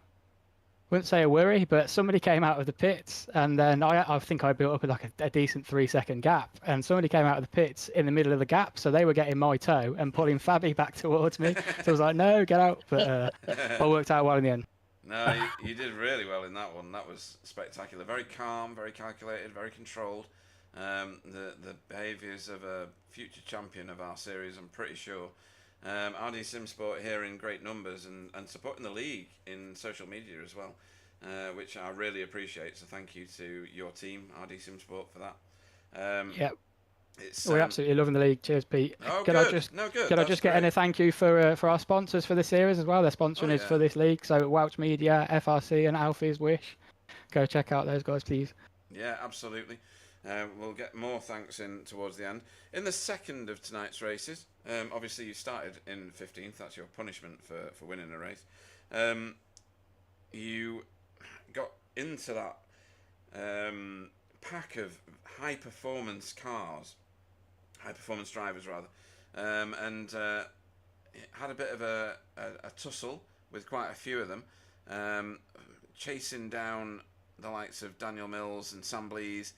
wouldn't say a worry, but somebody came out of the pits, and then I think I built up like a decent 3 second gap, and somebody came out of the pits in the middle of the gap, so they were getting my toe and pulling Fabi back towards me. So I was like, no, get out. But I worked out well in the end. No, you did really well in that one. That was spectacular. Very calm, very calculated, very controlled. The behaviours of a future champion of our series, I'm pretty sure. RD Simsport here in great numbers and supporting the league in social media as well, which I really appreciate. So thank you to your team, RD Simsport, for that. Yeah. We're absolutely loving the league. Cheers, Pete. Could I just get a thank you for our sponsors for this series as well? Their sponsoring is for this league. So Welch Media, FRC, and Alfie's Wish. Go check out those guys, please. Yeah, absolutely. We'll get more thanks in towards the end. In the second of tonight's races, obviously you started in 15th. That's your punishment for winning a race. You got into that pack of high-performance drivers rather, and had a bit of a tussle with quite a few of them, chasing down the likes of Daniel Mills and Sam Blees.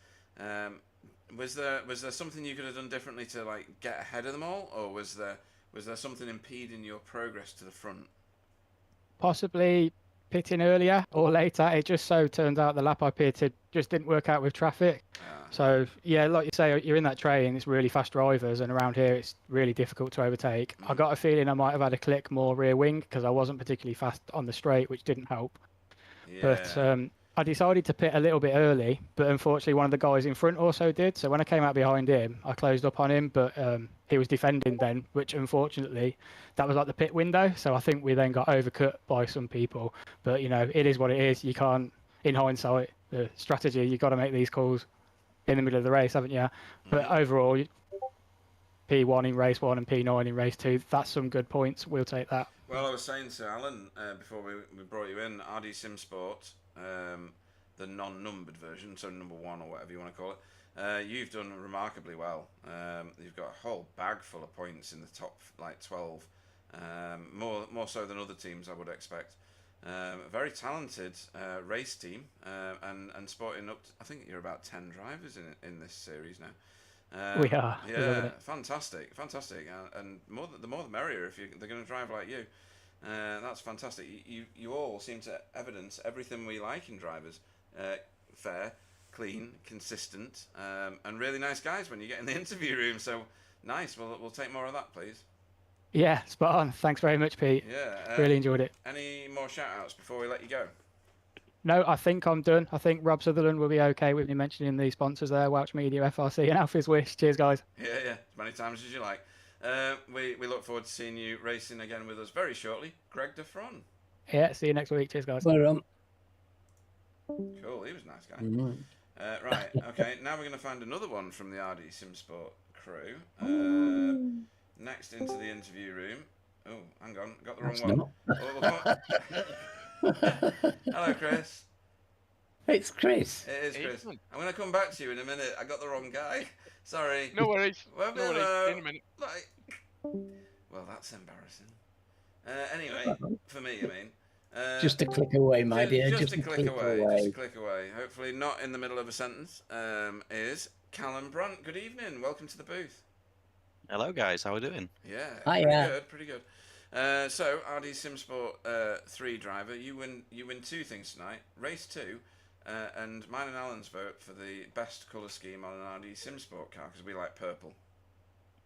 Was there something you could have done differently to like get ahead of them all, or was there something impeding your progress to the front? Possibly pitting earlier or later. It just so turns out the lap I pitted just didn't work out with traffic. So yeah, like you say, you're in that train. It's really fast drivers, and around here it's really difficult to overtake. I got a feeling I might have had a click more rear wing because I wasn't particularly fast on the straight, which didn't help. Yeah. But I decided to pit a little bit early, but unfortunately one of the guys in front also did. So when I came out behind him, I closed up on him, but he was defending then, which unfortunately, that was like the pit window. So I think we then got overcut by some people. But, you know, it is what it is. You can't, in hindsight, the strategy, you've got to make these calls in the middle of the race, haven't you? But overall, P1 in race 1 and P9 in race 2, that's some good points. We'll take that. Well, I was saying to Alan before we brought you in, RD Simsport, the non-numbered version, so number 1 or whatever you want to call it, you've done remarkably well. You've got a whole bag full of points in the top like 12, more so than other teams I would expect. A very talented race team, and sporting up to, I think you're about 10 drivers in this series now. We are. Yeah, fantastic, and the more the merrier if they're going to drive like you. That's fantastic. You all seem to evidence everything we like in drivers: fair, clean, consistent, and really nice guys when you get in the interview room. So nice. We'll take more of that, please. Yeah, spot on. Thanks very much, Pete. Yeah. Really enjoyed it. Any more shout-outs before we let you go? No, I think I'm done. I think Rob Sutherland will be okay with me mentioning the sponsors there, Welsh Media, FRC, and Alfie's Wish. Cheers, guys. Yeah, as many times as you like. We look forward to seeing you racing again with us very shortly. Greg DeFron. Yeah, see you next week. Cheers, guys. Well, Cool, he was a nice guy. mhm. Right, okay, now we're going to find another one from the RD Simsport crew. Next into the interview room. Oh, hang on, got the wrong That's one. not. Oh, hello, Chris. It's Chris. It is Chris. Excellent. I'm going to come back to you in a minute. I got the wrong guy. Sorry. No worries. Well, No worries. hello. In a minute. Like, well, that's embarrassing. Anyway, for me, I mean. Just a click away, my dear. Just a click away. Just a click away. Hopefully not in the middle of a sentence. Is Callum Brunt. Good evening. Welcome to the booth. Hello, guys. How are we doing? Yeah. Hiya. Pretty good. So RD Simsport 3 driver, you win 2 things tonight. Race 2, and mine and Alan's vote for the best colour scheme on an RD Simsport car because we like purple.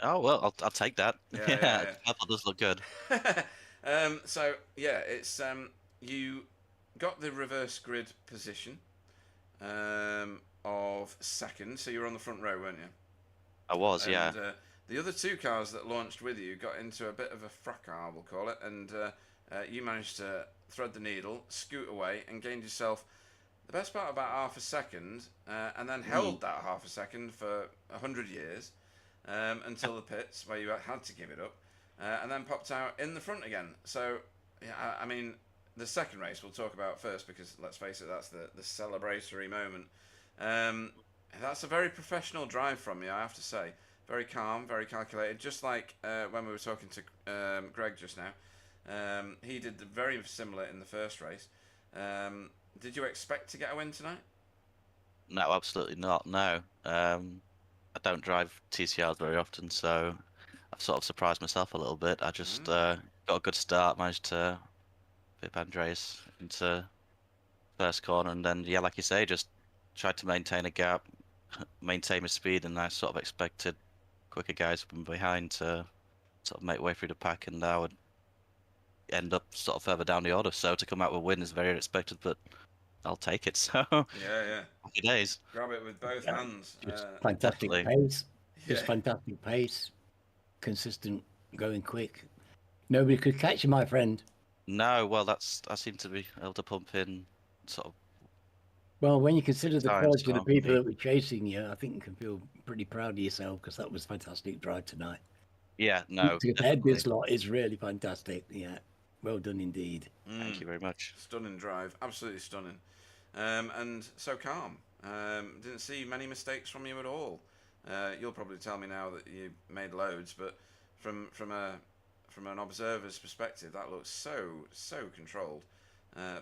Oh well, I'll take that. Yeah. Purple does look good. So yeah, it's you got the reverse grid position of second, so you were on the front row, weren't you? I was, yeah. And the other 2 cars that launched with you got into a bit of a fracas, we'll call it, and you managed to thread the needle, scoot away, and gained yourself the best part about half a second, and then held that half a second for 100 years until the pits, where you had to give it up, and then popped out in the front again. So, yeah, I mean, the second race we'll talk about first because, let's face it, that's the celebratory moment. That's a very professional drive from you, I have to say. Very calm, very calculated, just like when we were talking to Greg just now. He did very similar in the first race. Did you expect to get a win tonight? No, absolutely not. No. I don't drive TCRs very often, so I've sort of surprised myself a little bit. I just got a good start, managed to pip Andreas into first corner, and then, yeah, like you say, just tried to maintain a gap, maintain my speed, and I sort of expected quicker guys from behind to sort of make way through the pack, and I would end up sort of further down the order. So to come out with a win is very unexpected, but I'll take it. So Yeah. happy days. Grab it with both hands. Just fantastic definitely. pace. Just fantastic pace. Consistent, going quick. Nobody could catch you, my friend. No, well, I seem to be able to pump in sort of. Well, when you consider the Times, quality of the can't people we? that were chasing you, I think you can feel pretty proud of yourself because that was a fantastic drive tonight. Yeah, no, To head definitely. this lot is really fantastic. Yeah, well done indeed. Thank you very much. Stunning drive, absolutely stunning, and so calm. Didn't see many mistakes from you at all. You'll probably tell me now that you made loads, but from an observer's perspective, that looks so controlled.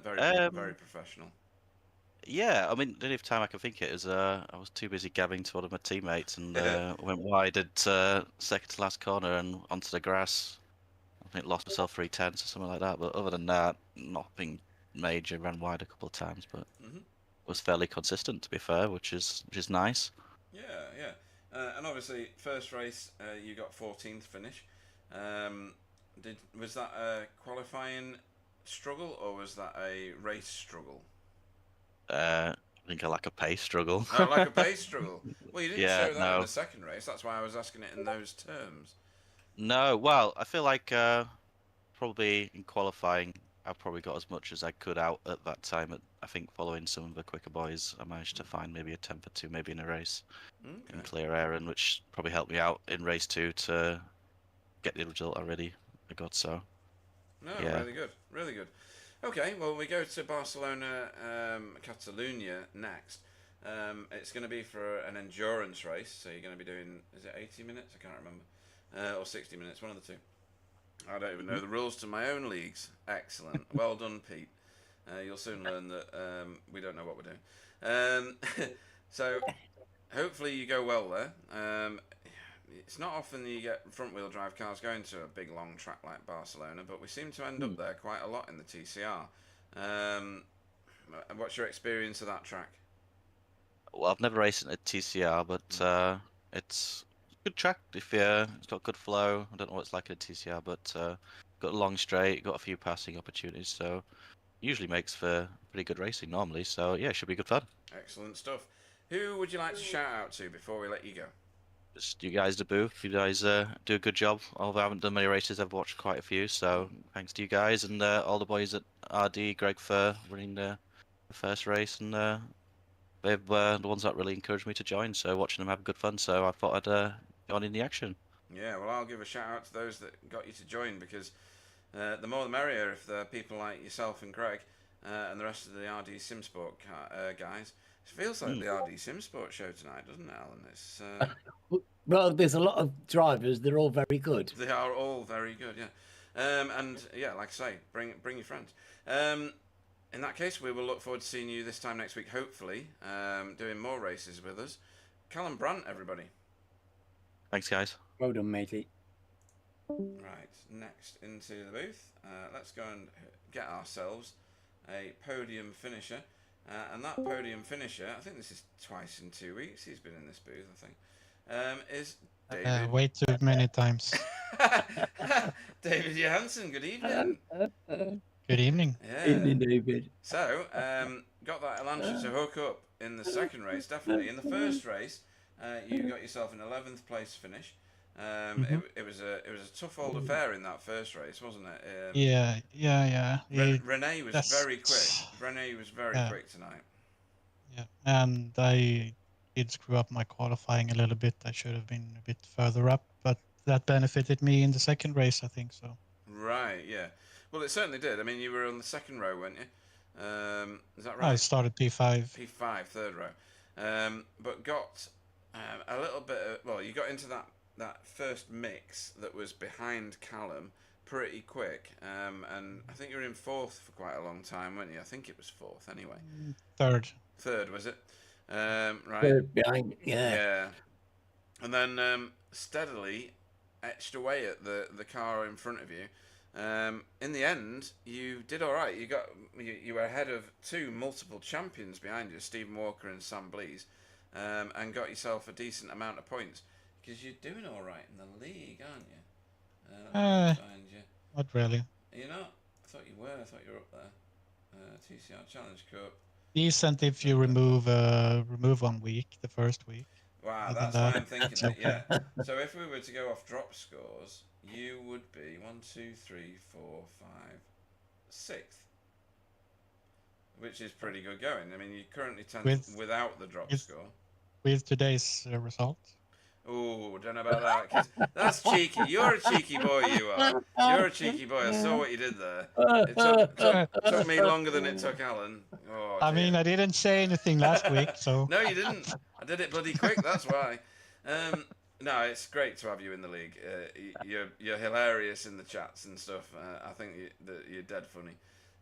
Very professional. Yeah, I mean, the only time I can think it is I was too busy gabbing to one of my teammates and went wide at second to last corner and onto the grass. I think lost myself 3/10 or something like that. But other than that, nothing major. Ran wide a couple of times, but was fairly consistent, to be fair, which is nice. Yeah. And obviously, first race you got 14th finish. Was that a qualifying struggle or was that a race struggle? I think I like a pace struggle. Oh, like a pace struggle. Well, you didn't Yeah, show that no. in the second race. That's why I was asking it in those terms. No, well, I feel like probably in qualifying, I probably got as much as I could out at that time. I think following some of the quicker boys, I managed to find maybe a tenth or two, maybe in a race, in clear air, and which probably helped me out in race 2 to get the result I got. So, No, yeah. really good. Okay, well, we go to Barcelona, Catalunya next. It's going to be for an endurance race, so you're going to be doing, is it 80 minutes? I can't remember. Or 60 minutes, one of the two. I don't even know the rules to my own leagues. Excellent. Well done, Pete. You'll soon learn that we don't know what we're doing. So, hopefully you go well there. It's not often that you get front-wheel drive cars going to a big, long track like Barcelona, but we seem to end up there quite a lot in the TCR. What's your experience of that track? Well, I've never raced in a TCR, but it's good track. If it's got good flow. I don't know what it's like in a TCR, but got a long straight, got a few passing opportunities, so usually makes for pretty good racing normally. So yeah, it should be good fun. Excellent stuff. Who would you like to shout out to before we let you go? Just you guys, the booth. You guys do a good job. Although I haven't done many races, I've watched quite a few. So thanks to you guys and all the boys at RD, Greg for running the first race, and they've the ones that really encouraged me to join. So watching them have good fun. So I thought I'd join in the action. Yeah, well, I'll give a shout out to those that got you to join, because the more the merrier if the people like yourself and Greg and the rest of the RD Simsport guys. It feels like the RD Simsport show tonight, doesn't it, Alan? It's Well, there's a lot of drivers. They're all very good. they are all very good, yeah. And yeah, like I say, bring your friends. In that case, we will look forward to seeing you this time next week, hopefully, doing more races with us. Callum Brandt, everybody. Thanks, guys. Well done, matey. Right, next into the booth. Let's go and get ourselves a podium finisher. And that podium finisher, I think this is twice in 2 weeks he's been in this booth, I think, is David. Way too many times. David Johansson, good evening. Good evening. Yeah. Evening, David. So, got that Elantra to hook up in the second race, definitely. In the first race, you got yourself an 11th place finish. It was a tough old affair in that first race, wasn't it? Yeah. Renee was very quick. Renee was very quick tonight. Yeah, and I did screw up my qualifying a little bit. I should have been a bit further up, but that benefited me in the second race, I think so. Right, yeah. Well, it certainly did. I mean, you were on the second row, weren't you? Is that right? I started P5. P5, third row. But got a little bit of, well, you got into that first mix that was behind Callum pretty quick, and I think you were in fourth for quite a long time, weren't you? I think it was fourth anyway. Third, was it? Right. Third behind, Yeah. And then steadily etched away at the car in front of you. In the end, you did all right. You were ahead of two multiple champions behind you, Stephen Walker and Sam Blees, and got yourself a decent amount of points. Because you're doing all right in the league, aren't you? Find you. Not really. You're not? I thought you were. I thought you were up there. TCR Challenge Cup. Decent if you remove 1 week, the first week. Wow, Other that's than what that, I'm thinking. it's That, okay. yeah. So if we were to go off drop scores, you would be 1, 2, 3, 4, 5, 6th, which is pretty good going. I mean, you're currently 10th without the drop score. With today's result. Oh, don't know about that. 'Cause that's cheeky. You're a cheeky boy, you are. You're a cheeky boy. I saw what you did there. It took me longer than it took Alan. Oh, I mean, I didn't say anything last week, so. No, you didn't. I did it bloody quick, that's why. No, it's great to have you in the league. You're hilarious in the chats and stuff. I think that you're dead funny,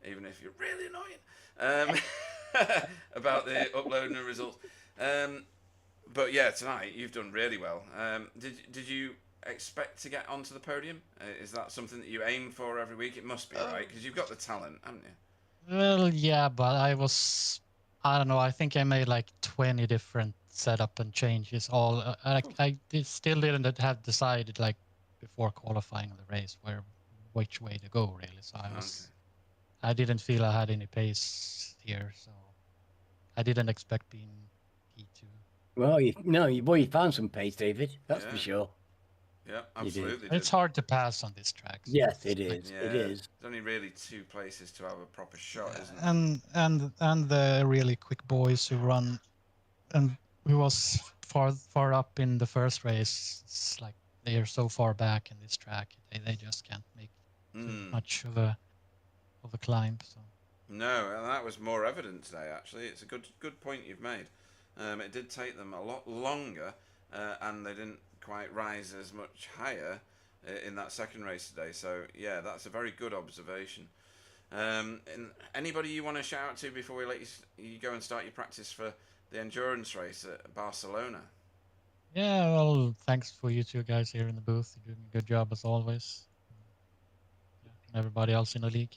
even if you're really annoying about the uploading the results. But yeah, tonight you've done really well. Did you expect to get onto the podium? Is that something that you aim for every week? It must be, right? Because you've got the talent, haven't you? Well, yeah, but I don't know, I think I made like 20 different setup and changes. Still didn't have decided like before qualifying the race which way to go really. So I didn't feel I had any pace here, so I didn't expect being P2. Well, you found some pace, David. That's for sure. Yeah, absolutely. It's hard to pass on this track. So yes, it is. Yeah. It is. There's only really two places to have a proper shot, isn't it? And the really quick boys who run, and who was far up in the first race. It's like they are so far back in this track, they just can't make too much of a climb. So. No, and that was more evident today. Actually, it's a good point you've made. It did take them a lot longer, and they didn't quite rise as much higher in that second race today. So yeah, that's a very good observation. And anybody you want to shout out to before we let you go and start your practice for the endurance race at Barcelona? Yeah, well, thanks for you two guys here in the booth. You're doing a good job as always. And everybody else in the league,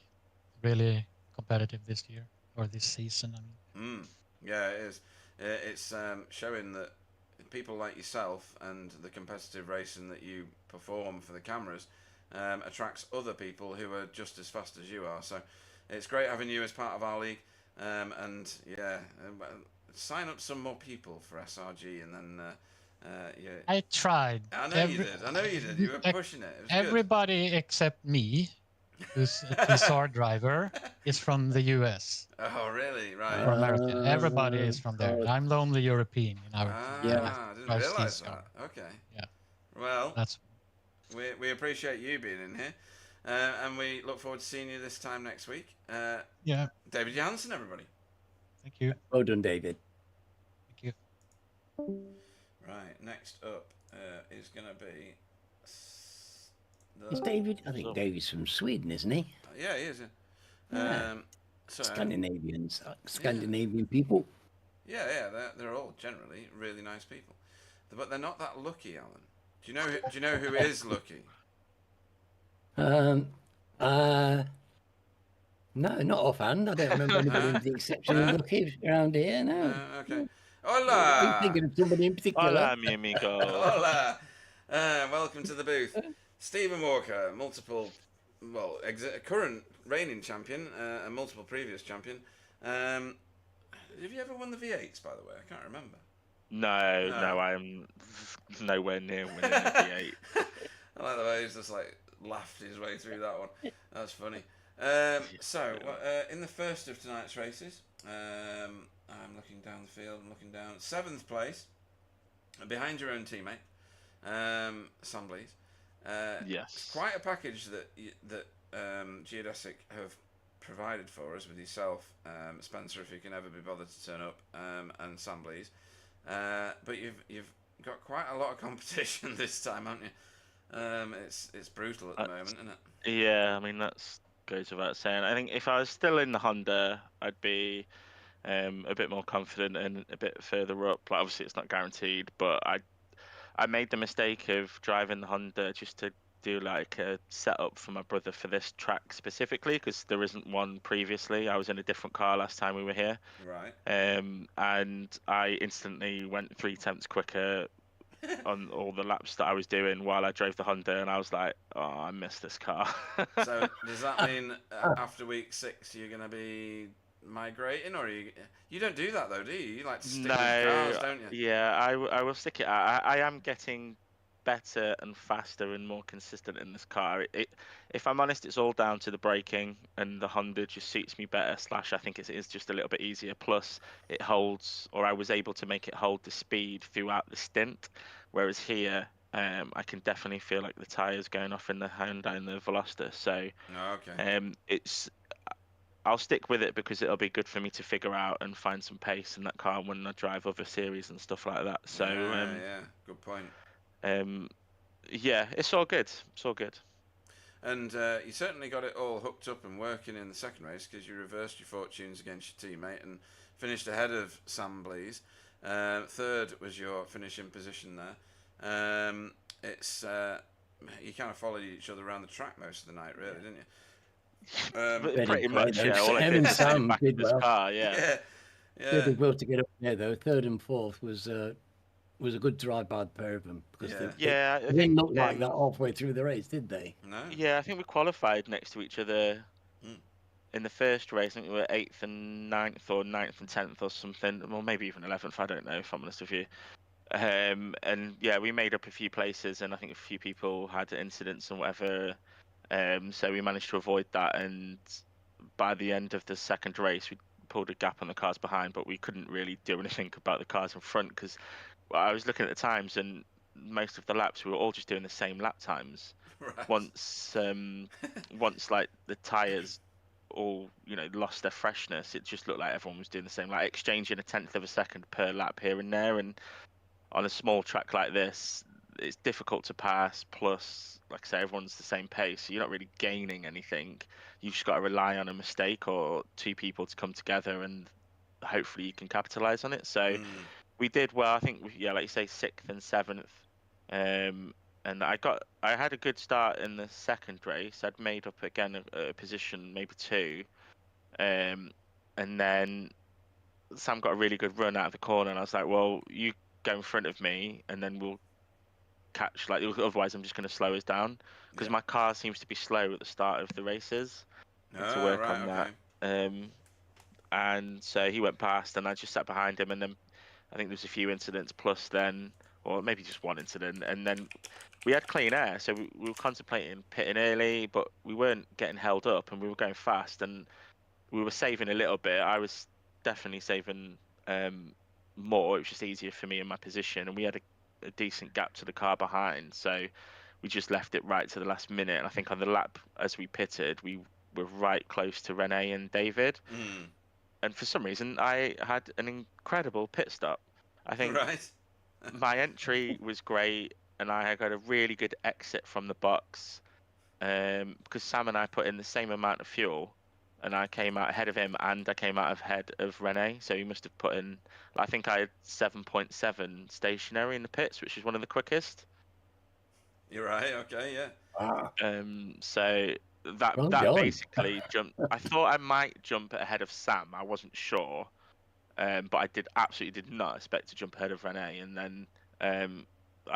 really competitive this year or this season. I mean. Yeah, it is. It's showing that people like yourself and the competitive racing that you perform for the cameras attracts other people who are just as fast as you are. So it's great having you as part of our league. And yeah, sign up some more people for SRG, and then yeah. I tried. I know you did. I know you did. You were pushing it. It was Everybody except me, who's a TCR driver, is from the US. good. Oh, really? Right. From America. Everybody is from there. I'm the only European in our team. Yeah. I didn't Drives realise TCR. that. Okay. Yeah. Well, That's we appreciate you being in here, and we look forward to seeing you this time next week. yeah. David Jansen, everybody. Thank you. Well done, David. Thank you. Right. Next up is going to be. Is David? I think David's from Sweden, isn't he? Yeah, he is. Yeah. So Scandinavian people. yeah, they're all generally really nice people, but they're not that lucky, Alan. Do you know who is lucky? No, not offhand. I don't remember anybody exceptionally lucky around here. No. Okay. Are you Hola. thinking of somebody in particular? Hola, mi amigo. Hola. Welcome to the booth, Stephen Walker, current reigning champion, and multiple previous champion. Have you ever won the V8s, by the way? I can't remember. No, I'm nowhere near winning the V8. I like the way he's just like laughed his way through that one. That's funny. So, in the first of tonight's races, I'm looking down the field. I'm looking down 7th place, behind your own teammate, Sam Blees. Yes. It's quite a package that Geodesic have provided for us with yourself, Spencer, if you can ever be bothered to turn up, and Sam Blees. But you've got quite a lot of competition this time, haven't you? It's brutal at the moment, isn't it? Yeah, I mean that goes without saying. I think if I was still in the Honda, I'd be a bit more confident and a bit further up. Like obviously it's not guaranteed, but I made the mistake of driving the Honda just to do like a setup for my brother for this track specifically, because there isn't one previously. I was in a different car last time we were here. Right. And I instantly went 3/10 quicker on all the laps that I was doing while I drove the Honda, and I was like, oh, I missed this car. So does that mean after week 6 you're going to be migrating, or you don't do that though, do you? You like to stick with cars, don't you? Yeah, I will stick it out. I am getting better and faster and more consistent in this car. If I'm honest, it's all down to the braking, and the Honda just suits me better. / I think it is just a little bit easier. Plus, it holds, or I was able to make it hold the speed throughout the stint. Whereas here, I can definitely feel like the tires going off in the Honda and the Veloster. So, I'll stick with it because it'll be good for me to figure out and find some pace in that car when I drive other series and stuff like that. So, yeah, good point. Yeah, it's all good. It's all good. And you certainly got it all hooked up and working in the second race, because you reversed your fortunes against your teammate and finished ahead of Sam Blees. 3rd was your finishing position there. You kind of followed each other around the track most of the night, really, didn't you? Pretty much, yeah. All I Sam did and was sit Sam back in did this well. car, yeah. Did well to get up there though. 3rd and 4th was a good drive by the pair of them, because Yeah, they didn't look like that halfway through the race, did they? No. Yeah, I think we qualified next to each other in the first race. I think we were 8th and 9th, or 9th and 10th, or something. Well, maybe even 11th. I don't know, if I'm honest with you. And yeah, we made up a few places, and I think a few people had incidents and whatever. So we managed to avoid that. And by the end of the second race, we pulled a gap on the cars behind, but we couldn't really do anything about the cars in front, because I was looking at the times, and most of the laps we were all just doing the same lap times. Right. Once like the tires all lost their freshness, it just looked like everyone was doing the same, like exchanging 1/10 of a second per lap here and there. And on a small track like this, it's difficult to pass. Plus, like I say, everyone's the same pace, so you're not really gaining anything. You just got to rely on a mistake or two people to come together, and hopefully you can capitalize on it. So we did well. I think, like you say, 6th and 7th. And I had a good start in the second race. I'd made up again a position, maybe 2. And then Sam got a really good run out of the corner, and I was like, well, you go in front of me, and then we'll catch. Like, otherwise, I'm just going to slow us down because my car seems to be slow at the start of the races. To work on that. And so he went past, and I just sat behind him, and then I think there was a few incidents plus then, or maybe just one incident, and then we had clean air, so we were contemplating pitting early, but we weren't getting held up, and we were going fast, and we were saving a little bit. I was definitely saving more. It was just easier for me in my position, and we had a decent gap to the car behind, so we just left it right to the last minute. And I think on the lap as we pitted, we were right close to Rene and David. And for some reason, I had an incredible pit stop. I think my entry was great, and I had got a really good exit from the box because Sam and I put in the same amount of fuel, and I came out ahead of him, and I came out ahead of Rene. So he must have put in, I think I had 7.7 stationary in the pits, which is one of the quickest. You're right. Okay. Yeah. So that basically jumped. I thought I might jump ahead of Sam. I wasn't sure, but I absolutely did not expect to jump ahead of Rene. And then I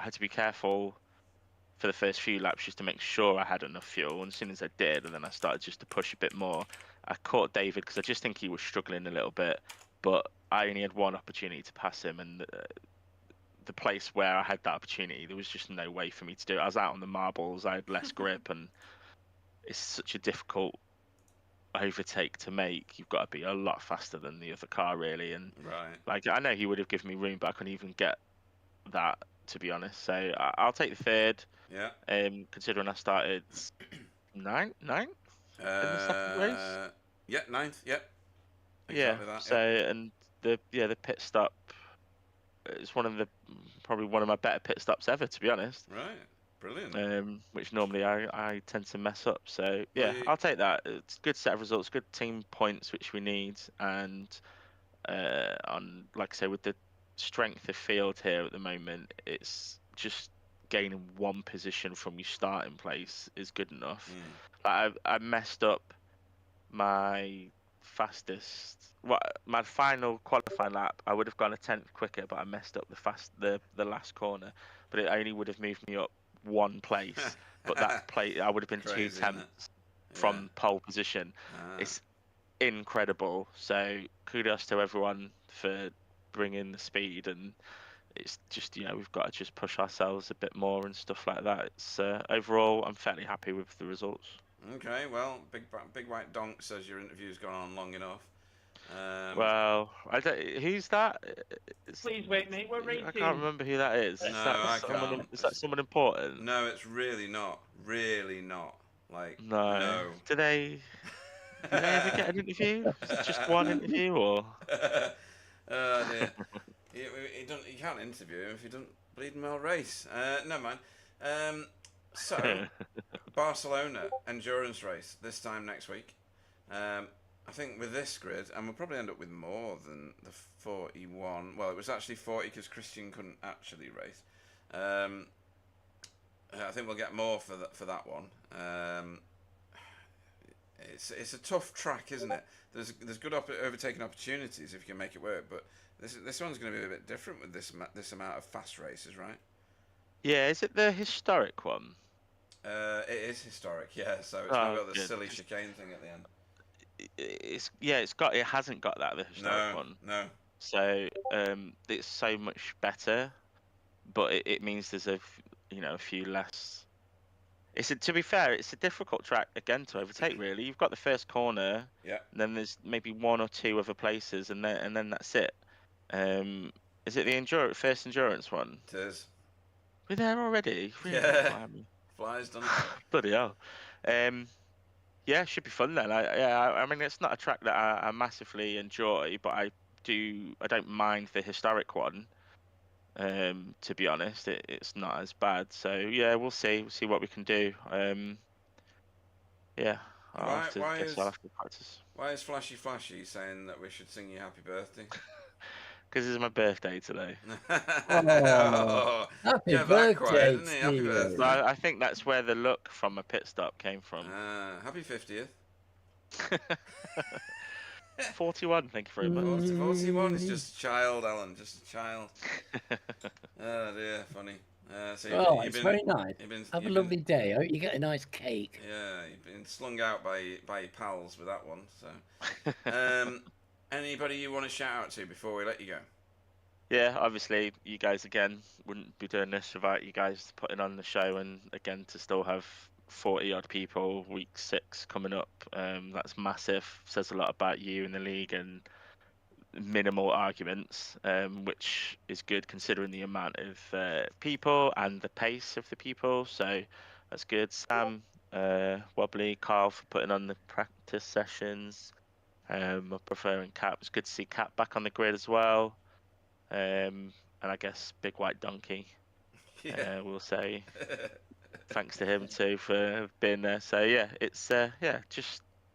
had to be careful for the first few laps just to make sure I had enough fuel. And as soon as I did, and then I started just to push a bit more, I caught David because I just think he was struggling a little bit. But I only had one opportunity to pass him, and the place where I had that opportunity, there was just no way for me to do it. I was out on the marbles, I had less grip, and it's such a difficult overtake to make. You've got to be a lot faster than the other car, really. And like, I know he would have given me room, but I couldn't even get that, to be honest. So I'll take the third. Yeah. Considering I started ninth in the second race. Yeah, ninth. Yeah. Exactly that, so and the pit stop is probably one of my better pit stops ever, to be honest. Right. Brilliant. Which normally I tend to mess up. So yeah, I'll take that. It's a good set of results, good team points, which we need, and on, like I say, with the strength of field here at the moment, it's just gaining one position from your starting place is good enough. Like I messed up my my final qualifying lap. I would have gone a 10th quicker, but I messed up the last corner. But it only would have moved me up one place. But that place, I would have been Crazy, 2 tenths from pole position. It's incredible. So kudos to everyone for bringing the speed, and it's just, we've got to just push ourselves a bit more and stuff like that. It's overall, I'm fairly happy with the results. Okay, well, Big White Donk says your interview's gone on long enough. Well, who's that? Please wait, mate. We're racing. I can't remember who that is. No, I can't. Is that someone important? No, it's really not. Really not. Like, no. Do they ever get an interview? Is it just one interview, or? Oh dear. You can't interview him if you don't bleeding well race. Never mind. So, Barcelona endurance race this time next week. I think with this grid, and we'll probably end up with more than the 41. Well, it was actually 40 because Christian couldn't actually race. I think we'll get more for that one. It's a tough track, isn't it? There's good overtaking opportunities if you can make it work, but this one's going to be a bit different with this amount of fast races, right? Yeah, is it the historic one? It is historic, yeah. So it's not got the silly chicane thing at the end. It hasn't got that, the historic one. No. So it's so much better, but it means there's a few less. To be fair, it's a difficult track again to overtake. Really, you've got the first corner, and then there's maybe one or two other places, and then that's it. Is it the first endurance one? It is. We're there already. Really? Yeah. Flies done. Bloody hell. Yeah, it should be fun then. I mean, it's not a track that I massively enjoy, but I don't mind the historic one. To be honest, it's not as bad. So yeah, we'll see what we can do. Yeah, I'll have to practice. Why is Flashy saying that we should sing you happy birthday? Because it's my birthday today. Oh, happy birthday, isn't he? Happy birthday. So I think that's where the look from a pit stop came from. Happy 50th. 41, thank you very much. 41 is just a child, Alan, just a child. Oh dear, funny. So Oh, it's very nice. Have a lovely been, day. I hope you get a nice cake. yeah, you've been slung out by your pals with that one. So, anybody you want to shout out to before we let you go? Yeah, obviously, you guys again wouldn't be doing this without you guys putting on the show, and again to still have 40 odd people week 6 coming up. That's massive. Says a lot about you in the league and minimal arguments, which is good considering the amount of people and the pace of the people. So that's good. Sam, Wobbly, Carl for putting on the practice sessions. I'm preferring Cap. It's good to see Cap back on the grid as well. And I guess Big White Donkey, Yeah. we'll say thanks to him too for being there. So yeah, it's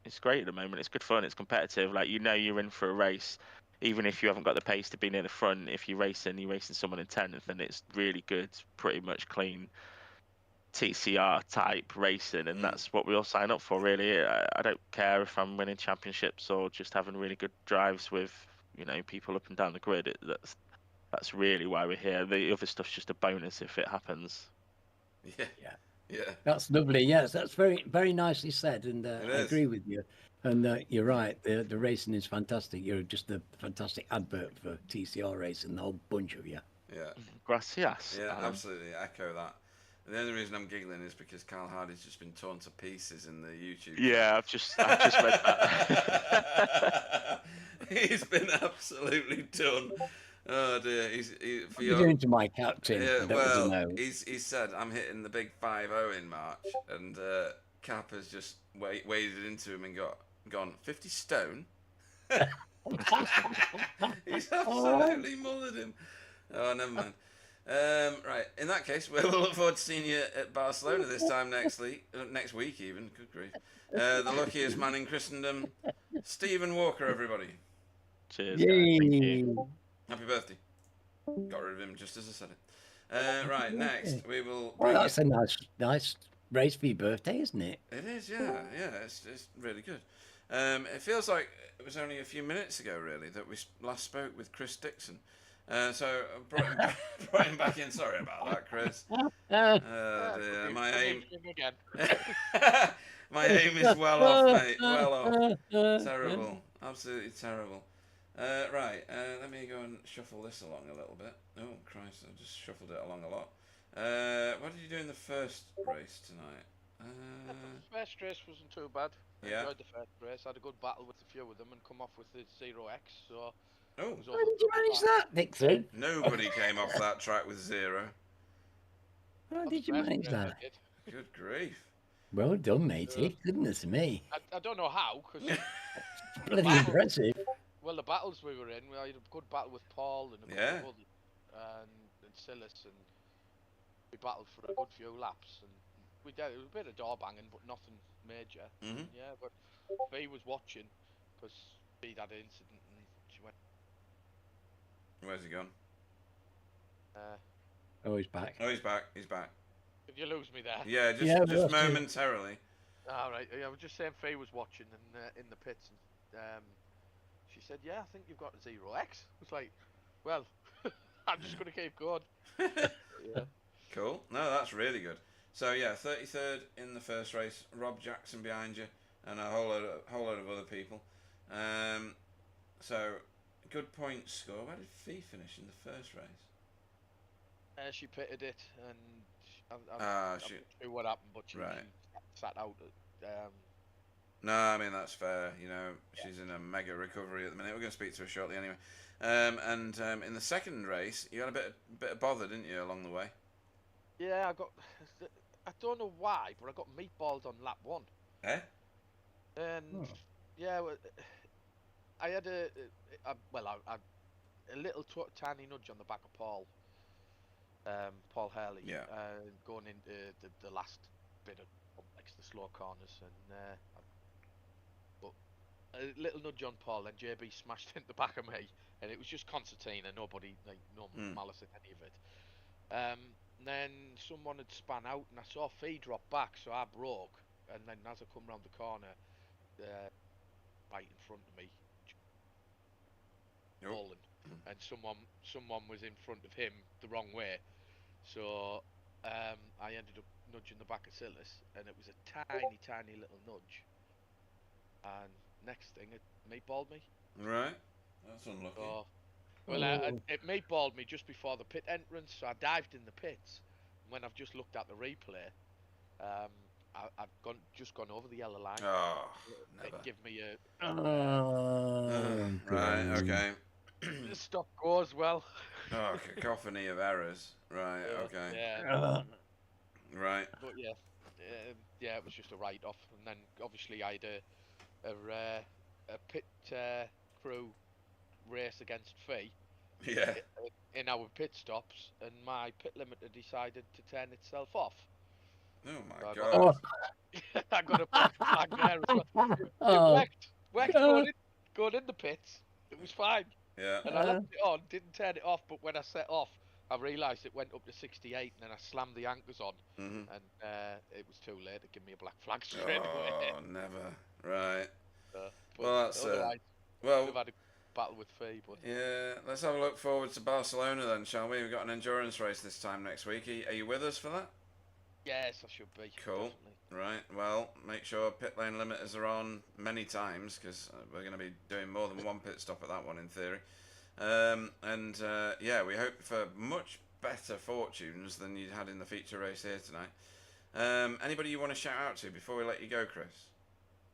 it's great at the moment. It's good fun. It's competitive. Like you're in for a race, even if you haven't got the pace to be near the front. If you're racing someone in 10th, then it's really good, pretty much clean TCR type racing, and that's what we all sign up for. Really, I don't care if I'm winning championships or just having really good drives with people up and down the grid. That's really why we're here. The other stuff's just a bonus if it happens. Yeah. That's lovely. Yes, that's very, very nicely said, and I is. agree with you. And you're right. The racing is fantastic. You're just a fantastic advert for TCR racing. The whole bunch of you. Yeah. Gracias. Yeah, absolutely. Echo that. And the only reason I'm giggling is because Carl Hardy's just been torn to pieces in the YouTube. Yeah, I've just read that. He's been absolutely done. Oh dear, What are you doing to my captain? Yeah, well, he's said I'm hitting the big 5-0 in March, and Cap has just waded into him and gone 50 stone. He's absolutely mullered him. Oh, never mind. Right, in that case, we'll look forward to seeing you at Barcelona this time next week even. Good grief. The luckiest man in Christendom, Stephen Walker, everybody. Cheers, guys. Thank you. Happy birthday. Got rid of him just as I said it. Right, next we will. Well, that's a nice race for your birthday, isn't it? It is, yeah. It's really good. It feels like it was only a few minutes ago, really, that we last spoke with Chris Dixon. So I brought him back in. Sorry about that, Chris. Dear. My aim is well off, mate. Well off. Terrible. Absolutely terrible. Right, let me go and shuffle this along a little bit. Oh, Christ, I just shuffled it along a lot. What did you do in the first race tonight? The first race wasn't too bad. I enjoyed the first race. I had a good battle with a few of them and come off with the 0x, so... Oh, how did you manage that, Dixon? Nobody came off that track with 0. How did you manage that? Good grief. Well done, matey. Goodness me. I don't know how, because... Bloody impressive. Well, the battles we were in, we had a good battle with Paul and a couple of others, and Silas, and we battled for a good few laps, and it was a bit of door banging, but nothing major. Yeah, but Fee was watching, because Fee had an incident, and she went... Where's he gone? Oh, he's back. Oh, he's back. He's back. Did you lose me there? Yeah, just momentarily. All right. I was just saying Faye was watching in the pits, and she said, "Yeah, I think you've got a 0x." I was like, "Well, I'm just going to keep going." Yeah. Cool. No, that's really good. So yeah, 33rd in the first race. Rob Jackson behind you, and a whole load of other people. So good point score. Where did Fee finish in the first race? She pitted it, and I'm not sure what happened, but she sat out. No, I mean that's fair. You know, she's in a mega recovery at the minute. We're going to speak to her shortly anyway. And in the second race, you got a bit of bother, didn't you, along the way? Yeah, I don't know why, but I got meatballed on lap 1. Eh? And yeah, well, I had a little tiny nudge on the back of Paul Hurley. Yeah. Going into the last bit of complex, the slow corners, and but a little nudge on Paul, and JB smashed into the back of me, and it was just concertina, no malice in any of it. And then someone had spun out, and I saw Fee drop back, so I broke, and then as I come round the corner, right in front of me, fallen, and someone was in front of him the wrong way, so I ended up nudging the back of Silas, and it was a tiny little nudge, and next thing it meatballed me. Right. That's unlucky. So, well, Oh. it meatballed me just before the pit entrance, so I dived in the pits. When I've just looked at the replay, I've just gone over the yellow line. Oh, It never. give me a Oh, Right, God. okay. the stop go as well. Oh, cacophony of errors. Right, okay. Yeah, Right. but yeah, it was just a write-off, and then obviously I had a pit crew race against Fee Yeah. in our pit stops, and my pit limiter decided to turn itself off. Oh So my I god. got, I got a black flag there as well. It Oh, worked going in the pits. It was fine, Yeah. and I left it on, didn't turn it off. But when I set off, I realised it went up to 68, and then I slammed the anchors on, Mhm. and it was too late to give me a black flag straight away. Oh, never. Right. But Well, that's otherwise, well. I've had a battle with Fee. But Yeah. Let's have a look forward to Barcelona then, shall we? We've got an endurance race this time next week. Are you with us for that? yes, I should be. Cool. Definitely. Right. Well, make sure pit lane limiters are on many times because we're going to be doing more than one pit stop at that one in theory. Yeah, we hope for much better fortunes than you had in the feature race here tonight. Anybody you want to shout out to before we let you go, Chris?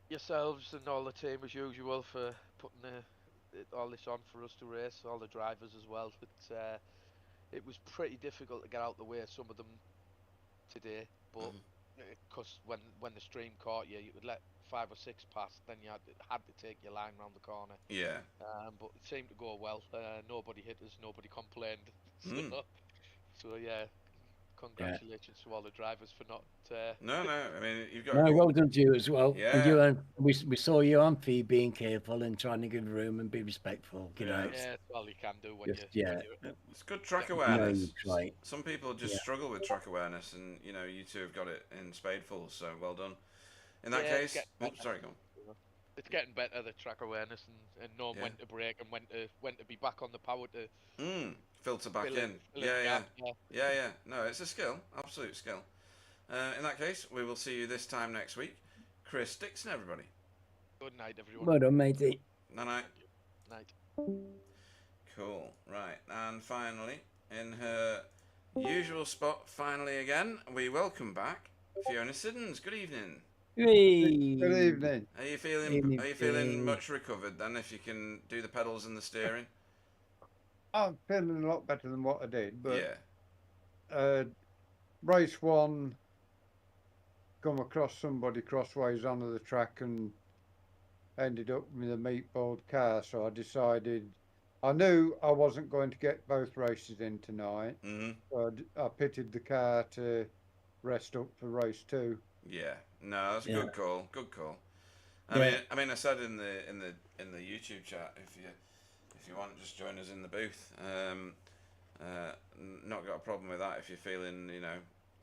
Yourselves and all the team as usual for putting all this on for us to race, all the drivers as well. But it was pretty difficult to get out the way of some of them today, but because when the stream caught you, you would let 5 or 6 pass, then you had to take your line round the corner. Yeah. But it seemed to go well. Nobody hit us, nobody complained. Mm. So yeah, congratulations to all the drivers for not. No. I mean, you've got. no, well done to you as well. Yeah. And you, we saw you on Fee being careful and trying to give room and be respectful. You know, Yeah, that's all you can do when just, you. yeah. When you're, It's good track Yeah. awareness. No, right. Some people just struggle with track awareness, and you two have got it in spadefuls. So well done. In that Yeah, it's case, getting better. sorry, go on. It's getting better, the track awareness and knowing when to brake and when to be back on the power to Filter back fill in. the Yeah. gap. No, it's a skill, absolute skill. In that case, we will see you this time next week. Chris Dixon, everybody. Good night, everyone. Well done, matey. Night. Night. Cool. Right, and finally, in her usual spot, finally again, we welcome back Fiona Siddons. Good evening. Good evening. Are you feeling? Evening, Are you feeling Fee. much recovered then? If you can do the pedals and the steering. I'm feeling a lot better than what I did, but Yeah. race one, come across somebody crossways onto the track and ended up with a meatballed car, so I decided, I knew I wasn't going to get both races in tonight, so I pitted the car to rest up for race 2. Yeah, no, that's a good call. Good call. Yeah. I mean, I said in the YouTube chat, if you want, just join us in the booth. Not got a problem with that if you're feeling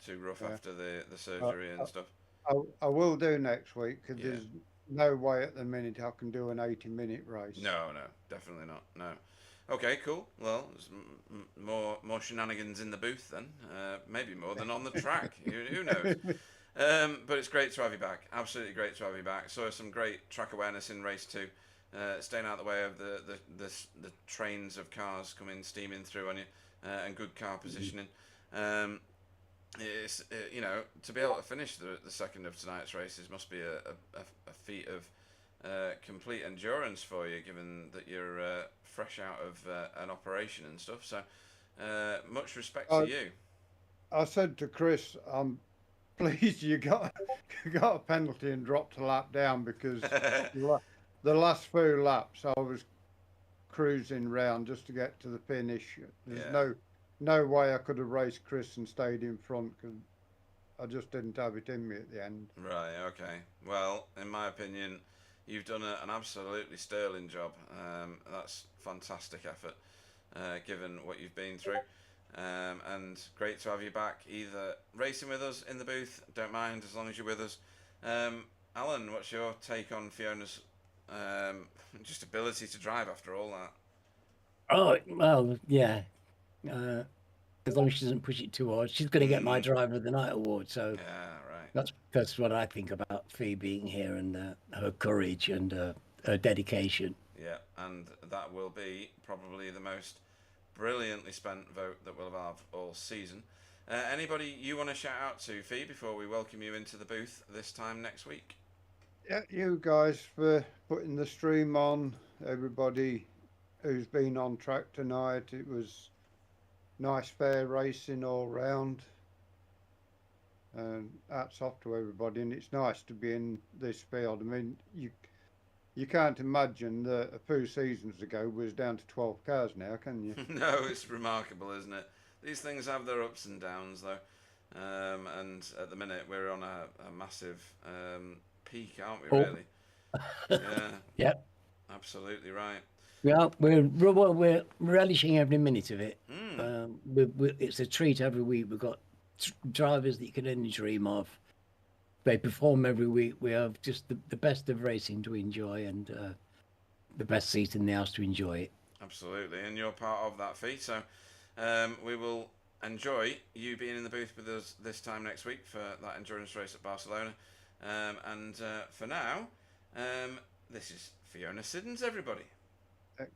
too rough after the surgery and stuff. I will do next week because there's no way at the minute I can do an 80-minute race. No, definitely not. No. Okay, cool. Well, there's more shenanigans in the booth then. Maybe more than on the track. Who knows? But it's great to have you back. Absolutely great to have you back. Saw some great track awareness in race 2. Staying out of the way of the trains of cars coming steaming through on you, and good car positioning. It's to be able to finish the second of tonight's races must be a feat of complete endurance for you, given that you're fresh out of an operation and stuff. So much respect to you. I said to Chris, I'm pleased you got a penalty and dropped a lap down, because the last few laps I was cruising round just to get to the finish. There's no way I could have raced Chris and stayed in front, because I just didn't have it in me at the end. Right, okay. Well, in my opinion, you've done an absolutely sterling job. That's fantastic effort, given what you've been through. And great to have you back, either racing with us in the booth, don't mind as long as you're with us. Alan, what's your take on Fiona's just ability to drive after all that? Oh, well, yeah. As long as she doesn't push it too hard, she's going to get my Driver of the Night award. So Yeah, right. that's what I think about Fee being here and her courage and her dedication. Yeah, and that will be probably the most brilliantly spent vote that we'll have all season. Anybody you want to shout out to, Fee, before we welcome you into the booth this time next week? Yeah, you guys for putting the stream on. Everybody who's been on track tonight. It was nice, fair racing all round. And hats off to everybody. And it's nice to be in this field. I mean, you can't imagine that a few seasons ago was down to 12 cars now, can you? No, it's remarkable, isn't it? These things have their ups and downs, though. And at the minute, we're on a massive peak, aren't we, really? Yeah. Yep. Absolutely right. Yeah, we're relishing every minute of it. It's a treat every week. We've got drivers that you can only dream of. They perform every week. We have just the best of racing to enjoy and the best seat in the house to enjoy it. Absolutely, and you're part of that feat. So we will enjoy you being in the booth with us this time next week for that endurance race at Barcelona. And for now, this is Fiona Siddons, everybody.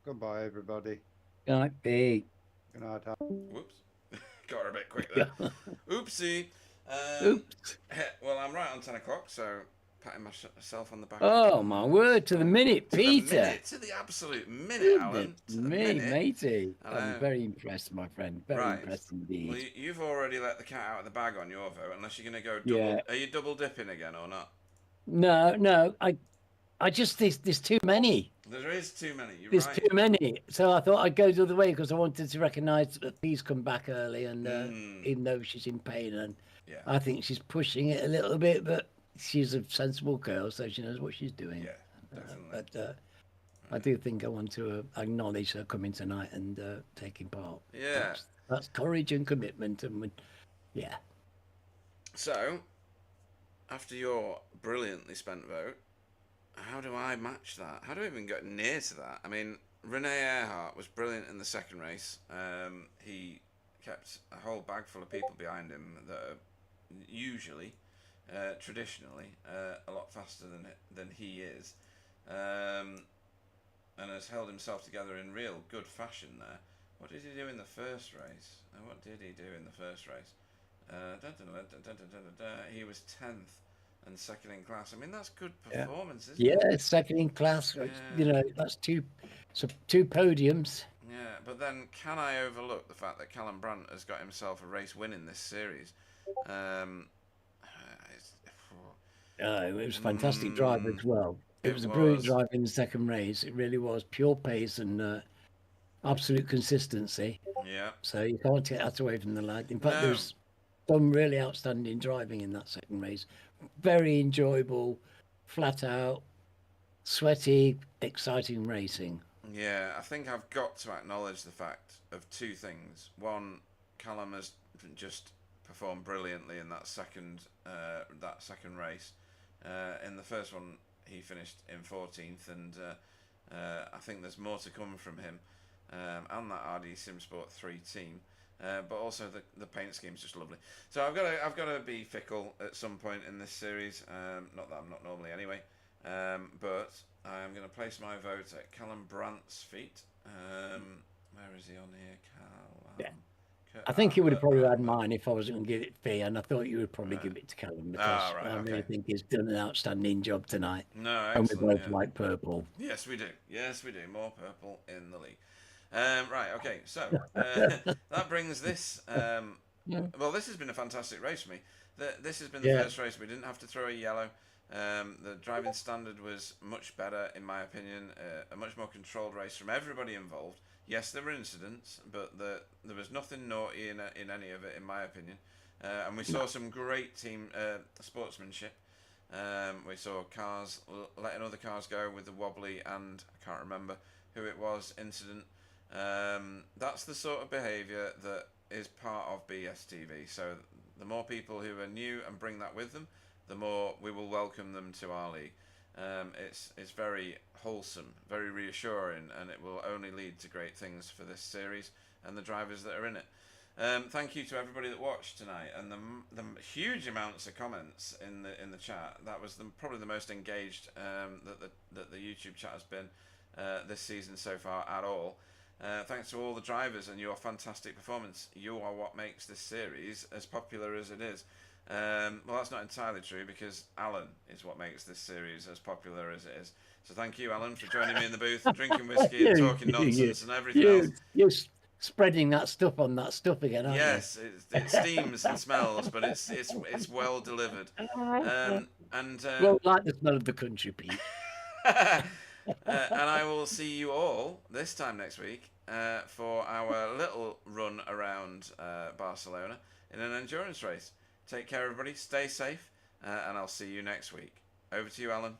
Goodbye, everybody. Good night, Pete. Good night. Whoops. Got her a bit quick there. Oopsie. Oops. Well, I'm right on 10 o'clock, so patting myself on the back. Oh, my word, to the minute, Peter. To the absolute minute, Alan. Matey. I'm very impressed, my friend. Very impressed indeed. Well, you've already let the cat out of the bag on your vote, unless you're going to go double. Yeah. Are you double dipping again or not? No. I just, there's too many. There is too many. There's too many. So I thought I'd go the other way because I wanted to recognise that Pea's come back early, and even though she's in pain, and I think she's pushing it a little bit, but she's a sensible girl, so she knows what she's doing. Yeah, definitely. But I do think I want to acknowledge her coming tonight and taking part. Yeah. That's courage and commitment, and yeah. So, after your brilliantly spent vote, how do I match that? How do I even get near to that? I mean, Rene Earhart was brilliant in the second race. He kept a whole bag full of people behind him that are usually, traditionally, a lot faster than he is, and has held himself together in real good fashion there. What did he do in the first race? He was 10th. And second in class. I mean, that's good performance, isn't it? Yeah, second in class. Yeah. You know, that's two podiums. Yeah, but then can I overlook the fact that Callum Brandt has got himself a race win in this series? It was a fantastic drive as well. It was a brilliant drive in the second race. It really was pure pace and absolute consistency. Yeah. So you can't take that away from the lad. In fact, there's some really outstanding driving in that second race. Very enjoyable, flat out, sweaty, exciting racing. Yeah, I think I've got to acknowledge the fact of two things. One, Callum has just performed brilliantly in that second race. In the first one, he finished in 14th, and I think there's more to come from him and that RD Simsport 3 team. But also the paint scheme's just lovely. So I've got to be fickle at some point in this series. Not that I'm not normally anyway. But I'm going to place my vote at Callum Brandt's feet. Where is he on here? Callum. Yeah. I think he would have probably had mine if I wasn't going to give it Fee, and I thought you would probably give it to Callum because I really think he's done an outstanding job tonight. No, excellent, and we both like purple. Yes, we do. More purple in the league. Right, okay, so that brings this. Well, this has been a fantastic race for me. This has been the first race we didn't have to throw a yellow. The driving standard was much better, in my opinion. A much more controlled race from everybody involved. Yes, there were incidents, but there was nothing naughty in any of it, in my opinion. And we saw some great team sportsmanship. We saw cars letting other cars go with the wobbly and I can't remember who it was incident. That's the sort of behaviour that is part of BSTV. So the more people who are new and bring that with them, the more we will welcome them to our league. It's very wholesome, very reassuring, and it will only lead to great things for this series and the drivers that are in it. Thank you to everybody that watched tonight, and the huge amounts of comments in the chat. That was probably the most engaged that the YouTube chat has been this season so far at all. Thanks to all the drivers and your fantastic performance. You are what makes this series as popular as it is. Well, that's not entirely true, because Alan is what makes this series as popular as it is. So thank you, Alan, for joining me in the booth, drinking whiskey and talking nonsense and everything else. You're spreading that stuff on that stuff again, aren't Yes, it steams and smells, but it's well delivered. Well, like the smell of the country, Pete. And I will see you all this time next week for our little run around Barcelona in an endurance race. Take care, everybody. Stay safe, and I'll see you next week. Over to you, Alan.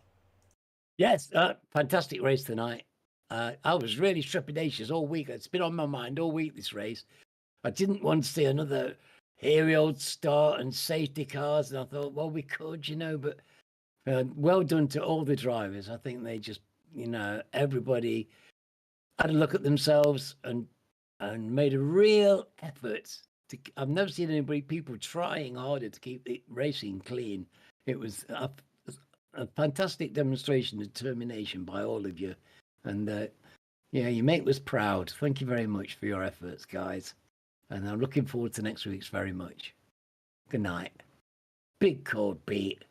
Yes, fantastic race tonight. I was really trepidatious all week. It's been on my mind all week, this race. I didn't want to see another hairy old start and safety cars, and I thought, well, we could, but well done to all the drivers. I think they just, everybody had a look at themselves and made a real effort. I've never seen people trying harder to keep the racing clean. It was a fantastic demonstration of determination by all of you. And you make us proud. Thank you very much for your efforts, guys. And I'm looking forward to next week's very much. Good night. Big cold beat.